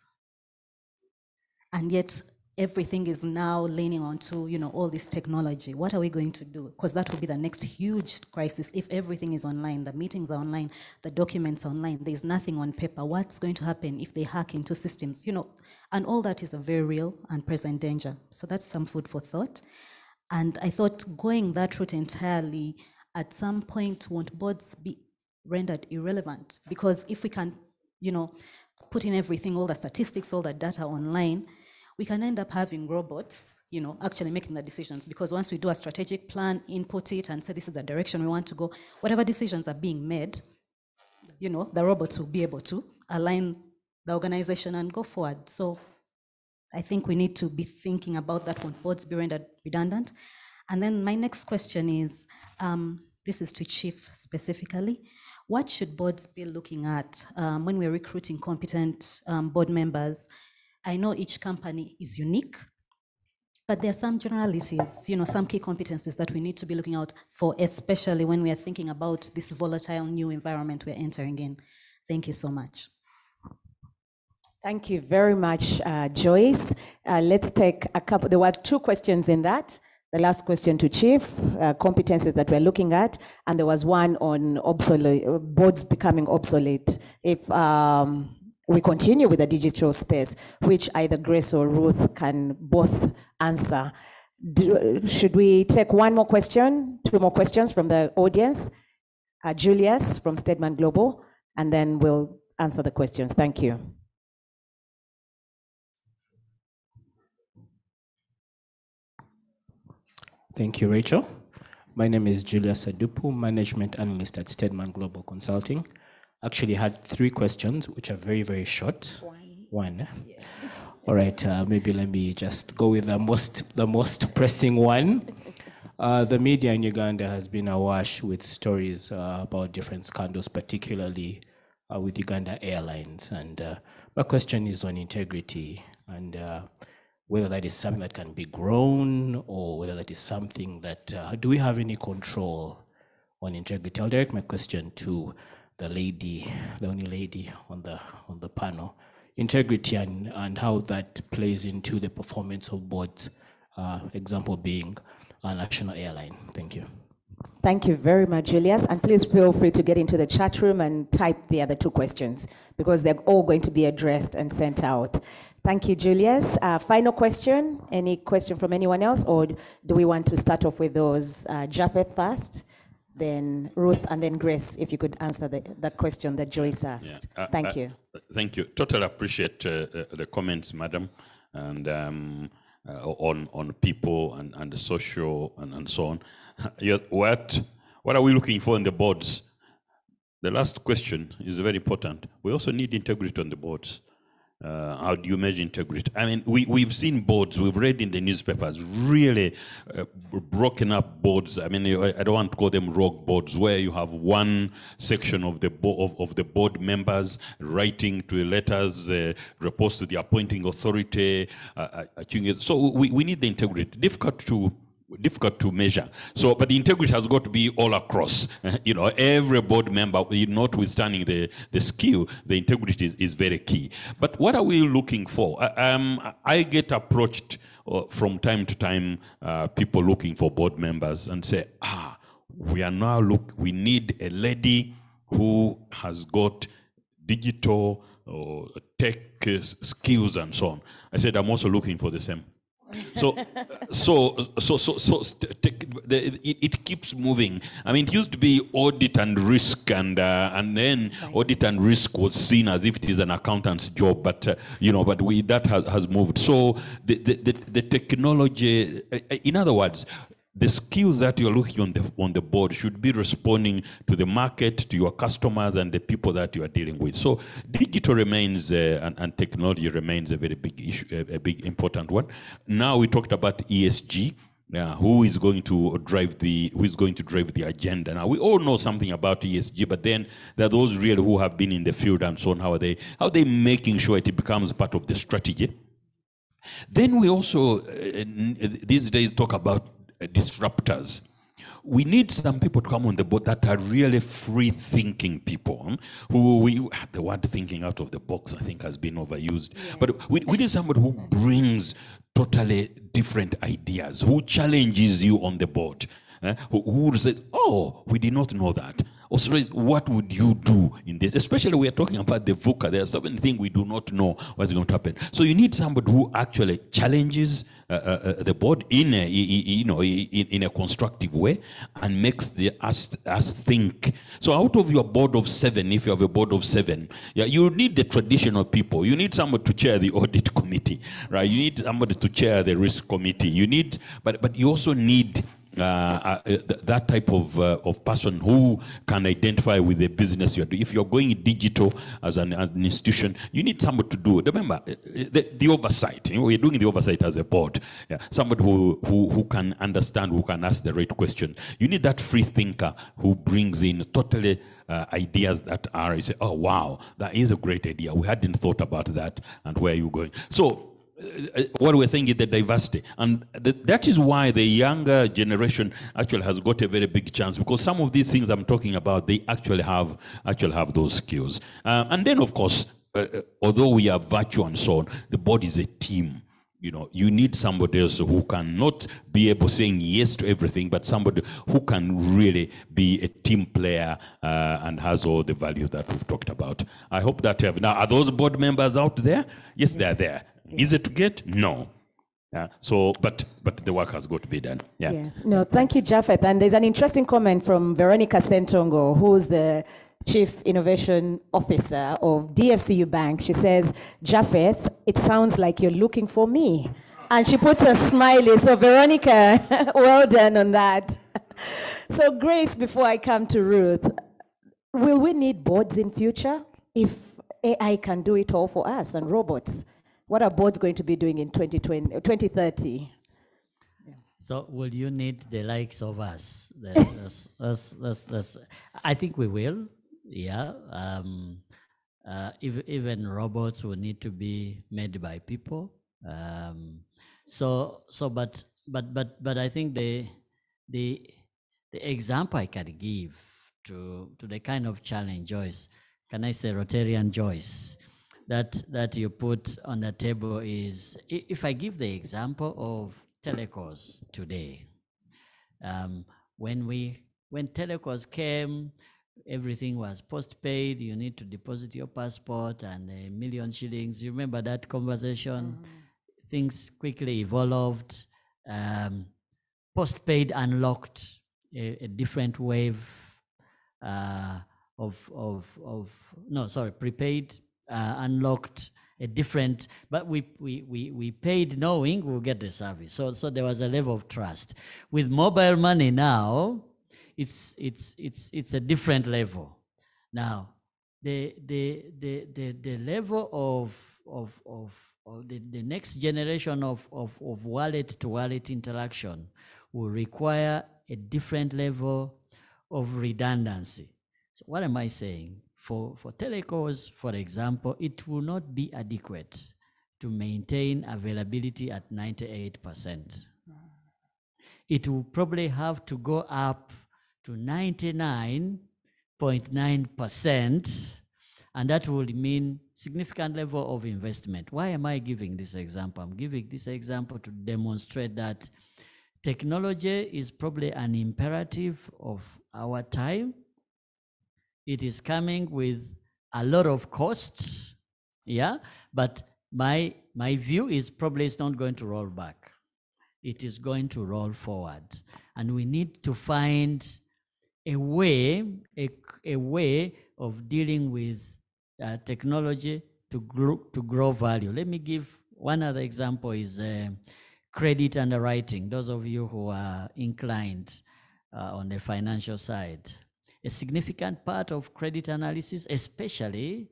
[SPEAKER 7] And yet everything is now leaning onto, you know, all this technology. What are we going to do? Because that will be the next huge crisis. If everything is online, the meetings are online, the documents are online, there's nothing on paper. What's going to happen if they hack into systems? You know, and all that is a very real and present danger. So that's some food for thought. And I thought going that route entirely, at some point, won't boards be rendered irrelevant? Because if we can, you know, put in everything, all the statistics, all the data online, we can end up having robots, you know, actually making the decisions. Because once we do a strategic plan, input it and say this is the direction we want to go, whatever decisions are being made, you know, the robots will be able to align the organization and go forward. So I think we need to be thinking about that when boards be rendered redundant. And then my next question is, this is to Chief specifically, what should boards be looking at when we're recruiting competent board members? I know each company is unique, but there are some generalities, you know, some key competencies that we need to be looking out for, especially when we are thinking about this volatile new environment we're entering in. Thank you so much.
[SPEAKER 2] Thank you very much, Joyce. Let's take a couple. There were 2 questions in that. The last question to Chief, competencies that we're looking at, and there was one on obsolete, boards becoming obsolete. If we continue with the digital space, which either Grace or Ruth can both answer. Should we take one more question, 2 more questions from the audience? Julius from Stedman Global, and then we'll answer the questions. Thank you.
[SPEAKER 8] Thank you, Rachel. My name is Julius Adupu, Management Analyst at Stedman Global Consulting. Actually had 3 questions, which are very, very short. One. Yeah. All right, maybe let me just go with the most pressing one. The media in Uganda has been awash with stories about different scandals, particularly with Uganda Airlines. And my question is on integrity and whether that is something that can be grown or whether that is something that, do we have any control on integrity? I'll direct my question to the lady, the only lady on the panel. Integrity and how that plays into the performance of boards, example being a national airline. Thank you.
[SPEAKER 2] Thank you very much, Julius. And please feel free to get into the chat room and type the other 2 questions because they're all going to be addressed and sent out. Thank you, Julius. Final question. Any question from anyone else, or do we want to start off with those? Japheth first, then Ruth, and then Grace, if you could answer that question that Joyce asked. Yeah. Thank you.
[SPEAKER 5] Thank you. Totally appreciate the comments, madam, and on people and the social and so on. What are we looking for in the boards? The last question is very important. We also need integrity on the boards. How do you measure integrity? I mean, we've seen boards, we've read in the newspapers, really broken up boards. I mean, I don't want to call them rogue boards, where you have one section of the board members writing to letters, reports to the appointing authority. So we need the integrity. Difficult to measure. So, but the integrity has got to be all across. You know, every board member, notwithstanding the skill, the integrity is very key. But what are we looking for? I get approached from time to time, people looking for board members and say, we need a lady who has got digital or tech skills and so on. I said, I'm also looking for the same. It keeps moving. I mean, it used to be audit and risk, and then audit and risk was seen as if it is an accountant's job, but that has moved. So the technology, in other words, the skills that you're looking on the board should be responding to the market, to your customers, and the people that you are dealing with. So digital remains and technology remains a very big issue, a big important one. Now we talked about ESG. Who is going to drive the agenda? Now we all know something about ESG, but then there are those really who have been in the field and so on. How are they making sure it becomes part of the strategy? Then we also these days talk about disruptors. We need some people to come on the board that are really free-thinking people, the word thinking out of the box, I think, has been overused. Yes. But we need somebody who brings totally different ideas, who challenges you on the board, who says, oh, we did not know that. Or so what would you do in this? Especially we are talking about the VUCA. There are so many things we do not know what's going to happen. So you need somebody who actually challenges the board in a constructive way and makes us think. So out of your board of 7, if you have a board of 7, you need the traditional people. You need somebody to chair the audit committee, right? You need somebody to chair the risk committee. But you also need that type of person who can identify with the business you're doing. If you're going digital as an institution, you need somebody to do it. Remember, the oversight. We're doing the oversight as a board. Yeah. Somebody who can understand, who can ask the right question. You need that free thinker who brings in totally ideas that are, you say, oh, wow, that is a great idea. We hadn't thought about that, and where are you going? So what we're saying is the diversity, and that is why the younger generation actually has got a very big chance, because some of these things I'm talking about, they actually have those skills. And then, of course, although we are virtual and so on, the board is a team. You need somebody else who can not be able saying yes to everything, but somebody who can really be a team player and has all the values that we've talked about. I hope that you have. Now, are those board members out there? Yes, they're there. Is it to get? No. But the work has got to be done. Yeah.
[SPEAKER 2] Yes. No, thank you, Japheth. And there's an interesting comment from Veronica Sentongo, who's the Chief Innovation Officer of DFCU Bank. She says, Japheth, it sounds like you're looking for me. And she puts a smiley. So Veronica, well done on that. So Grace, before I come to Ruth, will we need boards in future if AI can do it all for us and robots? What are boards going to be doing in 2030?
[SPEAKER 4] So will you need the likes of us? I think we will, yeah. Even robots will need to be made by people. But I think the example I can give to the kind of challenge, Joyce, can I say Rotarian Joyce, that you put on the table is, if I give the example of telecos today, when telecos came, everything was postpaid. You need to deposit your passport and 1 million shillings. You remember that conversation? Mm-hmm. Things quickly evolved. Postpaid unlocked a different wave prepaid unlocked a different, but we paid knowing we'll get the service. So there was a level of trust. With mobile money now, it's a different level. Now, the level of the next generation of wallet to wallet interaction will require a different level of redundancy. So what am I saying? For telecos, for example, it will not be adequate to maintain availability at 98%. It will probably have to go up to 99.9%, and that will mean significant level of investment. Why am I giving this example? I'm giving this example to demonstrate that technology is probably an imperative of our time. It is coming with a lot of cost, yeah, but my view is probably it's not going to roll back. It is going to roll forward. And we need to find a way, a way of dealing with technology to grow value. Let me give one other example is credit underwriting. Those of you who are inclined on the financial side. A significant part of credit analysis, especially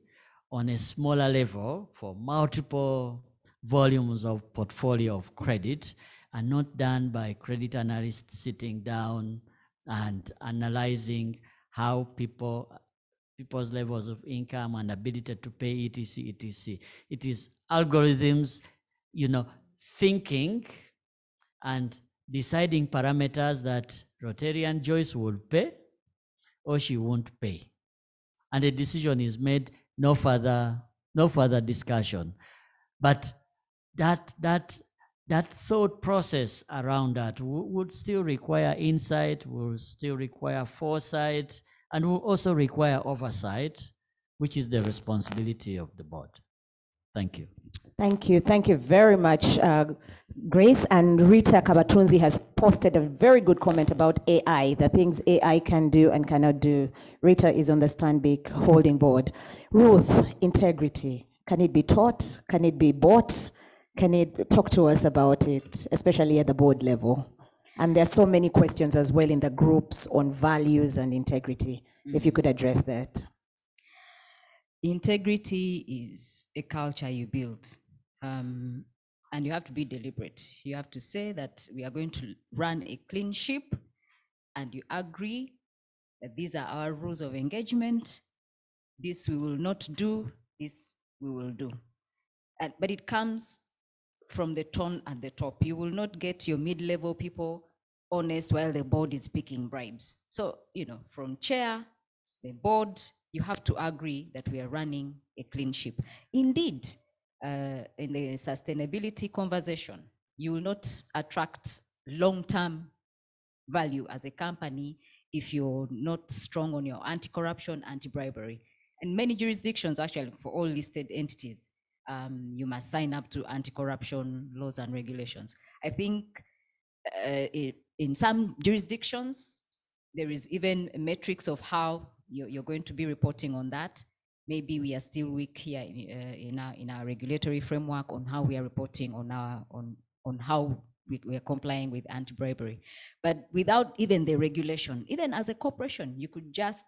[SPEAKER 4] on a smaller level for multiple volumes of portfolio of credit, are not done by credit analysts sitting down and analyzing how people's levels of income and ability to pay, etc., etc. It is algorithms, thinking and deciding parameters that Rotarian Joyce will pay or she won't pay. And a decision is made, no further discussion. But that thought process around that would still require insight, will still require foresight, and will also require oversight, which is the responsibility of the board. Thank you.
[SPEAKER 2] Thank you. Thank you very much, Grace. And Rita Kabatunzi has posted a very good comment about AI, the things AI can do and cannot do. Rita is on the Stanbic holding board. Ruth, integrity. Can it be taught? Can it be bought? Can it talk to us about it, especially at the board level? And there are so many questions as well in the groups on values and integrity. If you could address that.
[SPEAKER 6] Integrity is a culture you build. And you have to be deliberate. You have to say that we are going to run a clean ship, and you agree that these are our rules of engagement. This we will not do, this we will do. But it comes from the tone at the top. You will not get your mid-level people honest while the board is picking bribes. So, from chair, the board, you have to agree that we are running a clean ship. Indeed, in the sustainability conversation, you will not attract long-term value as a company if you're not strong on your anti-corruption, anti-bribery. And many jurisdictions, actually, for all listed entities, you must sign up to anti-corruption laws and regulations. I think in some jurisdictions, there is even metrics of how you're going to be reporting on that. Maybe we are still weak here in our regulatory framework on how we are reporting on how we are complying with anti-bribery. But without even the regulation, even as a corporation, you could just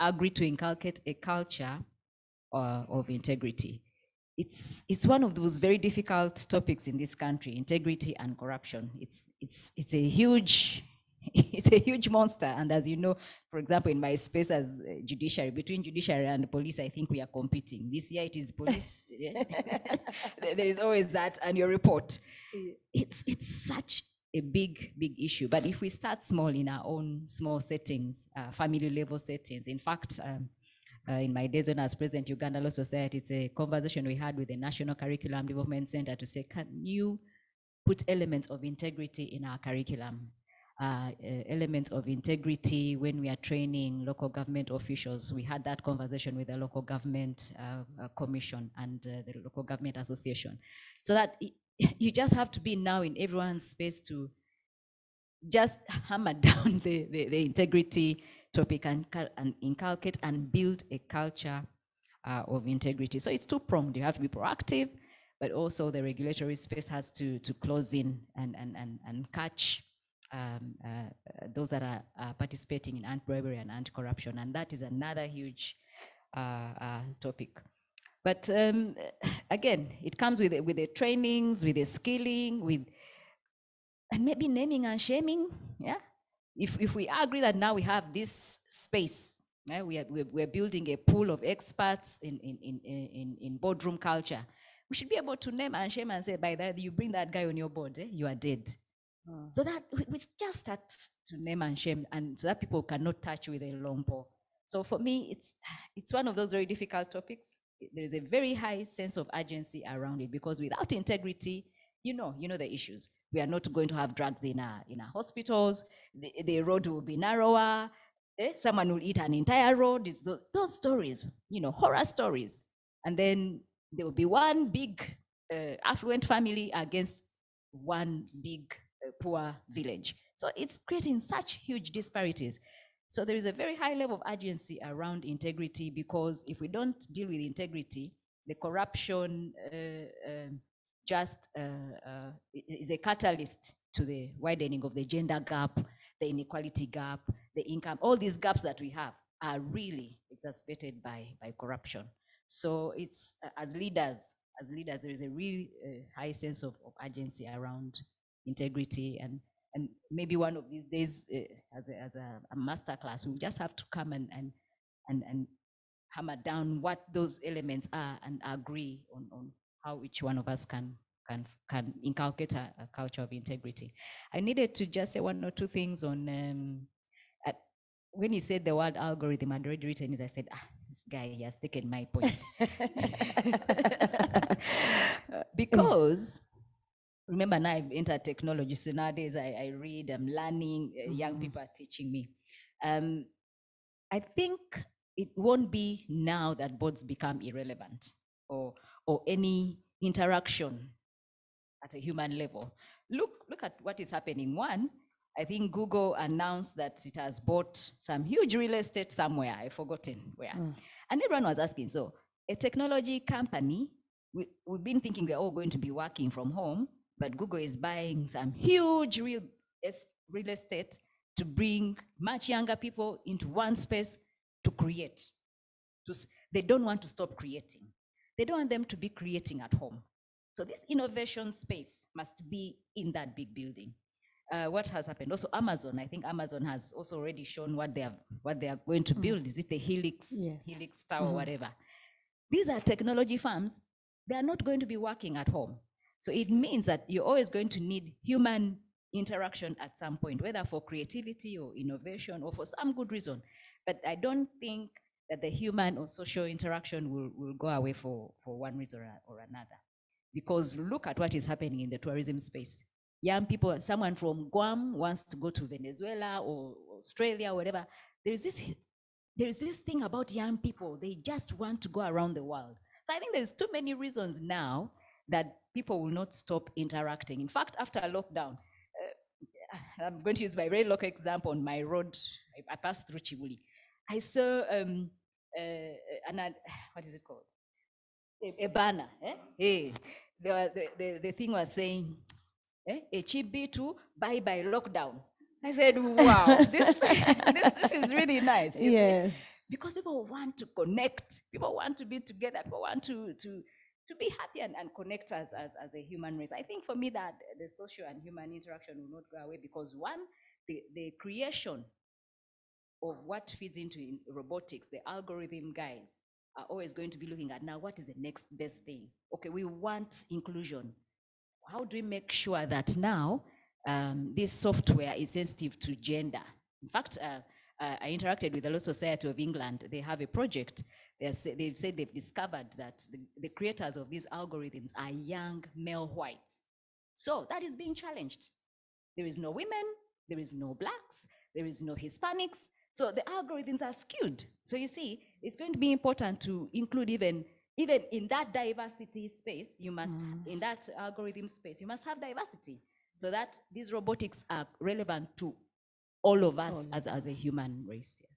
[SPEAKER 6] agree to inculcate a culture of integrity. It's one of those very difficult topics in this country, integrity and corruption. It's a huge monster. And as you know, for example, in my space as judiciary, between judiciary and police, I think we are competing. This year it is police. There is always that, and your report. It's such a big issue. But if we start small in our own small settings, family level settings, in fact, in my days when I was president, Uganda Law Society, it's a conversation we had with the National Curriculum Development Center to say, can you put elements of integrity in our curriculum? Elements of integrity when we are training local government officials. We had that conversation with the local government commission and the local government association. So that you just have to be now in everyone's space to just hammer down the integrity topic and inculcate and build a culture of integrity. So it's two-pronged. You have to be proactive, but also the regulatory space has to close in and catch those that are participating in anti-bribery and anti-corruption. And that is another huge topic. But again, it comes with the trainings, with the skilling, and maybe naming and shaming. Yeah. If we agree that now we have this space, yeah, we're building a pool of experts in boardroom culture, we should be able to name and shame and say, by that you bring that guy on your board, you are dead. So that we just start to name and shame, and so that people cannot touch with a long pole. So for me, it's one of those very difficult topics. There is a very high sense of urgency around it, because without integrity, you know the issues. We are not going to have drugs in our hospitals. The road will be narrower. Someone will eat an entire road. It's those stories, horror stories. And then there will be one big affluent family against one big poor village. So it's creating such huge disparities. So there is a very high level of urgency around integrity, because if we don't deal with integrity, the corruption is a catalyst to the widening of the gender gap, the inequality gap, the income. All these gaps that we have are really exacerbated by corruption. So it's as leaders, there is a really high sense of urgency around integrity, and maybe one of these days, as a masterclass, we'll just have to come and hammer down what those elements are and agree on how each one of us can inculcate a culture of integrity. I needed to just say one or two things on when he said the word algorithm, I'd already written it. I said, this guy, he has taken my point. Because remember, now I've entered technology, so nowadays I read, I'm learning, young people are teaching me. I think it won't be now that boards become irrelevant, or any interaction at a human level. Look at what is happening. One, I think Google announced that it has bought some huge real estate somewhere, I've forgotten where. And everyone was asking, so a technology company, we've been thinking we're all going to be working from home, but Google is buying some huge real estate to bring much younger people into one space to create. They don't want to stop creating. They don't want them to be creating at home. So this innovation space must be in that big building. What has happened? Also, Amazon. I think Amazon has also already shown what they are going to build. Is it the Helix, Helix Tower, whatever? These are technology firms. They are not going to be working at home. So it means that you're always going to need human interaction at some point, whether for creativity or innovation or for some good reason. But I don't think that the human or social interaction will go away for one reason or another. Because look at what is happening in the tourism space. Young people, someone from Guam wants to go to Venezuela or Australia or whatever. There's this thing about young people. They just want to go around the world. So I think there's too many reasons now that people will not stop interacting. In fact, after a lockdown, I'm going to use my very local example. On my road, I passed through Chibuli. I saw what is it called? A banner. Hey, the thing was saying, HB2, bye-bye lockdown. I said, wow, this is really nice.
[SPEAKER 2] Yes.
[SPEAKER 6] Because people want to connect, people want to be together, people want to be happy and connect as a human race. I think for me that the social and human interaction will not go away, because one, the creation of what feeds into robotics, the algorithm guys are always going to be looking at, now what is the next best thing? Okay, we want inclusion. How do we make sure that now this software is sensitive to gender? In fact, I interacted with the Law Society of England. They have a project. They've said they've discovered that the creators of these algorithms are young male whites. So that is being challenged. There is no women, there is no blacks, there is no Hispanics. So the algorithms are skewed. So you see, it's going to be important to include even in that diversity space, you must, in that algorithm space, you must have diversity, so that these robotics are relevant to all of us as a human race. Yeah.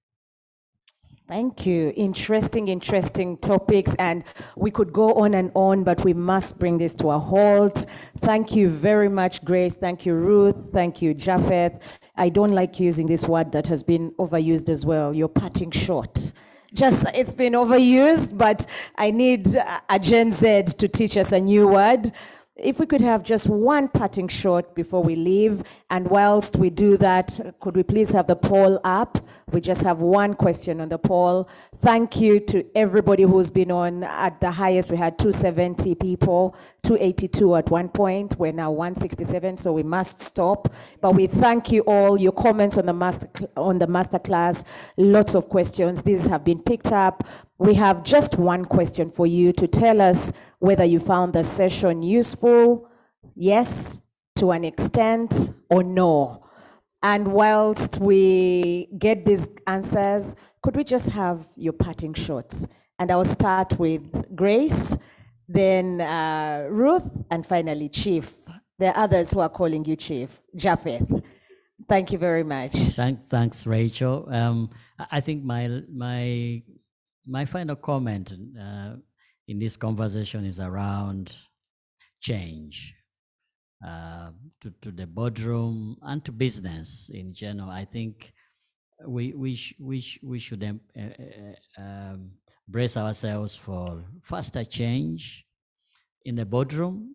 [SPEAKER 2] Thank you. Interesting topics, and we could go on, but we must bring this to a halt. Thank you very much, Grace. Thank you, Ruth. Thank you, Japheth. I don't like using this word that has been overused as well. You're cutting short. Just, it's been overused, but I need a Gen Z to teach us a new word. If we could have just one parting shot before we leave, and whilst we do that, could we please have the poll up? We just have one question on the poll. Thank you to everybody who's been on. At the highest, we had 270 people, 282 at one point. We're now 167, so we must stop. But we thank you all. Your comments on the masterclass, lots of questions. These have been picked up. We have just one question for you to tell us whether you found the session useful, yes, to an extent, or no. And whilst we get these answers, could we just have your parting shots? And I'll start with Grace, then Ruth, and finally Chief. There are others who are calling you Chief. Japheth. Thank you very much.
[SPEAKER 4] Thanks, Rachel. I think my final comment in this conversation is around change to the boardroom and to business in general. I think we should brace ourselves for faster change in the boardroom,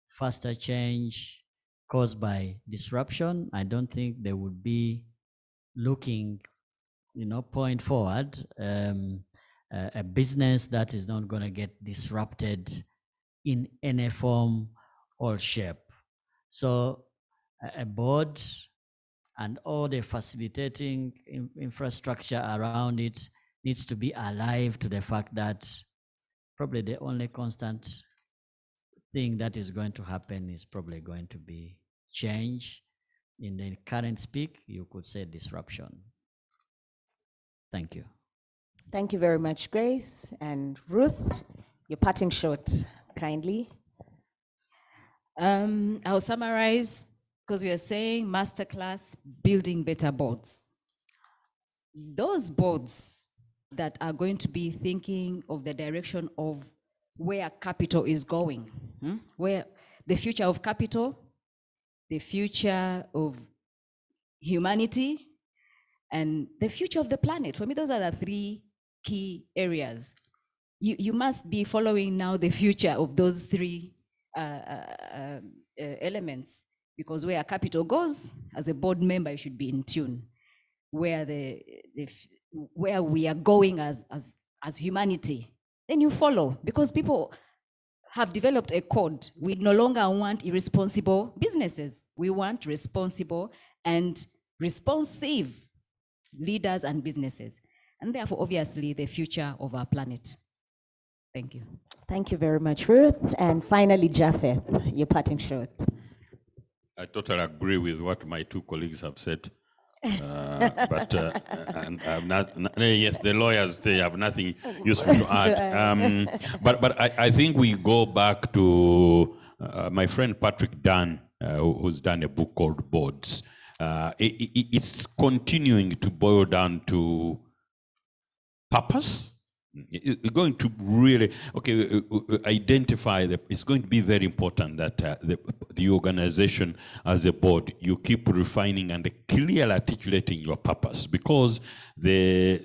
[SPEAKER 4] faster change caused by disruption. I don't think they would be looking, point forward, a business that is not going to get disrupted in any form or shape. So a board and all the facilitating infrastructure around it needs to be alive to the fact that probably the only constant thing that is going to happen is probably going to be change. In the current speak, you could say disruption. Thank you.
[SPEAKER 2] Thank you very much, Grace. And Ruth, your parting shot, kindly.
[SPEAKER 6] I'll summarize, because we are saying masterclass, building better boards. Those boards that are going to be thinking of the direction of where capital is going, where the future of capital, the future of humanity, and the future of the planet. For me, those are the three key areas. You must be following now the future of those three elements, because where capital goes, as a board member, you should be in tune. Where where we are going as humanity, then you follow, because people have developed a code. We no longer want irresponsible businesses. We want responsible and responsive leaders and businesses, and therefore, obviously, the future of our planet. Thank you.
[SPEAKER 2] Thank you very much, Ruth. And finally, Japheth, your parting shot.
[SPEAKER 5] I totally agree with what my two colleagues have said. And yes, the lawyers, they have nothing useful to add. But I think we go back to my friend Patrick Dunn, who's done a book called Boards. It's continuing to boil down to purpose. It's going to really, identify it's going to be very important that the organization as a board, you keep refining and clearly articulating your purpose, because the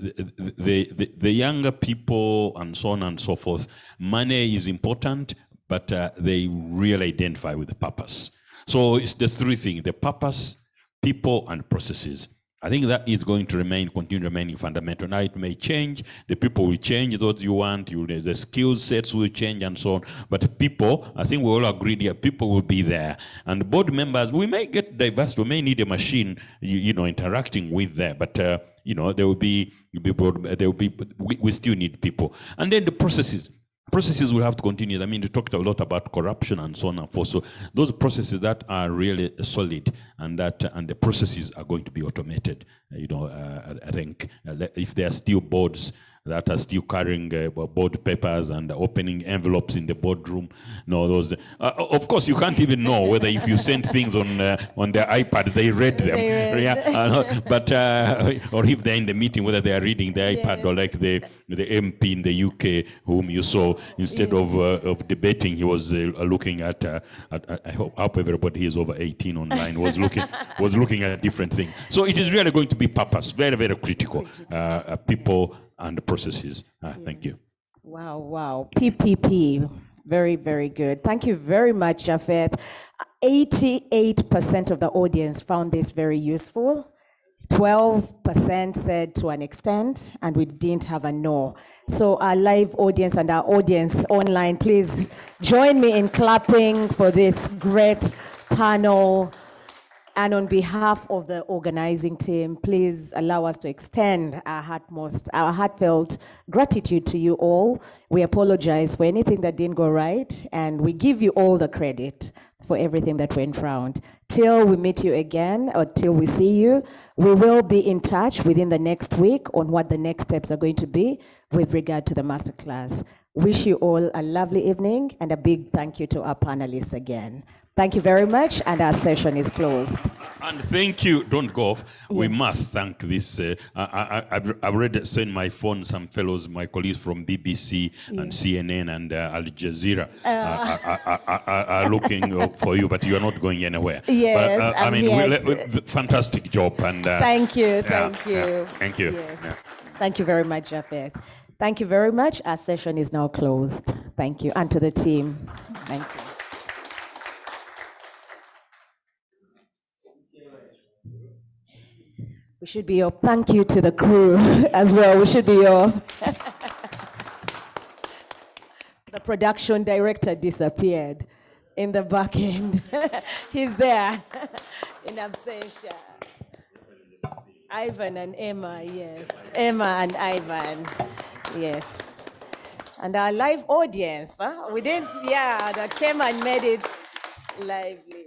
[SPEAKER 5] younger people and so on and so forth, money is important, but they really identify with the purpose. So it's the three things: the purpose, people, and processes. I think that is going to continue remaining fundamental. Now it may change, the people will change, those you want, the skill sets will change and so on. But people, I think we all agree here, people will be there. And board members, we may get diverse, we may need a machine, interacting with them. But there will be we still need people. And then the processes. Processes will have to continue. I mean, we talked a lot about corruption and so on and forth. So those processes that are really solid and the processes are going to be automated. I think if there are still boards that are still carrying board papers and opening envelopes in the boardroom, those. Of course, you can't even know whether if you send things on their iPad, they read them. But or if they're in the meeting, whether they are reading the iPad or like the MP in the UK, whom you saw, instead of debating, he was looking at. I hope everybody is over 18 online was looking at a different thing. So it is really going to be purpose, very, very critical. People and processes. Thank you.
[SPEAKER 2] Wow. PPP. Very, very good. Thank you very much, Japheth. 88% of the audience found this very useful. 12% said to an extent, and we didn't have a no. So our live audience and our audience online, please join me in clapping for this great panel. And on behalf of the organizing team, please allow us to extend our heartfelt gratitude to you all. We apologize for anything that didn't go right, and we give you all the credit for for everything that went round. Till we meet you again, or till we see you, we will be in touch within the next week on what the next steps are going to be with regard to the masterclass. Wish you all a lovely evening, and a big thank you to our panelists again. Thank you very much, and our session is closed.
[SPEAKER 5] And thank you, don't go off. Yeah. We must thank this. I've already sent my phone, some fellows, my colleagues from BBC and CNN and Al Jazeera are looking for you, but you're not going anywhere.
[SPEAKER 2] Yes,
[SPEAKER 5] but, I mean, fantastic job. And
[SPEAKER 2] thank you, thank you.
[SPEAKER 5] Yeah, thank you.
[SPEAKER 2] Yes.
[SPEAKER 5] Yeah.
[SPEAKER 2] Thank you very much, Japhet. Thank you very much. Our session is now closed. Thank you. And to the team, thank you. We should be off. Thank you to the crew as well. We should be off. The production director disappeared in the back end. He's there in absentia. Ivan and Emma, yes. Emma and Ivan, yes. And our live audience, we didn't, that came and made it lively.